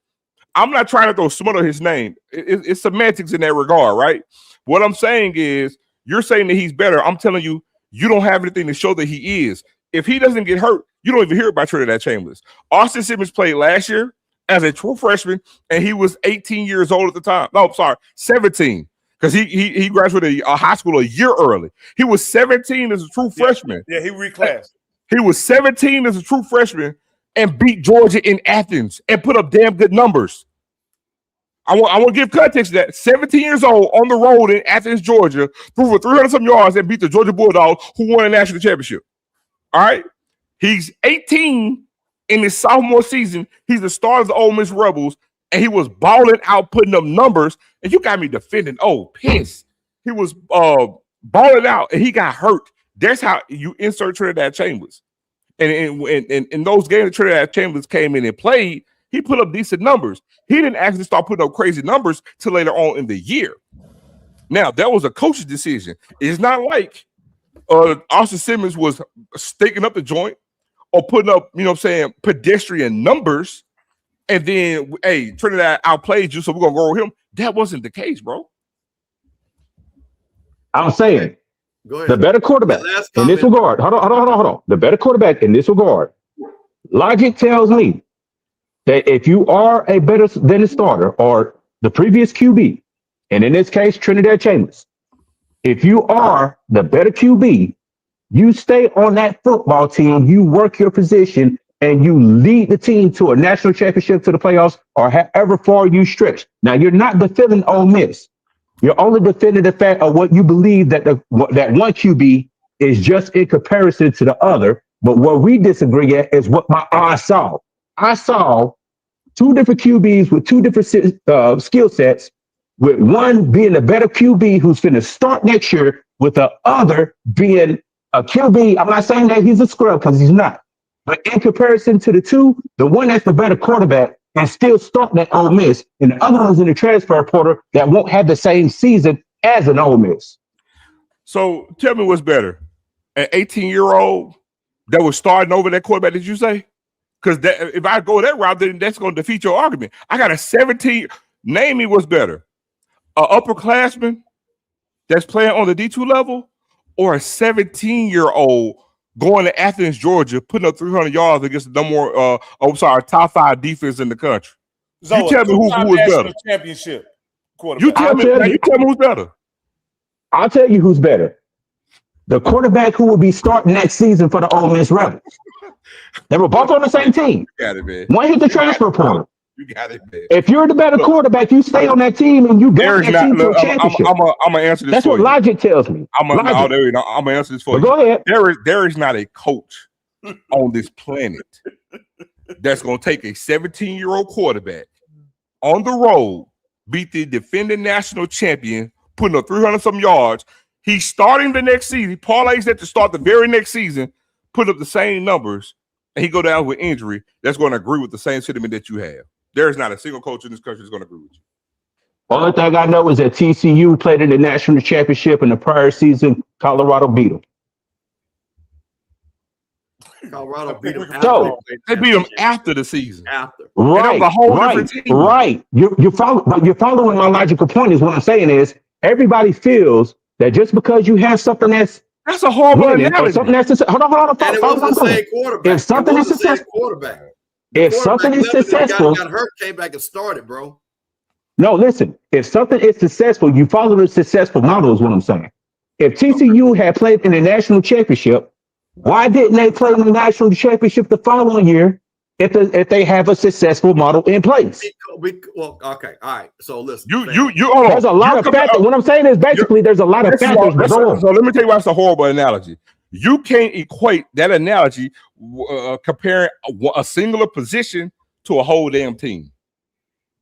I'm not trying to throw smoke on his name. It's semantics in that regard, right? What I'm saying is, you're saying that he's better. I'm telling you, you don't have anything to show that he is. If he doesn't get hurt, you don't even hear about Trinidad Chambliss. Austin Simmons played last year as a true freshman, and he was 18 years old at the time. No, sorry, 17. Because he graduated high school a year early. He was 17 as a true freshman. Yeah, he reclassed. He was 17 as a true freshman and beat Georgia in Athens and put up damn good numbers. I want to give context to that. 17 years old on the road in Athens, Georgia, threw for 300-some yards and beat the Georgia Bulldogs, who won a national championship. All right? He's 18 in his sophomore season. He's the star of the Ole Miss Rebels, and he was balling out, putting up numbers, and you got me defending. Oh, piss. He was balling out, and he got hurt. That's how you insert Trinidad Chambliss. And in those games that Trinidad Chambliss came in and played, he put up decent numbers. He didn't actually start putting up crazy numbers till later on in the year. Now, that was a coach's decision. It's not like Austin Simmons was staking up the joint or putting up, pedestrian numbers. And then, hey, Trinidad outplayed you, so we're going to go with him. That wasn't the case, bro. I'm saying Go ahead. the better quarterback Last in this comment. regard. Hold on. The better quarterback in this regard. Logic tells me that if you are a better than the starter or the previous QB, and in this case, Trinidad Chambliss, if you are the better QB, you stay on that football team, you work your position, and you lead the team to a national championship, to the playoffs, or however far you stretch. Now, you're not defending Ole Miss. You're only defending the fact of what you believe that that one QB is just in comparison to the other. But where we disagree at is what my eyes saw. I saw two different QBs with two different skill sets, with one being the better QB who's going to start next year, with the other being a QB. I'm not saying that he's a scrub, because he's not. But in comparison to the two, the one that's the better quarterback and still starting at Ole Miss, and the other one's in the transfer portal that won't have the same season as an Ole Miss. So tell me what's better. An 18-year-old that was starting over that quarterback, did you say? Because if I go that route, then that's going to defeat your argument. I got a 17. Name me what's better. An upperclassman that's playing on the D2 level, or a 17-year-old going to Athens, Georgia, putting up 300 yards against the top 5 defense in the country. So you tell me who is better. Championship quarterback. You tell me who's better. I'll tell you who's better. The quarterback who will be starting next season for the Ole Miss Rebels. They were both on the same team. You got it, man. One hit the transfer portal. You got it, man. If you're the better quarterback, you stay on that team and you go that team to a championship. I'm gonna answer this. That's what logic tells me. I'm gonna answer this for you. Go ahead. There is not a coach on this planet that's gonna take a 17-year-old quarterback on the road, beat the defending national champion, putting up 300-some yards. He's starting the next season. Parlays that to start the very next season, put up the same numbers, and he go down with injury. That's going to agree with the same sentiment that you have. There is not a single coach in this country that's going to agree with you. Only thing I know is that TCU played in the national championship in the prior season. Colorado beat them. Colorado beat them. They beat them after the season. After. Right. You're following my logical point. Is what I'm saying is everybody feels that just because you have something that's a horrible analogy. Something that's hold on. And it wasn't the same quarterback. If something is successful, if something is successful, got hurt, came back and started, bro. No, listen. If something is successful, you follow the successful model. Is what I'm saying. If TCU had played in the national championship, why didn't they play in the national championship the following year? If they have a successful model in place. Well, okay, all right. So listen, there's a lot of factors. What I'm saying is basically there's a lot of factors. So let me tell you why it's a horrible analogy. You can't equate that analogy comparing a singular position to a whole damn team.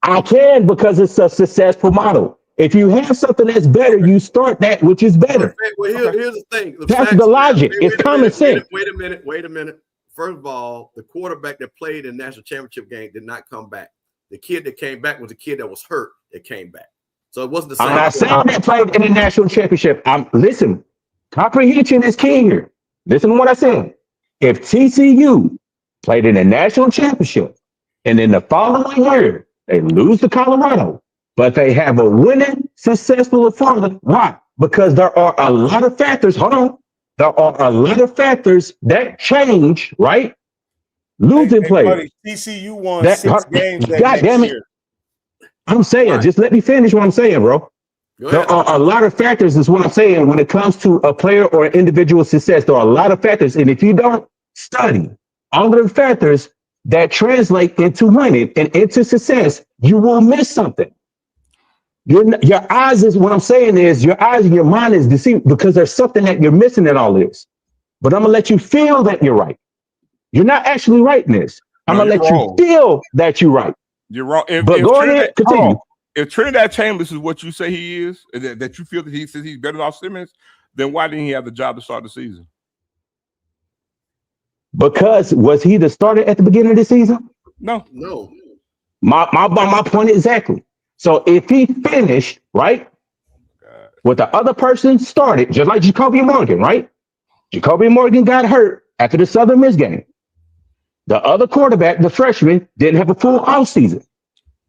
I can, because it's a successful model. If you have something that's better, you start that which is better. Well, here's the thing. That's the logic. It's common sense. Wait a minute. First of all, the quarterback that played in the national championship game did not come back. The kid that came back was the kid that was hurt that came back. So it wasn't the same. I'm not saying that played in the national championship. Listen, comprehension is key here. Listen to what I said. If TCU played in the national championship and in the following year they lose to Colorado, but they have a winning, successful formula, why? Because there are a lot of factors. Hold on. There are a lot of factors that change, right? Losing players. TCU won 6 games that God damn it. year. I'm saying, just let me finish what I'm saying, bro. There are a lot of factors, is what I'm saying, when it comes to a player or an individual success. There are a lot of factors. And if you don't study all of the factors that translate into winning and into success, you will miss something. Your eyes is what I'm saying is your eyes and your mind is deceived because there's something that you're missing in all this. But I'm gonna let you feel that you're right. You're not actually right in this. I'm gonna let you feel that you're right. You're wrong. But go ahead, continue. If Trinidad Chambliss is what you say he is, that you feel that he says he's better than off Simmons, then why didn't he have the job to start the season? Because was he the starter at the beginning of the season? No. My point exactly. So if he finished, right, with the other person started, just like Jacoby Morgan, right? Jacoby Morgan got hurt after the Southern Miss game. The other quarterback, the freshman, didn't have a full offseason,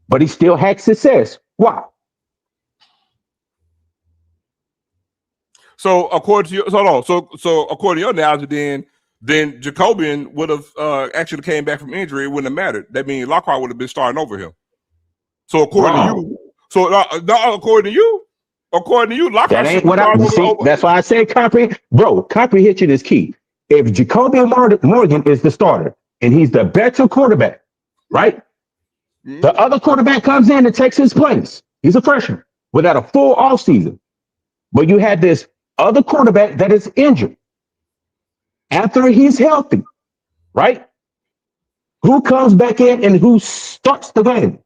but he still had success. Why? So according to your, so according to your analogy, then Jacobian would have actually came back from injury. It wouldn't have mattered. That means Lockhart would have been starting over him. So according to you, according to you, Lockhart. That ain't what I see. That's why I say comprehension is key. If Jacobian Morgan is the starter and he's the better quarterback, right? Mm-hmm. The other quarterback comes in and takes his place. He's a freshman without a full offseason. But you had this other quarterback that is injured. After he's healthy, right? Who comes back in and who starts the game?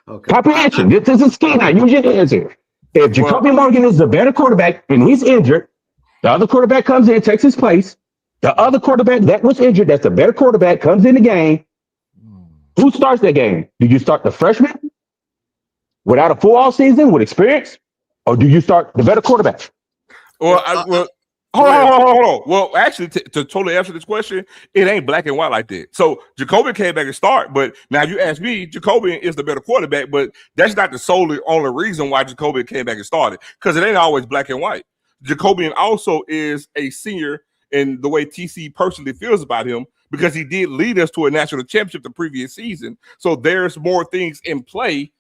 Okay. Comprehension. This is key now. Use your hands here. If Jacoby Morgan is the better quarterback and he's injured, the other quarterback comes in, takes his place. The other quarterback that was injured, that's the better quarterback, comes in the game. Who starts that game? Do you start the freshman without a full all season with experience? Or do you start the better quarterback? Hold on. Well, actually, to totally answer this question, it ain't black and white like that. So Jacoby came back and start, but now you ask me, Jacoby is the better quarterback, but that's not the only reason why Jacoby came back and started, because it ain't always black and white. Jacoby also is a senior in the way TC personally feels about him, because he did lead us to a national championship the previous season. So there's more things in play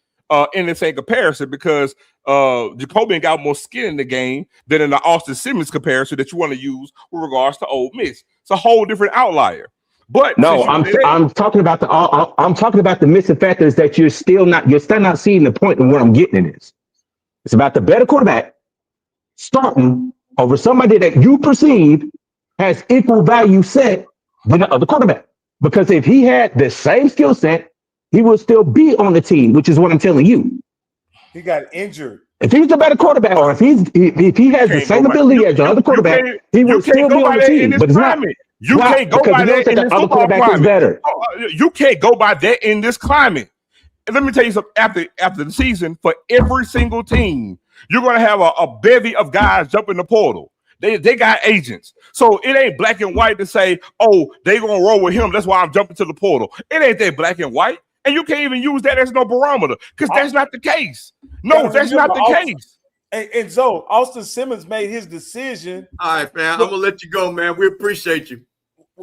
in the same comparison, because Jacobian got more skin in the game than in the Austin Simmons comparison that you want to use with regards to Ole Miss. It's a whole different outlier. But no, I'm talking about the missing factors that you're still not seeing the point of where I'm getting in this. It's about the better quarterback starting over somebody that you perceive has equal value set than the other quarterback. Because if he had the same skill set, he will still be on the team, which is what I'm telling you. He got injured. If he's the better quarterback, or if he has the same ability as the other quarterback, he will still be on the team. But it's not. You can't go by that in this football climate. You can't go by that in this climate. And let me tell you something. After the season, for every single team, you're going to have a bevy of guys jump in the portal. They got agents. So it ain't black and white to say, oh, they going to roll with him. That's why I'm jumping to the portal. It ain't that black and white. And you can't even use that as no barometer, because that's not the case. No, that's not the case. And Zo, Austin Simmons made his decision. All right, man. I'm going to let you go, man. We appreciate you.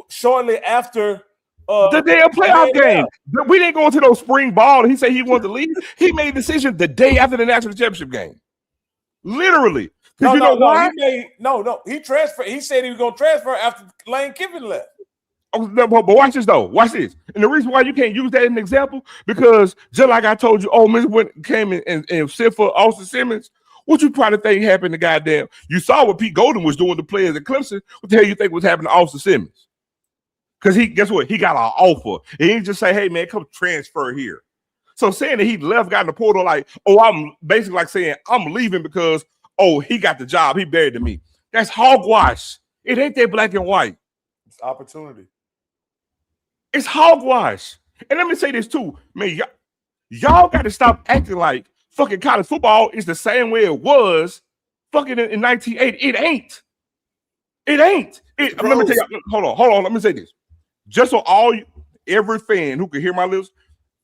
Shortly after the damn playoff game. We didn't go into those spring ball. He said he wanted to leave. He made a decision the day after the national championship game. Literally. No, he transferred. He said he was going to transfer after Lane Kiffin left. But watch this though. Watch this. And the reason why you can't use that as an example, because just like I told you, Ole Miss came and sent for Austin Simmons. What you probably think happened to goddamn? You saw what Pete Golden was doing to players at Clemson. What the hell you think was happening to Austin Simmons? Because guess what? He got an offer. He didn't just say, hey man, come transfer here. So saying that he left, got in the portal, like, oh, I'm basically like saying I'm leaving because, oh, he got the job. He better than me. That's hogwash. It ain't that black and white. It's opportunity. It's hogwash. And let me say this too, man. Y'all got to stop acting like fucking college football is the same way it was fucking in 1980. It ain't. It ain't. Let me tell you. Hold on. Let me say this. Just so every fan who can hear my lips,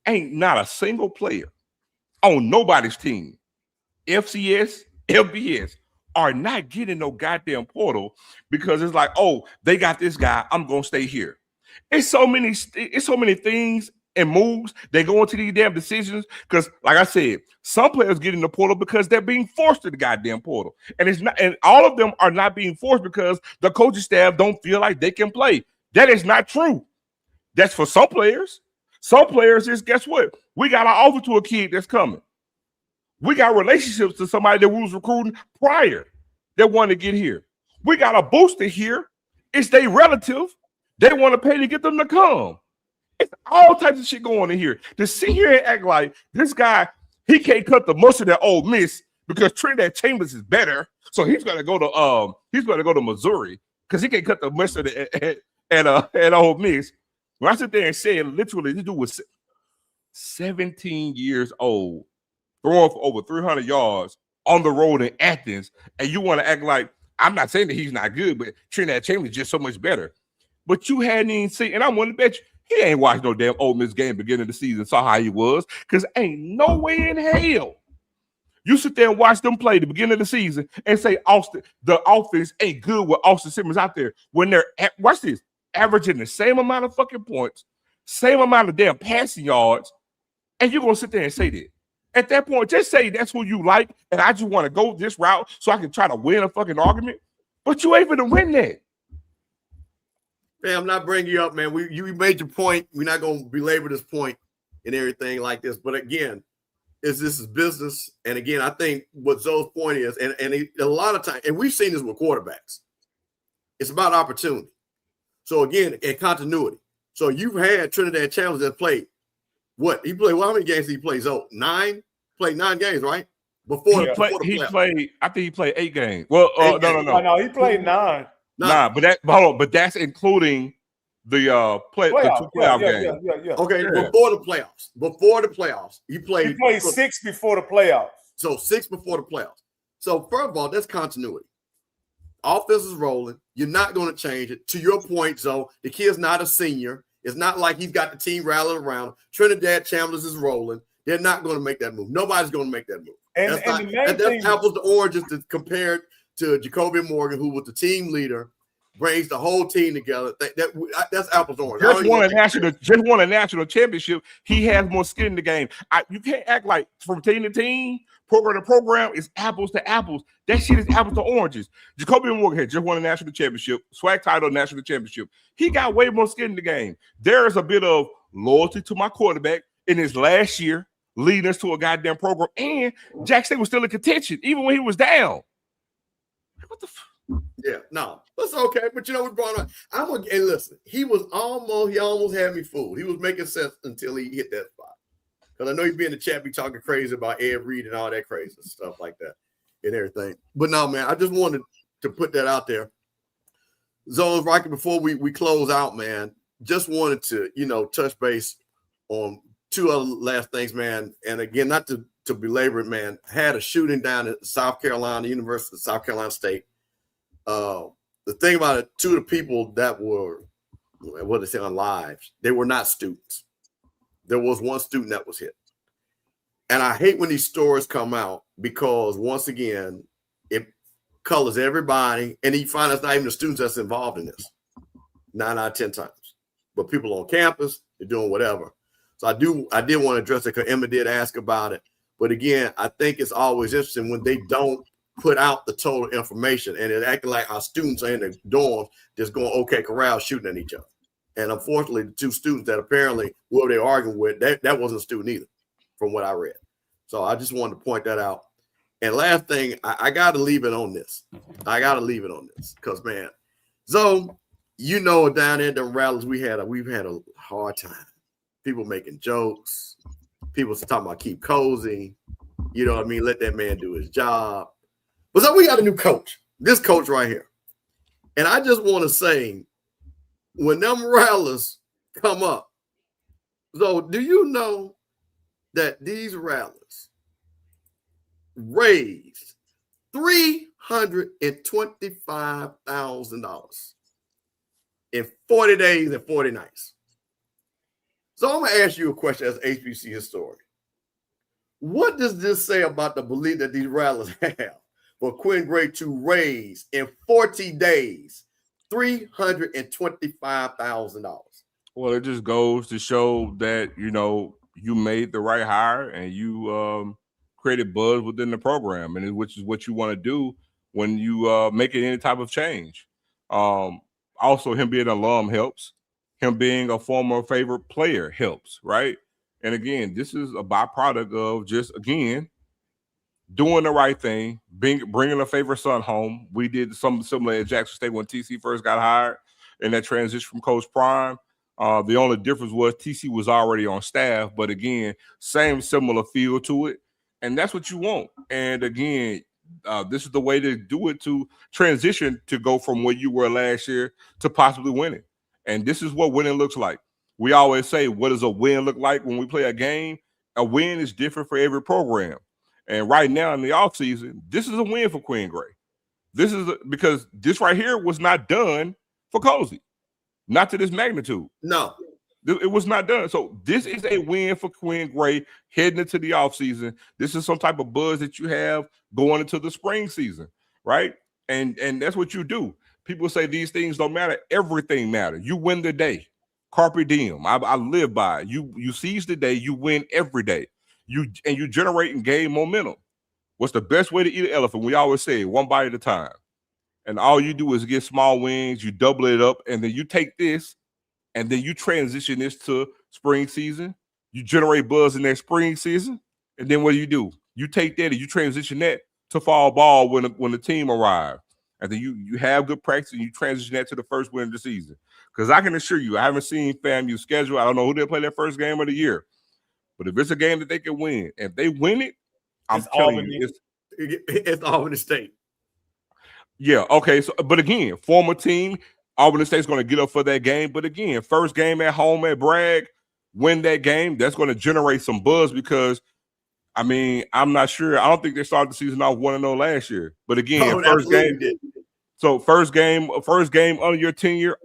ain't not a single player on nobody's team, FCS, FBS, are not getting no goddamn portal because it's like, oh, they got this guy. I'm gonna stay here. It's so many things and moves that go into these damn decisions. Because, like I said, some players get in the portal because they're being forced to the goddamn portal, and it's not. And all of them are not being forced because the coaching staff don't feel like they can play. That is not true. That's for some players. Some players is, guess what? We got an offer to a kid that's coming. We got relationships to somebody that we was recruiting prior that wanted to get here. We got a booster here. It's their relative. They want to pay to get them to come. It's all types of shit going on in here. To sit here and act like this guy, he can't cut the mustard at Ole Miss because Trinidad Chambliss is better, so he's gonna go to Missouri because he can't cut the mustard at Ole Miss. When I sit there and say, literally, this dude was 17 years old, throwing for over 300 yards on the road in Athens, and you want to act like, I'm not saying that he's not good, but Trinidad Chambliss is just so much better. But you hadn't even seen, and I'm willing to bet you, he ain't watched no damn Ole Miss game beginning of the season, saw how he was, because ain't no way in hell You sit there and watch them play the beginning of the season and say the offense ain't good with Austin Simmons out there when they're watch this, averaging the same amount of fucking points, same amount of damn passing yards, and you're gonna sit there and say that. At that point, just say that's who you like, and I just want to go this route so I can try to win a fucking argument. But you ain't gonna win that. Man, I'm not bringing you up, man. You made your point. We're not gonna belabor this point and everything like this. But again, this is business. And again, I think what Zoe's point is, and a lot of times, and we've seen this with quarterbacks, it's about opportunity. So again, and continuity. So you've had Trinidad Chambliss that played what? He played, well, how many games did he play? So 9? Played 9 games, right? Before the played, I think he played 8 games. Well, No, he played 9. Nah, but that's including the the 2 playoff games. Yeah. Okay, before the playoffs, he played 6 before the playoffs. So 6 before the playoffs. So first of all, that's continuity. Offense is rolling. You're not going to change it. To your point, Zoe, the kid's not a senior. It's not like he's got the team rallying around. Trinidad Chambliss is rolling. They're not going to make that move. Nobody's going to make that move. That's apples to oranges compared to Jacoby Morgan, who was the team leader, brings the whole team together. That's apples to oranges. Just won a national championship. He has more skin in the game. You can't act like from team to team, program to program, is apples to apples. That shit is apples to oranges. Jacoby Morgan had just won a national championship, SWAC title, national championship. He got way more skin in the game. There is a bit of loyalty to my quarterback in his last year, leading us to a goddamn program. And Jack State was still in contention, even when he was down. What the Yeah, no, that's okay. But you know, we brought on. And listen, he almost had me fooled. He was making sense until he hit that spot. Because I know he'd be in the chat, be talking crazy about Ed Reed and all that crazy stuff like that and everything. But no, man, I just wanted to put that out there. Zones, Rocky, before we close out, man, just wanted to, touch base on 2 other last things, man. And again, not to belabor it, man, had a shooting down at South Carolina, University of South Carolina State. The thing about it, 2 of the people that were, what they say on lives, they were not students. There was 1 student that was hit. And I hate when these stories come out because, once again, it colors everybody. And you find it's not even the students that's involved in this 9 out of 10 times. But people on campus, they're doing whatever. So I did want to address it because Emma did ask about it. But again, I think it's always interesting when they don't put out the total information and it acting like our students are in the dorms just going, okay, corral, shooting at each other. And unfortunately, the 2 students that apparently were they arguing with, that wasn't a student either, from what I read. So I just wanted to point that out. And last thing, I got to leave it on this. Because, man, so, down there at the rallies, we've had a hard time. People making jokes. People talking about keep cozy. You know what I mean? Let that man do his job. But so we got a new coach. This coach right here. And I just want to say, when them rallies come up, so do you know that these rallies raised $325,000 in 40 days and 40 nights? So I'm going to ask you a question as an HBC historian. What does this say about the belief that these rallies have for Quinn Gray to raise in 40 days $325,000? Well, it just goes to show that, you made the right hire and you created buzz within the program, and which is what you want to do when you making any type of change. Also, him being an alum helps. Him being a former favorite player helps, right? And again, this is a byproduct of just, again, doing the right thing, bringing a favorite son home. We did something similar at Jackson State when TC first got hired, and that transition from Coach Prime. The only difference was TC was already on staff, but again, similar feel to it, and that's what you want. And again, this is the way to do it, to transition to go from where you were last year to possibly winning. And this is what winning looks like. We always say, what does a win look like when we play a game? A win is different for every program. And right now in the offseason, this is a win for Quinn Gray. This is because this right here was not done for Cozy, not to this magnitude. No. It was not done. So this is a win for Quinn Gray heading into the offseason. This is some type of buzz that you have going into the spring season, right? And that's what you do. People say these things don't matter. Everything matters. You win the day. Carpe diem. I live by it. You seize the day. You win every day. You generate and gain momentum. What's the best way to eat an elephant? We always say one bite at a time. And all you do is get small wins. You double it up, and then you take this, and then you transition this to spring season. You generate buzz in that spring season, and then what do? You take that and you transition that to fall ball when the team arrives. And then you have good practice and you transition that to the first win of the season. Because I can assure you, I haven't seen FAMU schedule. I don't know who they play their first game of the year. But if it's a game that they can win, if they win it, I'm telling you, it's Albany State. Yeah, okay. So, but again, former team, Albany State's going to get up for that game. But again, first game at home at Bragg, win that game. That's going to generate some buzz because, I mean, I'm not sure. I don't think they started the season off 1-0 last year. But again, first game. So first game under your tenure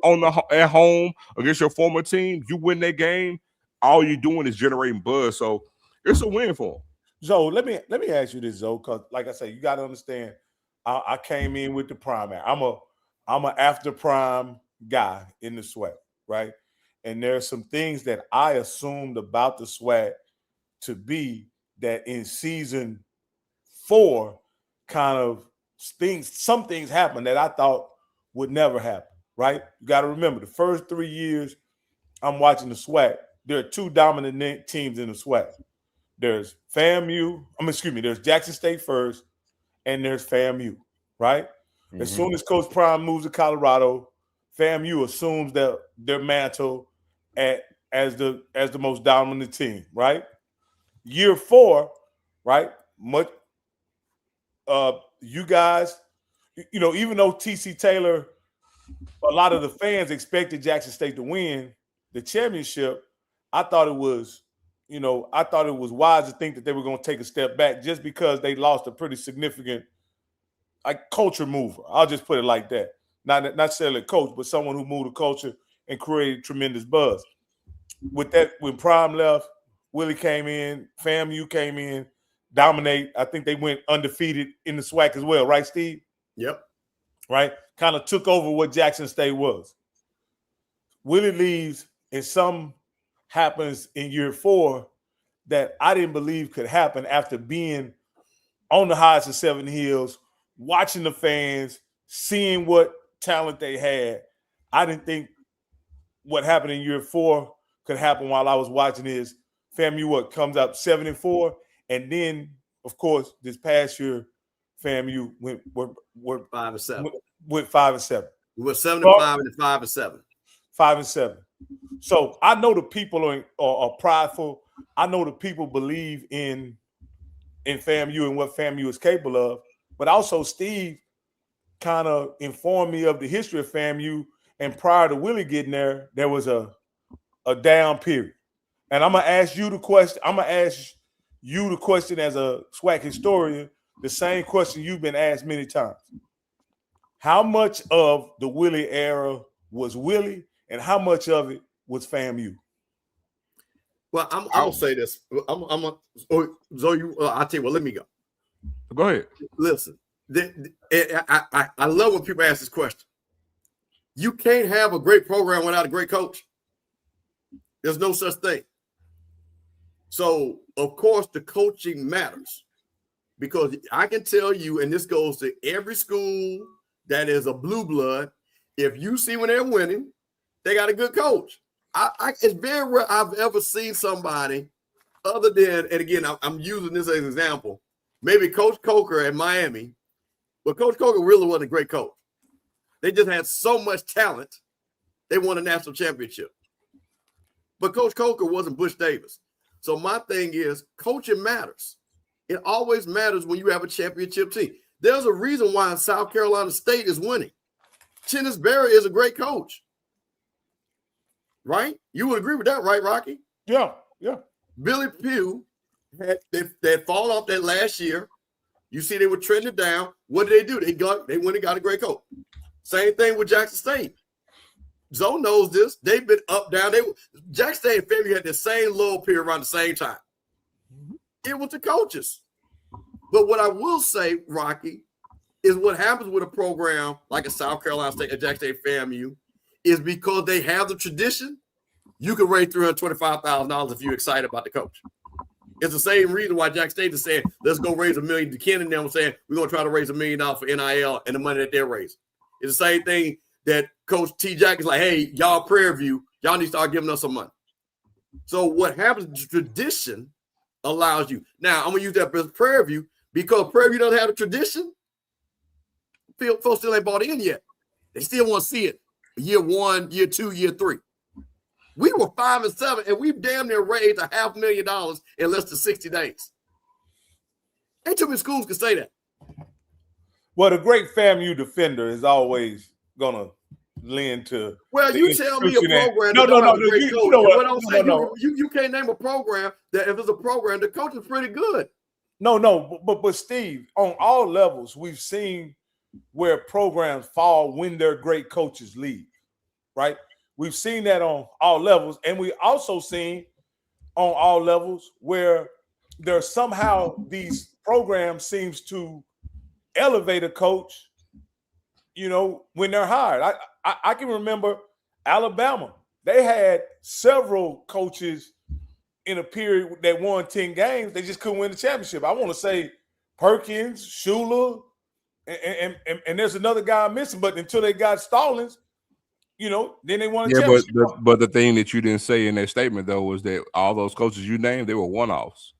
at home against your former team, you win that game. All you're doing is generating buzz. So it's a win for them. So let me ask you this, Zoe, because like I said, you got to understand. I came in with the prime. I'm a after prime guy in the SWAC, right? And there's some things that I assumed about the SWAC to be that in season 4 kind of some things happened that I thought would never happen, right? You got to remember the first 3 years I'm watching the SWAC, there are 2 dominant teams in the SWAC. There's there's Jackson State first, and there's FAMU, right? Mm-hmm. As soon as Coach Prime moves to Colorado, FAMU assumes their mantle as the most dominant team, right? Year 4, right? You guys, even though TC Taylor, a lot of the fans expected Jackson State to win the championship, I thought it was wise to think that they were going to take a step back just because they lost a pretty significant culture mover. I'll just put it like that. Not necessarily a coach, but someone who moved the culture and created tremendous buzz. With that, when Prime left, Willie came in, FAMU came in, dominate. I think they went undefeated in the SWAC as well, right, Steve? Yep. Right? Kind of took over what Jackson State was. Willie leaves, and some happens in year 4 that I didn't believe could happen after being on the heights of Seven Hills, watching the fans, seeing what talent they had. I didn't think what happened in year 4 could happen while I was watching this. FAMU comes up 7-4, and then of course this past year FAMU went 5-7. Went 5-7. We were 7-5 and 5-7. 5-7. So I know the people are prideful. I know the people believe in FAMU and what FAMU is capable of. But also Steve kind of informed me of the history of FAMU. And prior to Willie getting there, there was a down period. And I'm gonna ask you the question. I'm gonna ask you the question as a SWAC historian, the same question you've been asked many times. How much of the Willie era was Willie, and how much of it was FAMU? Well, I'm gonna say this. I'll tell you what. Let me go. Go ahead. Listen, I love when people ask this question. You can't have a great program without a great coach. There's no such thing. So, of course, the coaching matters, because I can tell you, and this goes to every school that is a blue blood, if you see when they're winning, they got a good coach. It's very rare I've ever seen somebody other than, and again, I'm using this as an example, maybe Coach Coker at Miami, but Coach Coker really wasn't a great coach. They just had so much talent, they won a national championship. But Coach Coker wasn't Bush Davis. So my thing is, coaching matters. It always matters when you have a championship team. There's a reason why South Carolina State is winning. Chennis Berry is a great coach. Right? You would agree with that, right, Rocky? Yeah. Billy Pugh they'd fallen off that last year. You see they were trending down. What did they do? They went and got a great coach. Same thing with Jackson State. Zoe knows this. They've been up, down. Jackson State and FAMU had the same low period around the same time. It was the coaches. But what I will say, Rocky, is what happens with a program like a South Carolina State, a Jackson State FAMU, is because they have the tradition, you can raise $325,000 if you're excited about the coach. It's the same reason why Jackson State is saying, let's go raise $1 million. Ken and them saying, we're going to try to raise $1 million for NIL and the money that they're raising. It's the same thing that Coach T. Jack is like, hey, y'all Prairie View, y'all need to start giving us some money. So what happens, tradition allows you. Now, I'm going to use that as Prairie View because Prairie View doesn't have a tradition. Folks still ain't bought in yet. They still want to see it. Year 1, year 2, year 3. We were 5 and 7, and we've damn near raised $500,000 in less than 60 days. Ain't too many schools can say that. Well, the great FAMU defender is always gonna lend to. Well, you tell me a program. You can't name a program that if it's a program, the coach is pretty good. No, but Steve, on all levels, we've seen where programs fall when their great coaches leave, right? We've seen that on all levels, and we also seen on all levels where there's somehow these programs seems to elevate a coach, you know, when they're hired. I can remember Alabama. They had several coaches in a period that won 10 games. They just couldn't win the championship. I want to say Perkins, Shula, and there's another guy I'm missing, but until they got Stallings, you know, then they won a championship. But the thing that you didn't say in that statement, though, was that all those coaches you named, they were one-offs.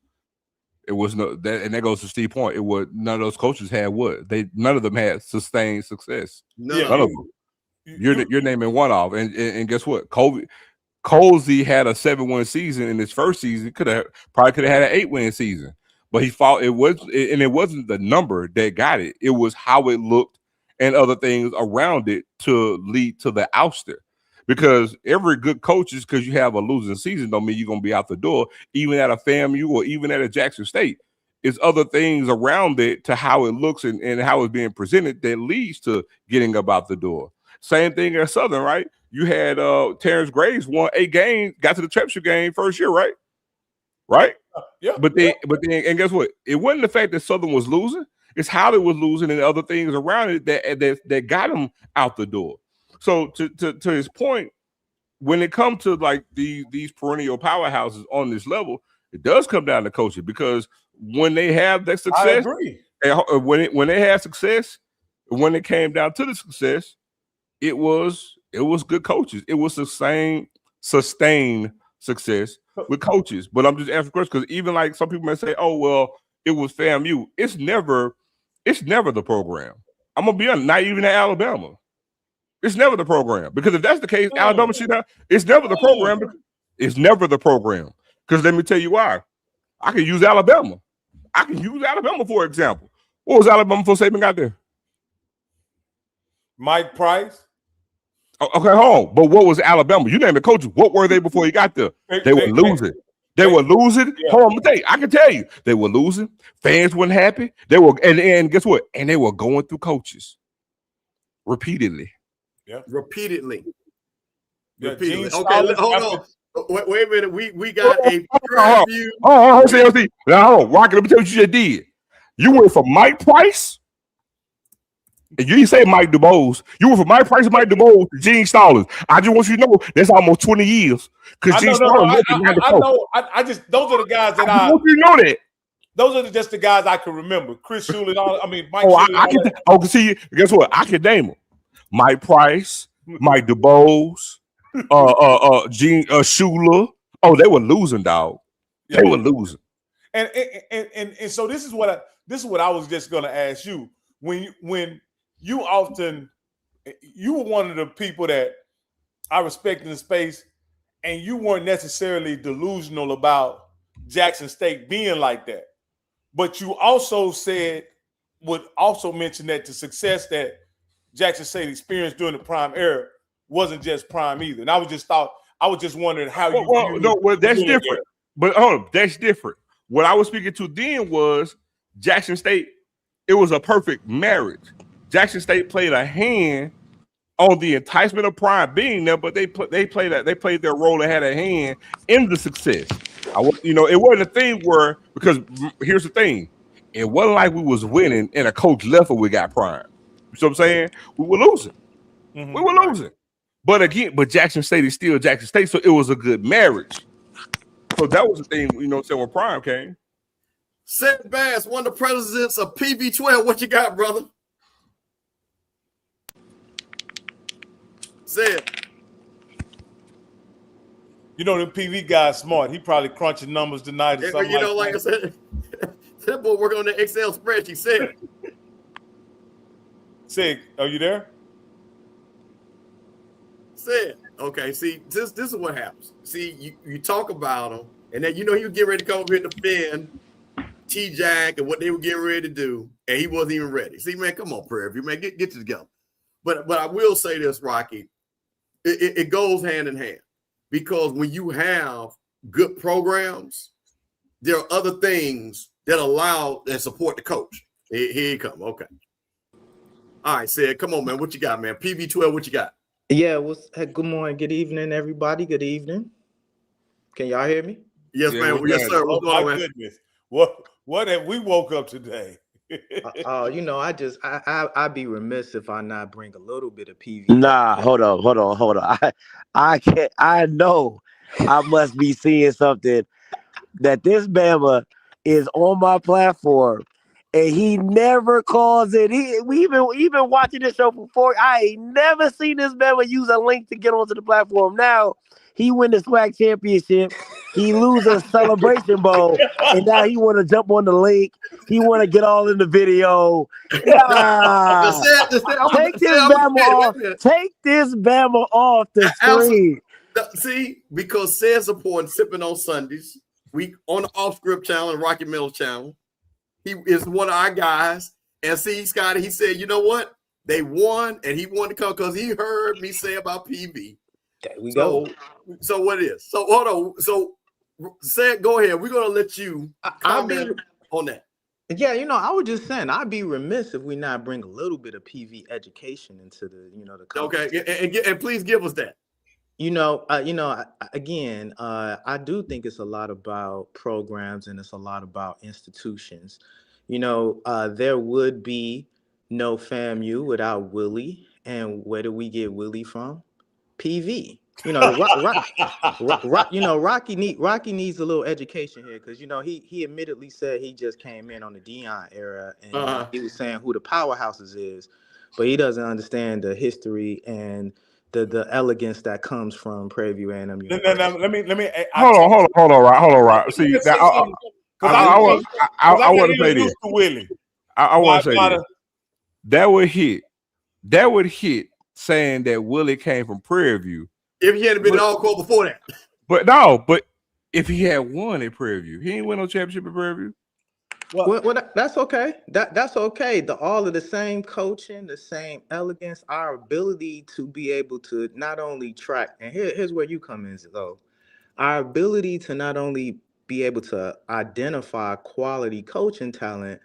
It was and that goes to Steve's point. None of those coaches had none of them had sustained success. None of them. You're naming one-off, and guess what? Colsey had a 7-win season in his first season. Probably could have had an 8-win season, but he fought. It wasn't the number that got it. It was how it looked and other things around it to lead to the ouster. Because every good coach, is because you have a losing season, don't mean you're going to be out the door, even at a FAMU or even at a Jackson State. It's other things around it to how it looks and how it's being presented that leads to getting up out the door. Same thing at Southern, right? You had Terrence Graves won 8 games, got to the championship game first year, right? Right? Yeah. But then, and guess what? It wasn't the fact that Southern was losing; it's how they was losing and other things around it that got them out the door. So to his point, when it comes to like these perennial powerhouses on this level, it does come down to coaching, because when they have that success, I agree. When they had success, when it came down to the success, it was good coaches. It was sustained success with coaches. But I'm just asking questions because even like some people may say, "Oh well, it was FAMU." It's never the program. I'm gonna be honest. Not even at Alabama. It's never the program, because if that's the case, Alabama should have. It's never the program. It's never the program. Because let me tell you why. I can use Alabama. For example. What was Alabama before Saban got there? Mike Price. Okay, hold on. But what was Alabama? You named the coaches. What were they before he got there? They were losing. They were losing. Yeah. Hold on, I'm gonna tell you. I can tell you. They were losing. Fans weren't happy. They were, and guess what? And they were going through coaches repeatedly. Yeah. Repeatedly. Yeah, okay, hold on. Wait a minute. We got a preview. Hold on, Rocky, let me tell you what you just did. You went from Mike Price, and you didn't say Mike DuBose. You went from Mike Price and Mike DuBose to Gene Stallings. I just want you to know that's almost 20 years. Because Gene Stallings I just those are the guys that I want you to know that. Those are just the guys I can remember. Chris Shula, Mike. I can see. Guess what? I can name them. Mike Price, Mike DuBose, Gene Shula. Oh, they were losing, dog. They were losing. And so this is what I was just gonna ask you. When you were one of the people that I respect in the space, and you weren't necessarily delusional about Jackson State being like that. But you also would mention that the success that Jackson State experienced during the prime era wasn't just prime either. And I was just wondering how that's different. There. But hold on, that's different. What I was speaking to then was Jackson State. It was a perfect marriage. Jackson State played a hand on the enticement of prime being there, but they played their role and had a hand in the success. It wasn't a thing where, because here's the thing, it wasn't like we was winning and a coach left or we got prime. You know what I'm saying? We were losing. Mm-hmm. We were losing. But Jackson State is still Jackson State, so it was a good marriage. So that was the thing, when prime came. Sid Bass, one of the presidents of PV12. What you got, brother? Sid. The PV guy's smart. He probably crunching numbers tonight or something. Like I said, that boy working on the Excel spreadsheet. Sid, are you there? Sid. Okay, see, this is what happens. See, you talk about them, and then you get ready to come over here to defend T-Jack and what they were getting ready to do, and he wasn't even ready. See, man, come on, Prairie View, man, get it together. But I will say this, Rocky, it goes hand in hand, because when you have good programs, there are other things that allow and support the coach. Here you come. Okay. All right, Sid, come on, man. What you got, man? PV12, what you got? Yeah, good morning, good evening, everybody. Good evening. Can y'all hear me? Yes, man. Yes, sir. What's going on, man? Goodness. What have we woke up today? I'd be remiss if I not bring a little bit of PV. Nah, hold on. I can't. I know I must be seeing something that this Bama is on my platform, and he never calls it. We've been watching this show before. I ain't never seen this Bama use a link to get onto the platform. Now he win the SWAC championship. He lose a celebration bowl, and now he want to jump on the link. He want to get all in the video. Take this Bama off the screen. See, because Sid supporting Sippin On Sundays. We on the Off Script channel and Rocky Mills channel. He is one of our guys. And see, Scotty, he said, you know what? They won, and he wanted to come because he heard me say about PV. There we go. So what is? So hold on. So Sid, go ahead. We're gonna let you comment on that. Yeah, I was just saying I'd be remiss if we not bring a little bit of PV education into the the conversation. Okay, and please give us that. Again, I do think it's a lot about programs and it's a lot about institutions. There would be no FAMU without Willie, and where do we get Willie from? PV. Rocky needs a little education here, because he admittedly said he just came in on the Deion era, and he was saying who the powerhouses is, but he doesn't understand the history and the elegance that comes from Prairie View A&M University. No, let me. Hold on, right. See, I want to say this. I want to say this. That would hit saying that Willie came from Prairie View. If he hadn't been in all court before that. But if he had won at Prairie View, he ain't win no championship at Prairie View. Well, that's okay. That's okay. All of the same coaching, the same elegance, our ability to be able to not only track, and here's where you come in, though. Our ability to not only be able to identify quality coaching talent,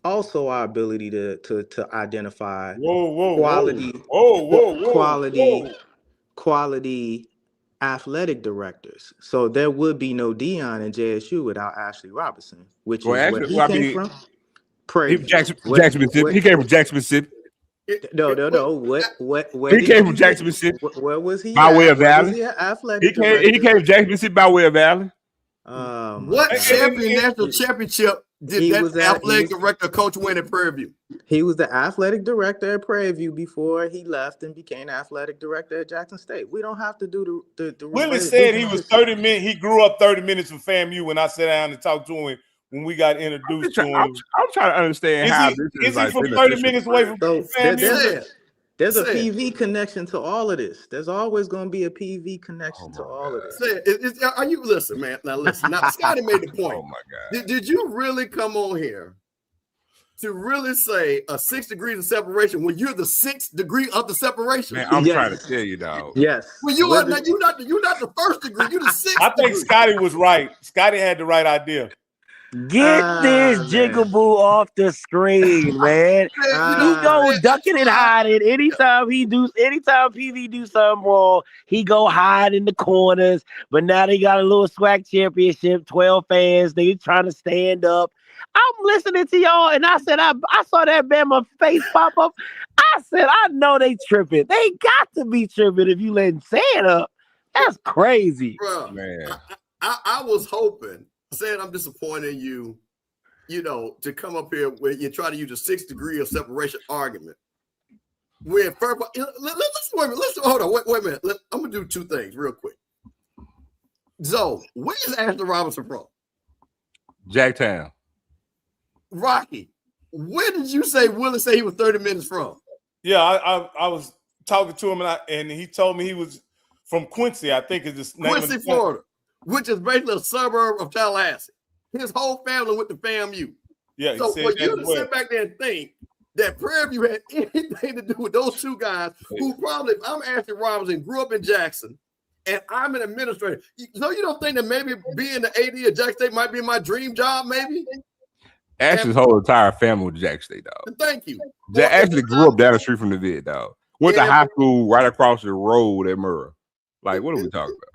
also our ability to identify quality athletic directors. So there would be no Deion and JSU without Ashley Robertson, which is where he came from. Jackson, Mississippi. He came from Jackson, Mississippi. No. Where he came from Jackson, Mississippi. Where was he? By way of Valley. He came from Jackson, Mississippi by way of Valley. What national championship did that athletic director coach win at Prairie View? He was the athletic director at Prairie View before he left and became athletic director at Jackson State. We don't have to do the Willie said he was 30 minutes. He grew up 30 minutes from FAMU when I sat down and talked to him when we got introduced to him. I'm trying to understand how this is he from 30 minutes away from FAMU? There's a PV connection to all of this. There's always going to be a PV connection to all of this. Are you listen, man? Now listen. Now Scotty made the point. Oh my God! Did you really come on here to really say a 6 degrees of separation when you're the 6th degree of the separation? Man, I'm trying to tell you, dog. Yes. Well, you're not the 1st degree. You're the 6th. I think Scotty was right. Scotty had the right idea. Get this jigaboo off the screen, man. He go ducking and hiding. Anytime PV do something wrong, he go hide in the corners. But now they got a little SWAC championship, 12 fans. They trying to stand up. I'm listening to y'all, and I said, I saw that Bama face pop up. I said, I know they tripping. They got to be tripping if you letting Sand up. That's crazy. Bro, Man. I was hoping, saying I'm disappointing you, to come up here where you try to use a 6 degree of separation argument. Where first, hold on, wait a minute. I'm gonna do two things real quick. Zo, where is Ashley Robinson from? Jacktown. Rocky, where did you say Willie say he was 30 minutes from? Yeah, I was talking to him and he told me he was from Quincy, I think is the name Quincy, of the Florida, which is basically a suburb of Tallahassee. His whole family went to FAMU. Yeah, so for you to sit back there and think that Prairie View had anything to do with those two guys who probably, I'm Ashley Robinson, grew up in Jackson, and I'm an administrator. So you don't think that maybe being the AD of Jackson State might be my dream job, maybe? Ashley's whole entire family was Jack State, dog. Thank you. Ashley grew up down the street from the vid, dog. Went to high school right across the road at Murrah. Like, what are we talking about?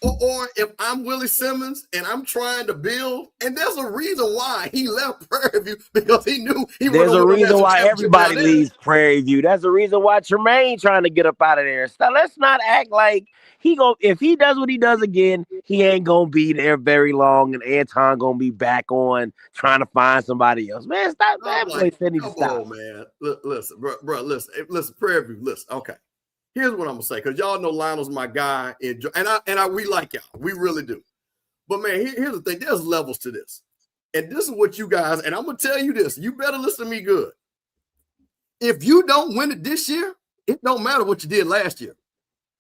Or if I'm Willie Simmons and I'm trying to build, and there's a reason why he left Prairie View because he knew he. There's a reason why everybody leaves Prairie View. That's the reason why Tremaine trying to get up out of there. So let's not act like if he does what he does again, he ain't gonna be there very long, and Anton gonna be back on trying to find somebody else. Man, stop that place. Stop, man. Listen, bro, listen, Prairie View, listen. Okay. Here's what I'm gonna say, because y'all know Lionel's my guy, and we like y'all, we really do. But man, here's the thing: there's levels to this, and this is what you guys. And I'm gonna tell you this: you better listen to me good. If you don't win it this year, it don't matter what you did last year.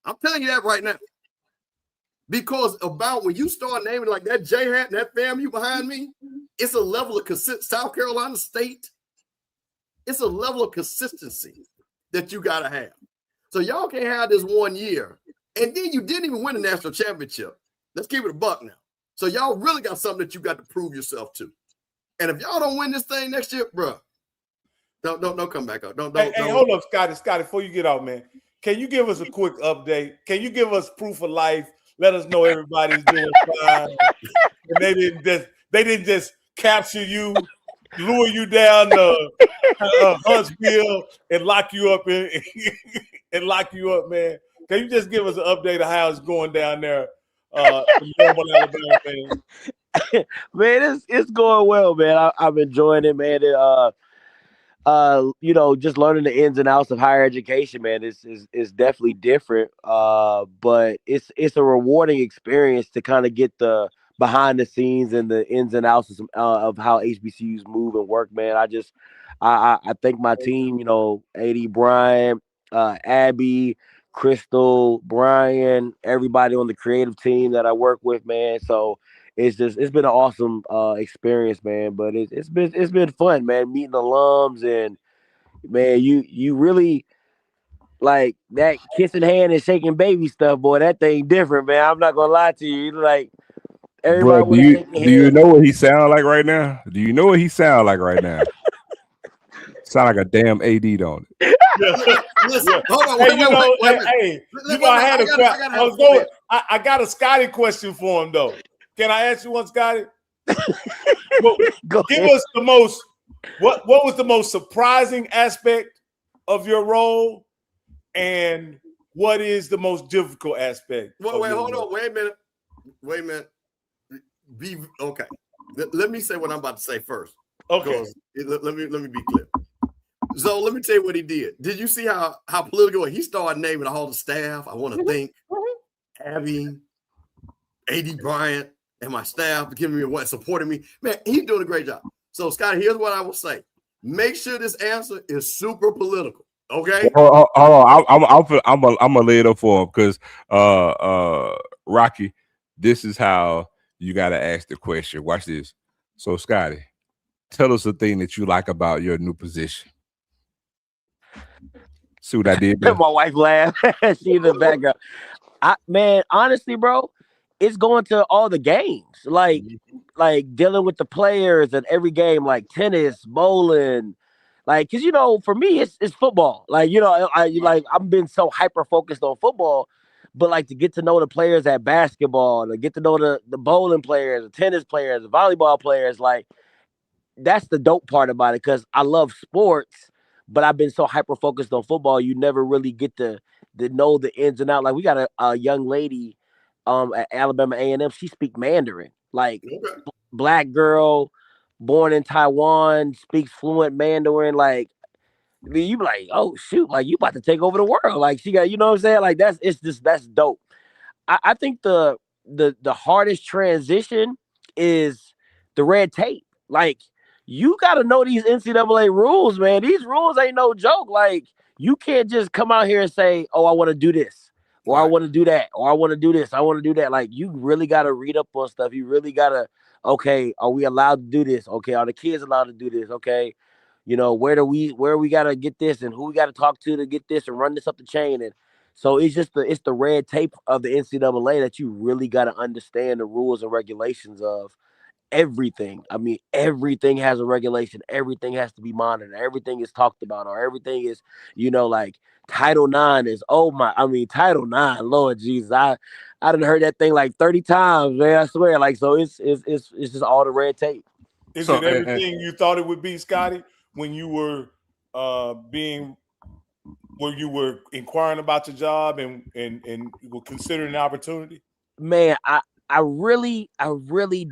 I'm telling you that right now, because about when you start naming like that J hat and that FAMU behind me, it's a level of South Carolina State. It's a level of consistency that you gotta have. So y'all can't have this 1 year, and then you didn't even win a national championship. Let's keep it a buck now. So y'all really got something that you got to prove yourself to. And if y'all don't win this thing next year, bro, don't come back up. Don't. Hold up, Scotty, before you get out, man. Can you give us a quick update? Can you give us proof of life? Let us know everybody's doing fine. And they didn't just capture you, lure you down to Huntsville and lock you up man. Can you just give us an update of how it's going down there in Normal, Alabama, man? Man, it's going well, man. I'm enjoying it, man. Just learning the ins and outs of higher education, man, is definitely different. But it's a rewarding experience to kind of get the behind the scenes and the ins and outs of how HBCUs move and work, man. I thank my team, AD Brian, Abby, Crystal, Brian, everybody on the creative team that I work with, man. So it's been an awesome experience, man. But it's been fun, man, meeting alums, and man, you really like that kissing hand and shaking baby stuff, boy. That thing different, man. I'm not gonna lie to you. Like everybody. Bro, do you know what he sound like right now? Do you know what he sound like right now? Sound like a damn AD, don't it? Listen, hold on. Wait. I got a Scotty question for him though. Can I ask you one, Scotty? Give us the most. What was the most surprising aspect of your role, and what is the most difficult aspect? Hold on. Wait a minute. Okay. Let me say what I'm about to say first. Okay. Let me be clear. So let me tell you what he did. Did you see how political he started naming all the staff? I want to thank Abby, AD Bryant, and my staff for giving me what supporting me. Man, he's doing a great job. So, Scotty, here's what I will say. Make sure this answer is super political. Okay. Hold on. I'm gonna lay it up for him because Rocky, this is how you gotta ask the question. Watch this. So, Scotty, tell us the thing that you like about your new position. See what I did there? My wife laughed. She in the background. Man, honestly, bro, it's going to all the games, like dealing with the players at every game, like tennis, bowling, like, cause for me it's football. Like, I've been so hyper focused on football, but like to get to know the players at basketball, to get to know the bowling players, the tennis players, the volleyball players, like that's the dope part about it. Cause I love sports, but I've been so hyper focused on football, you never really get to know the ins and out. Like we got a young lady at Alabama A&M, she speak Mandarin. Like Okay. black girl, born in Taiwan, speaks fluent Mandarin. Like you be like, oh shoot, like you about to take over the world. Like she got, you know what I'm saying? Like that's dope. I think the hardest transition is the red tape. Like you got to know these NCAA rules, man. These rules ain't no joke. Like you can't just come out here and say, "Oh, I want to do this," or "I want to do that," or "I want to do this," "I want to do that." Like you really got to read up on stuff. You really got to, okay, are we allowed to do this? Okay, are the kids allowed to do this? Okay, where we got to get this and who we got to talk to get this and run this up the chain. And so it's just the red tape of the NCAA that you really got to understand the rules and regulations of everything. I mean, everything has a regulation. Everything has to be monitored. Everything is talked about, or everything is, like Title IX is, Title IX, Lord Jesus. I done heard that thing like 30 times, man. I swear. Like, so it's just all the red tape. Is it everything you thought it would be, Scotty, when you were where you were inquiring about your job and you were considering the opportunity? Man, I really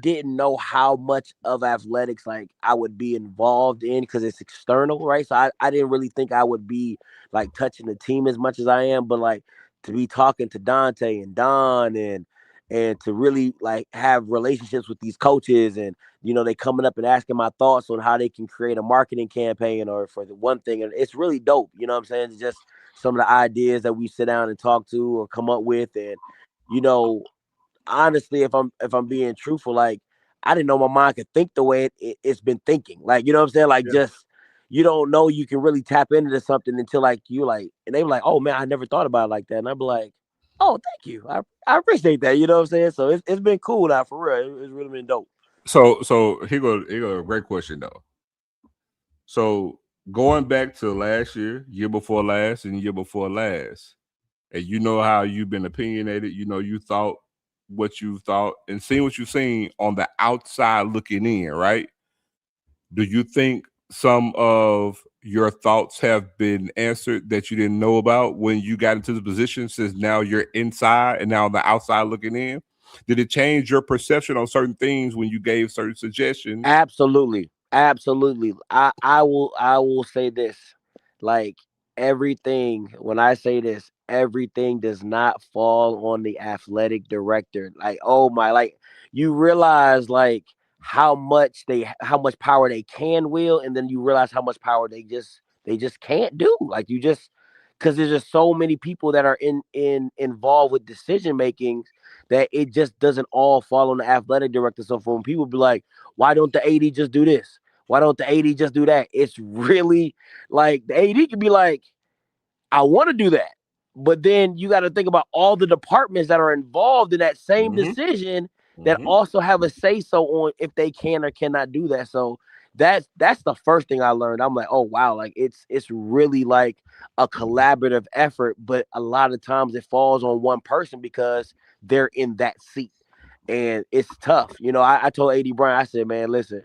didn't know how much of athletics like I would be involved in because it's external, right? So I didn't really think I would be like touching the team as much as I am, but like to be talking to Dante and Don and to really like have relationships with these coaches and they coming up and asking my thoughts on how they can create a marketing campaign or for the one thing, and it's really dope. You know what I'm saying? It's just some of the ideas that we sit down and talk to or come up with, and honestly, if I'm being truthful, like I didn't know my mind could think the way it's been thinking. Like, you know what I'm saying? Like just you don't know you can really tap into something until like you like, and they were like, oh man, I never thought about it like that. And I'd be like, oh, thank you. I appreciate that. You know what I'm saying? So it's been cool now for real. It's really been dope. So here go a great question though. So going back to last year before last, and year before last, and how you've been opinionated, you thought what you thought and seeing what you've seen on the outside looking in, right? Do you think some of your thoughts have been answered that you didn't know about when you got into the position, since now you're inside and now on the outside looking in? Did it change your perception on certain things when you gave certain suggestions? Absolutely. I will say this. Like everything, when I say this, everything does not fall on the athletic director. Like, oh my, like you realize like how much power they can wield, and then you realize how much power they just can't do. Like you just, because there's just so many people that are involved with decision making that it just doesn't all fall on the athletic director. So for when people be like, why don't the AD just do this? Why don't the AD just do that? It's really like the AD could be like, I want to do that. But then you got to think about all the departments that are involved in that same decision that also have a say-so on if they can or cannot do that. So that's the first thing I learned. I'm like, oh wow, like it's really like a collaborative effort, but a lot of times it falls on one person because they're in that seat. And it's tough. I told AD Bryant, I said, man, listen,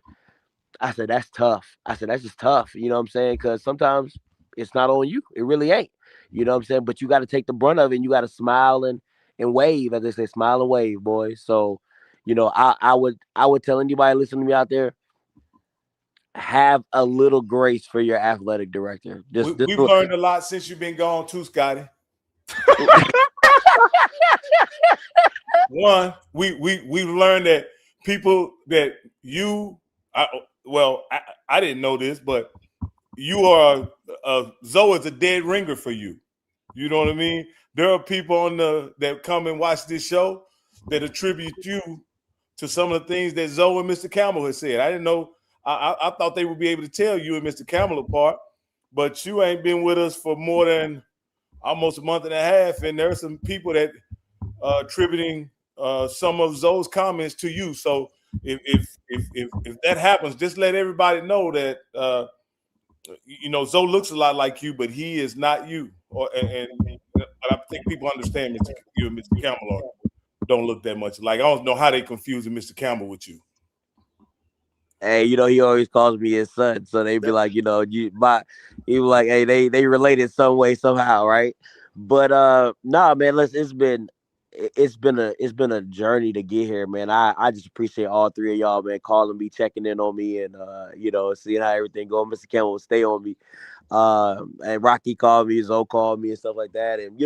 I said, that's tough. I said, that's just tough. You know what I'm saying? Because sometimes it's not on you. It really ain't. You know what I'm saying? But you got to take the brunt of it, and you got to smile and wave, as they say, smile and wave, boys. So, I would tell anybody listening to me out there, have a little grace for your athletic director. We've learned a lot since you've been gone too, Scotty. One, we've learned that people that I didn't know this, but you are Zoe is a dead ringer for you. You know what I mean? There are people that come and watch this show that attribute you to some of the things that Zoe and Mr. Campbell has said. I didn't know. I thought they would be able to tell you and Mr. Campbell apart, but you ain't been with us for more than almost a month and a half, and there are some people that attributing some of Zoe's comments to you. So if that happens, just let everybody know that Zoe looks a lot like you, but he is not you. But I think people understand you and Mr. Campbell don't look that much like. I don't know how they confusing Mr. Campbell with you. Hey, he always calls me his son, so they be like, he was like, hey, they related some way somehow, right? But nah, man, it's been a journey to get here, man. I just appreciate all three of y'all, man, calling me, checking in on me, and seeing how everything going. Mr. Campbell will stay on me. And Rocky called me, Zoe called me, and stuff like that. And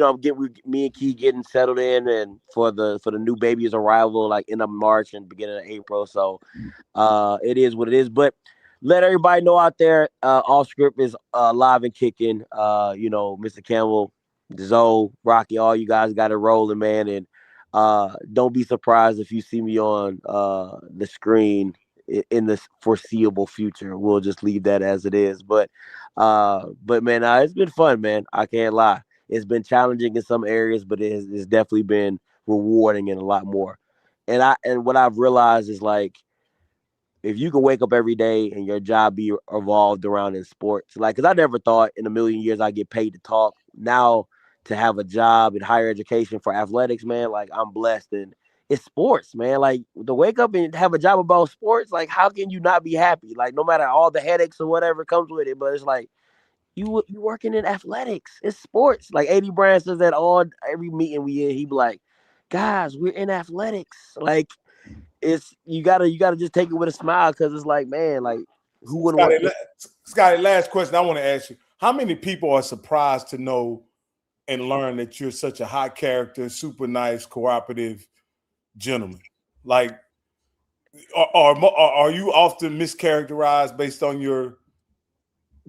me and Key getting settled in, and for the new baby's arrival, like end of March and beginning of April. So, it is what it is. But let everybody know out there, Off Script is live and kicking. Mr. Campbell, Zoe, Rocky, all you guys got it rolling, man. And don't be surprised if you see me on the screen in the foreseeable future. We'll just leave that as it is. But man, it's been fun, man. I can't lie. It's been challenging in some areas, but it's definitely been rewarding in a lot more. And what I've realized is, like, if you can wake up every day and your job be evolved around in sports, like, because I never thought in a million years I'd get paid to talk. Now to have a job in higher education for athletics, man, like, I'm blessed. And it's sports, man. Like, to wake up and have a job about sports, like, how can you not be happy? Like, no matter all the headaches or whatever comes with it, but it's like, you working in athletics. It's sports. Like, AD Bryan says that every meeting we in, he be like, guys, we're in athletics. Like, it's you gotta just take it with a smile, because it's like, man, like, who wouldn't want Scotty, last question I want to ask you. How many people are surprised to know and learn that you're such a high character, super nice, cooperative gentleman? Like, are you often mischaracterized based on your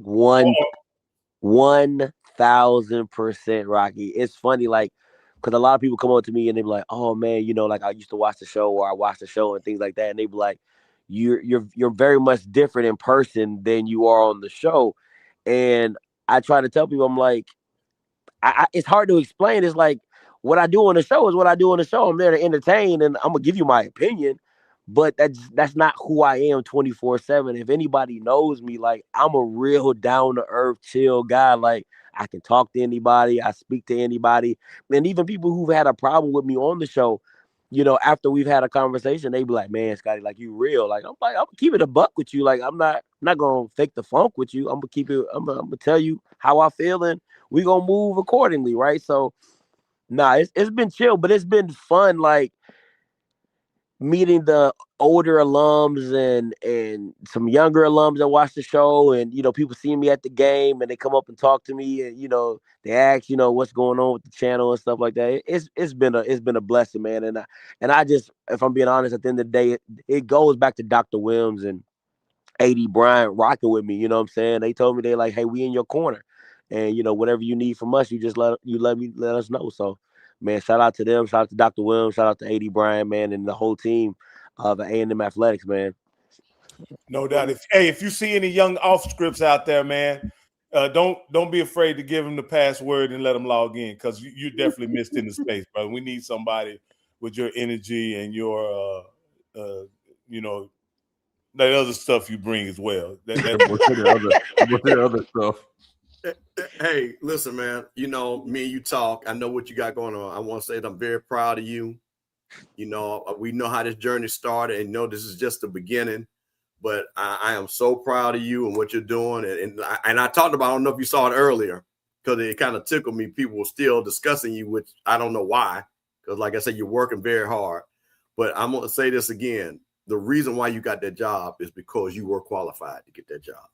1,000%, Rocky? It's funny, like, because a lot of people come up to me and they be like, oh man, like, I used to watch the show, or I watched the show and things like that, and they be like, you're very much different in person than you are on the show. And I try to tell people, I'm like, it's hard to explain. It's like, what I do on the show is what I do on the show. I'm there to entertain, and I'm gonna give you my opinion, but that's not who I am 24/7. If anybody knows me, like, I'm a real down to earth, chill guy. Like, I can talk to anybody, I speak to anybody, and even people who've had a problem with me on the show, after we've had a conversation, they be like, man, Scotty, like, you real. Like, I'm gonna keep it a buck with you. Like, I'm not gonna fake the funk with you. I'm gonna keep it. I'm gonna tell you how I feel, and we gonna move accordingly, right? So, nah, it's been chill, but it's been fun, like, meeting the older alums and some younger alums that watch the show, and people see me at the game and they come up and talk to me, and they ask what's going on with the channel and stuff like that. It's been a blessing, man. And I just, if I'm being honest, at the end of the day, it goes back to Dr. Williams and AD Bryant rocking with me. You know what I'm saying? They told me, they like, hey, we in your corner, and whatever you need from us, you just let us know. So, man, shout out to them. Shout out to Dr. Williams. Shout out to AD Bryant, man, and the whole team of A&M Athletics, man. No doubt. If you see any young off scripts out there, man, don't be afraid to give them the password and let them log in, because you definitely missed in the space, brother. We need somebody with your energy and your that other stuff you bring as well. What's the other stuff? Hey, listen, man. Me and you talk. I know what you got going on. I want to say that I'm very proud of you. We know how this journey started, and this is just the beginning. But I am so proud of you and what you're doing. And I talked about, I don't know if you saw it earlier, because it kind of tickled me. People were still discussing you, which I don't know why, because like I said, you're working very hard. But I'm going to say this again. The reason why you got that job is because you were qualified to get that job.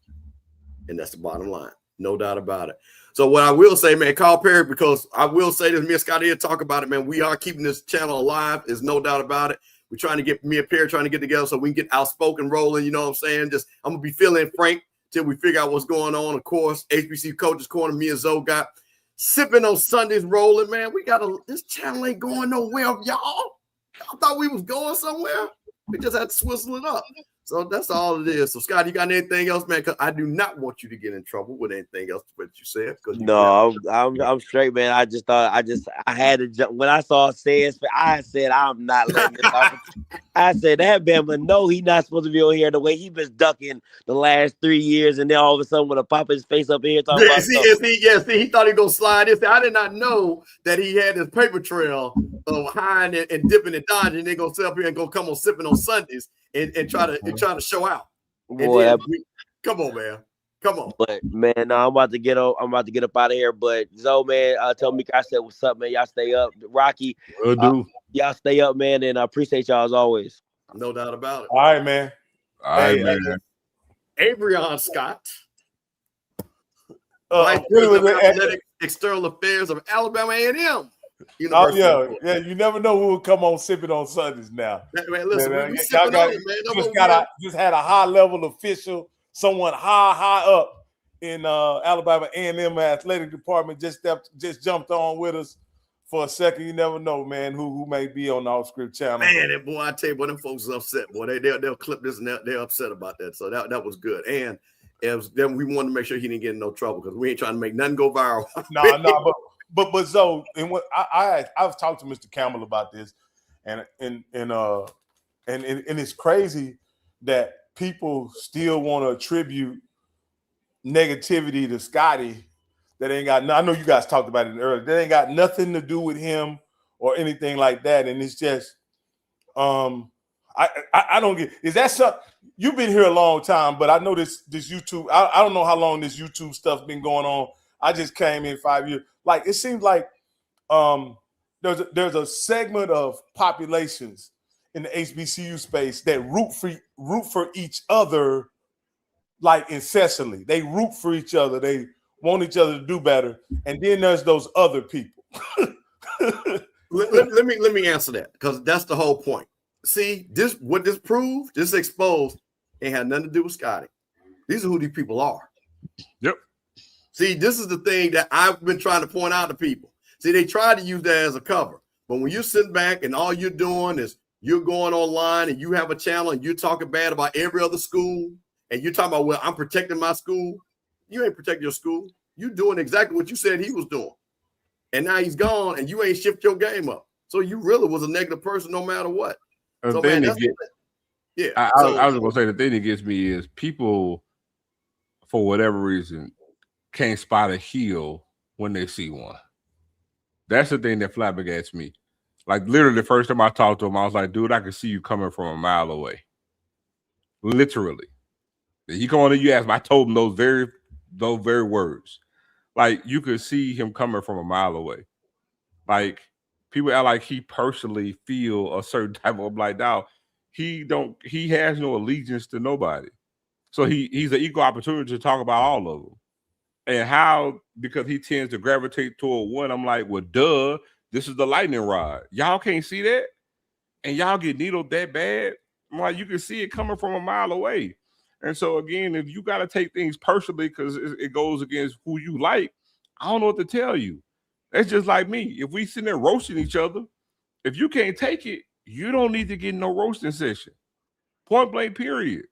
And that's the bottom line. No doubt about it. So what I will say, man, Carl Perry, because I will say this, me and Scotty here talk about it, man. We are keeping this channel alive. There's no doubt about it. We're trying to get, me and Perry trying to get together so we can get Outspoken rolling. You know what I'm saying? Just, I'm going to be filling Frank till we figure out what's going on. Of course, HBC Coaches Corner, me and Zoe got Sippin On Sundays rolling, man. This channel ain't going nowhere, y'all. Y'all thought we was going somewhere. We just had to swizzle it up. So that's all it is. So Scott, you got anything else, man? Because I do not want you to get in trouble with anything else that you said. No, I'm straight, man. I just thought I had to jump when I saw Sayers. I said I'm not letting this happen. I said that Bama, no, he not supposed to be on here the way he been ducking the last 3 years, and then all of a sudden when a pop his face up in here talking about see, he thought he gonna slide this. I did not know that he had this paper trail of hiding and dipping and dodging. They gonna sit up here and go come on sipping on Sundays and try to show out. Boy, come on, man. Come on. But man, no, I'm about to get up out of here. But Zo, man, tell me, I said, what's up, man? Y'all stay up. Rocky, will do. Y'all stay up, man, and I appreciate y'all as always. No doubt about it. All right, man. All right, man. Avrion Scott, Vice President of Athletic External Affairs of Alabama A&M. Oh yeah. You never know who will come on Sippin On Sundays now. Man, listen, man, we sipping on it, man. Just had a high level official, someone high up in Alabama A&M athletic department just jumped on with us for a second. You never know, man, who may be on the Off Script channel. Man, and boy, I tell you, boy, them folks is upset. Boy, they'll clip this and they're upset about that. So that was good. And then we wanted to make sure he didn't get in no trouble because we ain't trying to make nothing go viral. No, but Zo, and what I've talked to Mr. Campbell about this, and it's crazy that people still want to attribute negativity to Scotty that ain't got. I know you guys talked about it earlier. That ain't got nothing to do with him or anything like that. And it's just, I don't get. Is that something? You've been here a long time, but I know this YouTube. I don't know how long this YouTube stuff's been going on. I just came in 5 years. Like it seems like there's a segment of populations in the HBCU space that root for each other like incessantly. They root for each other. They want each other to do better. And then there's those other people. let me answer that because that's the whole point. See, what this proved, this exposed, ain't had nothing to do with Scotty. These are who these people are. Yep. See, this is the thing that I've been trying to point out to people. See, they try to use that as a cover. But when you're sitting back and all you're doing is you're going online and you have a channel and you're talking bad about every other school and you're talking about, well, I'm protecting my school. You ain't protecting your school. You're doing exactly what you said he was doing. And now he's gone and you ain't shift your game up. So you really was a negative person no matter what. So, man, I was going to say the thing that gets me is people, for whatever reason, can't spot a heel when they see one. That's the thing that flabbergasts me. Like literally the first time I talked to him, I was like, dude, I can see you coming from a mile away. Literally. He come on and you ask him, I told him those very words. Like you could see him coming from a mile away. Like people act like he personally feel a certain type of like now. He has no allegiance to nobody. So he's an equal opportunity to talk about all of them. And how, because he tends to gravitate toward one, I'm like, well, duh, this is the lightning rod. Y'all can't see that? And y'all get needled that bad? I'm like, you can see it coming from a mile away. And so, again, if you got to take things personally because it goes against who you like, I don't know what to tell you. That's just like me. If we sit there roasting each other, if you can't take it, you don't need to get in no roasting session. Point blank, period.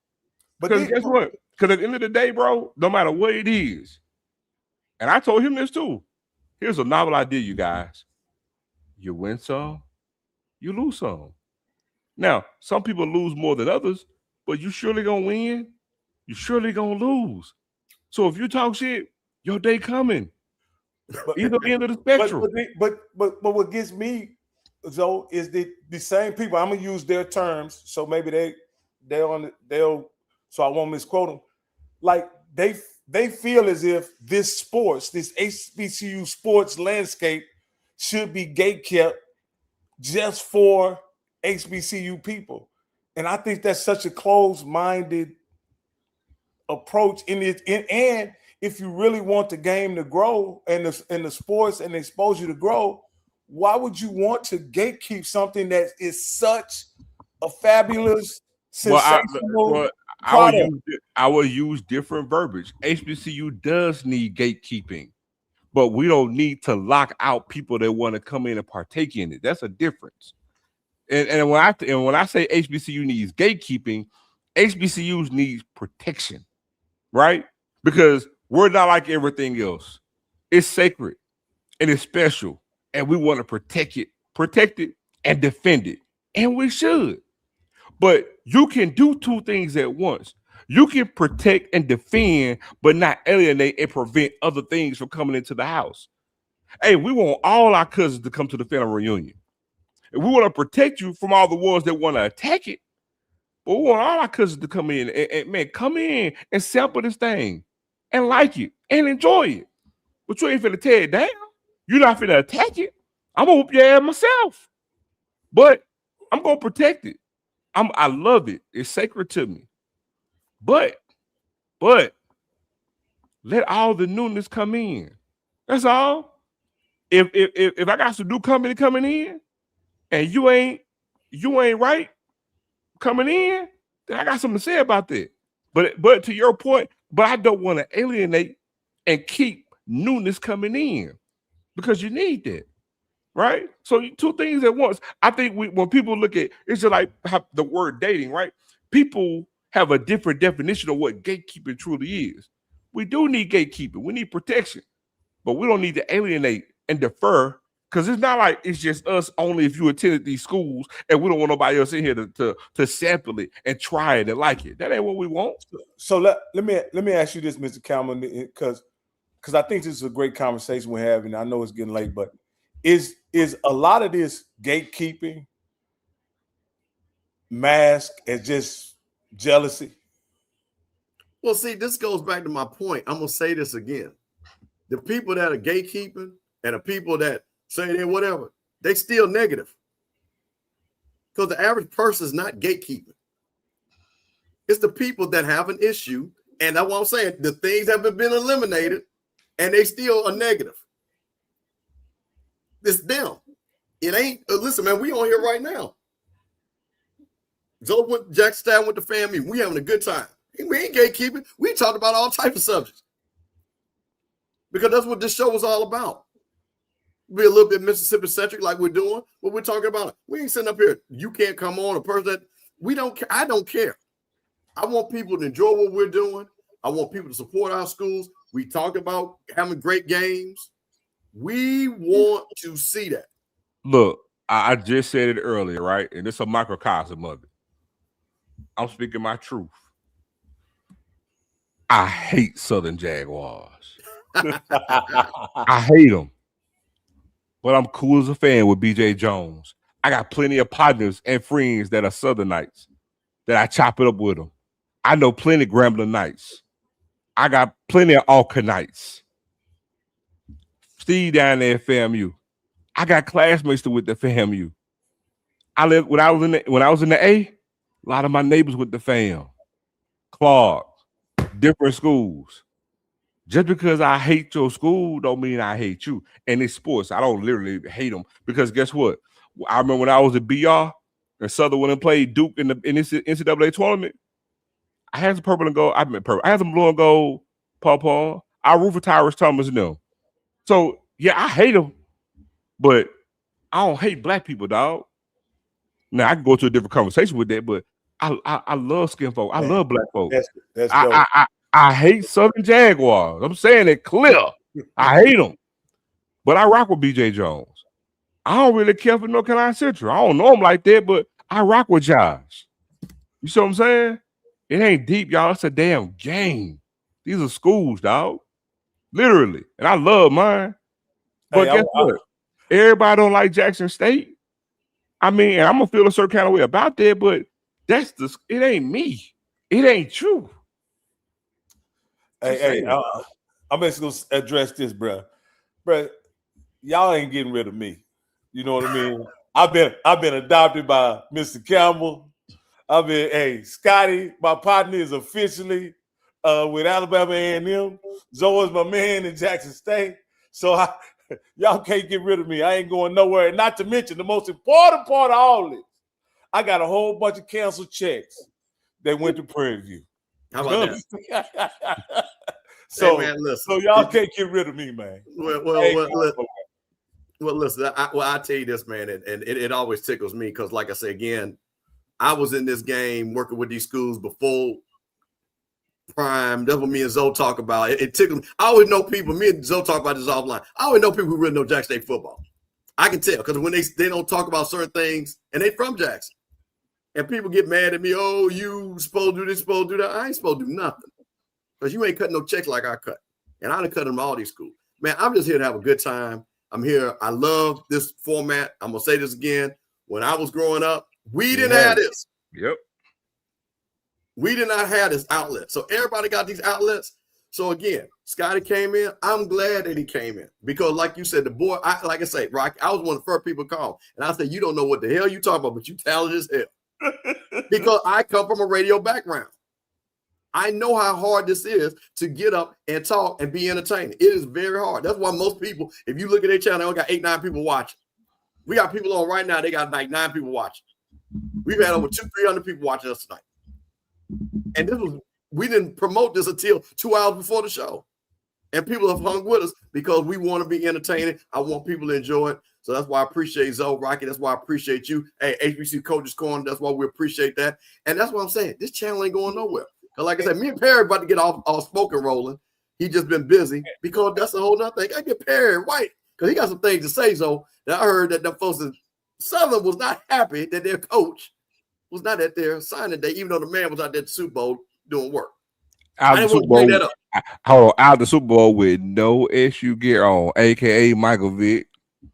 Because guess what? Because at the end of the day, bro, no matter what it is, and I told him this too. Here's a novel idea, you guys. You win some, you lose some. Now, some people lose more than others, but you surely gonna win. You surely gonna lose. So if you talk shit, your day coming. Either end of the spectrum. But what gets me, Zo, is the same people. I'm gonna use their terms, so maybe they'll. So I won't misquote them. Like they feel as if this HBCU sports landscape should be gatekept just for HBCU people. And I think that's such a closed-minded approach in it. And if you really want the game to grow and the sports and the exposure to grow, why would you want to gatekeep something that is such a fabulous, sensational I will use different verbiage. HBCU does need gatekeeping, but we don't need to lock out people that want to come in and partake in it. That's a difference. And when I say HBCU needs gatekeeping, HBCUs need protection, right? Because we're not like everything else. It's sacred and it's special, and we want to protect it, and defend it, and we should. But you can do two things at once. You can protect and defend, but not alienate and prevent other things from coming into the house. Hey, we want all our cousins to come to the family reunion. And we want to protect you from all the ones that want to attack it. But we want all our cousins to come in and man, come in and sample this thing and like it and enjoy it. But you ain't finna tear it down. You're not finna attack it. I'm gonna whoop your ass myself. But I'm gonna protect it. I love it. It's sacred to me. But let all the newness come in. That's all. If I got some new company coming in and you ain't right coming in, then I got something to say about that. But to your point, but I don't want to alienate and keep newness coming in because you need that. Right? So two things at once. I think when people look at it's just like the word dating, right? People have a different definition of what gatekeeping truly is. We do need gatekeeping. We need protection, but we don't need to alienate and defer because it's not like it's just us only if you attended these schools and we don't want nobody else in here to sample it and try it and like it. That ain't what we want. So let me ask you this, Mr. Campbell, because I think this is a great conversation we're having. I know it's getting late, but is a lot of this gatekeeping masked as just jealousy? Well, see, this goes back to my point. I'm gonna say this again. The people that are gatekeeping and the people that say they whatever, they still negative. Because the average person is not gatekeeping. It's the people that have an issue, and that's what I'm saying. The things haven't been eliminated, and they still are negative. It's them. It ain't. Listen, man, we on here right now. Jackson with the family. We having a good time. We ain't gatekeeping. We talked about all types of subjects because that's what this show was all about. Be a little bit Mississippi centric, like we're doing. What we're talking about. We ain't sitting up here. You can't come on a person that we don't care. I don't care. I want people to enjoy what we're doing. I want people to support our schools. We talk about having great games. We want to see that. Look, I just said it earlier, right? And it's a microcosm of it. I'm speaking my truth. I hate Southern Jaguars. I hate them. But I'm cool as a fan with BJ Jones. I got plenty of partners and friends that are Southernites that I chop it up with them. I know plenty of Grambling Knights. I got plenty of Alkanites. Steve down there at FAMU. I got classmates with the FAMU. When I was in the A, a lot of my neighbors with the FAM. Clark, different schools. Just because I hate your school don't mean I hate you. And it's sports. I don't literally hate them because guess what? I remember when I was at BR and Southern went and played Duke in this NCAA tournament. I had some purple and gold. I had some blue and gold pawpaw. I root for Tyrus Thomas and them. So yeah, I hate them, but I don't hate black people, dog. Now I can go to a different conversation with that, but I love skin folk. I love black folk. That's I hate Southern Jaguars. I'm saying it clear. I hate them, but I rock with BJ Jones. I don't really care for North Carolina Central. I don't know him like that, but I rock with Josh. You see what I'm saying? It ain't deep, y'all. It's a damn game. These are schools, dog. Literally. And I love mine. But guess what? Everybody don't like Jackson State. I mean, and I'm gonna feel a certain kind of way about that, but it ain't me. It ain't you. Hey, I'm just gonna address this, bro. Bro, y'all ain't getting rid of me. You know what I mean? I've been adopted by Mr. Campbell. Scotty, my partner, is officially with Alabama A&M. Zoe is my man in Jackson State. So y'all can't get rid of me. I ain't going nowhere. And not to mention the most important part of all this, I got a whole bunch of canceled checks that went to Prairie View. How about that? So, hey man, listen, so y'all can't get rid of me, man. Well, listen. I'll tell you this, man, and it always tickles me because, like I say again, I was in this game working with these schools before prime. That's what me and Zoe talk about. It tickled me. I always know people, me and Zoe talk about this offline. I always know people who really know Jackson State football. I can tell because when they don't talk about certain things, and they from Jackson. And people get mad at me, oh, you supposed to do this, supposed to do that. I ain't supposed to do nothing. Because you ain't cutting no checks like I cut. And I done cut them all these schools. Man, I'm just here to have a good time. I'm here. I love this format. I'm going to say this again. When I was growing up, we didn't have this. Yep. We did not have this outlet. So everybody got these outlets. So again, Scotty came in. I'm glad that he came in. Because like you said, the boy, like I say, Rocky, I was one of the first people to call. And I said, you don't know what the hell you talking about, but you talented as hell. Because I come from a radio background. I know how hard this is to get up and talk and be entertaining. It is very hard. That's why most people, if you look at their channel, they only got 8-9 people watching. We got people on right now, they got like 9 people watching. We've had over 200-300 people watching us tonight. And we didn't promote this until 2 hours before the show. And people have hung with us because we want to be entertaining. I want people to enjoy it. So that's why I appreciate Zoe, Rocky. That's why I appreciate you. Hey, HBCU Coaches Corner, that's why we appreciate that. And that's what I'm saying. This channel ain't going nowhere. Because like I said, me and Perry about to get off smoking rolling. He just been busy because that's a whole nother thing. I get Perry White because he got some things to say. So I heard that the folks in Southern was not happy that their coach was not at their signing day, even though the man was out there at the Super Bowl doing work. Out the Super Bowl, out the Super Bowl with no SU gear on, aka Michael Vick.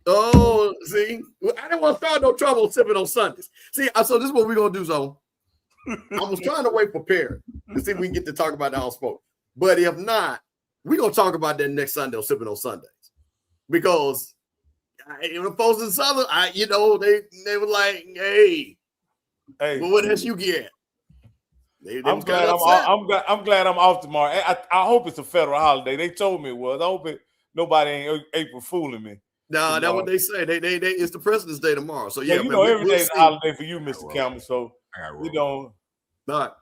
Oh, see, I didn't want to start no trouble sipping on Sundays. See, so this is what we're gonna do, Zone. I was trying to wait for Perry to see if we can get to talk about that on Smoke. But if not, we're gonna talk about that next Sunday on Sipping on Sundays. Because the folks in Southern, they were like, hey, well, what else you get? I'm glad I'm off tomorrow. I hope it's a federal holiday. They told me it was. I hope nobody ain't April fooling me. No, that's what they say. They it's the President's Day tomorrow. So yeah, every day is a holiday for you, Mr. Campbell. So it don't matter.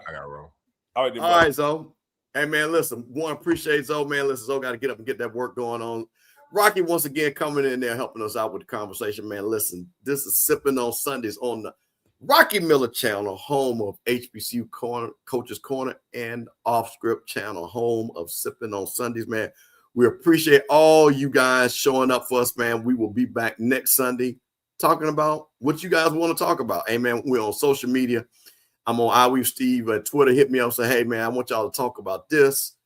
I got roll. All right, Zoe. Hey man, listen, one appreciate Zoe, man. Listen, Zoe got to get up and get that work going on. Rocky once again coming in there helping us out with the conversation, man. Listen, this is Sipping on Sundays on the Rocky Miller channel, home of HBCU Coaches Corner, and Off Script channel, home of Sipping on Sundays, man. We appreciate all you guys showing up for us, man. We will be back next Sunday talking about what you guys want to talk about. Hey, man, we're on social media. I'm on iWeave Steve at Twitter. Hit me up and say, hey, man, I want y'all to talk about this.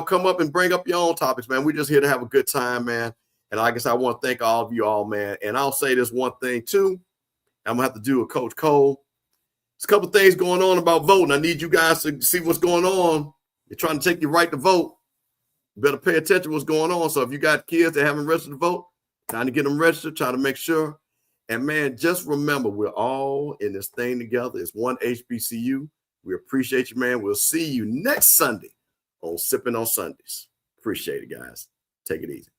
Come up and bring up your own topics, man. We're just here to have a good time, man. And I guess I want to thank all of you all, man. And I'll say this one thing, too. I'm going to have to do with Coach Cole. There's a couple things going on about voting. I need you guys to see what's going on. You're trying to take your right to vote. You better pay attention to what's going on. So if you got kids that haven't registered to vote, trying to get them registered, trying to make sure. And, man, just remember, we're all in this thing together. It's one HBCU. We appreciate you, man. We'll see you next Sunday on Sipping on Sundays. Appreciate it, guys. Take it easy.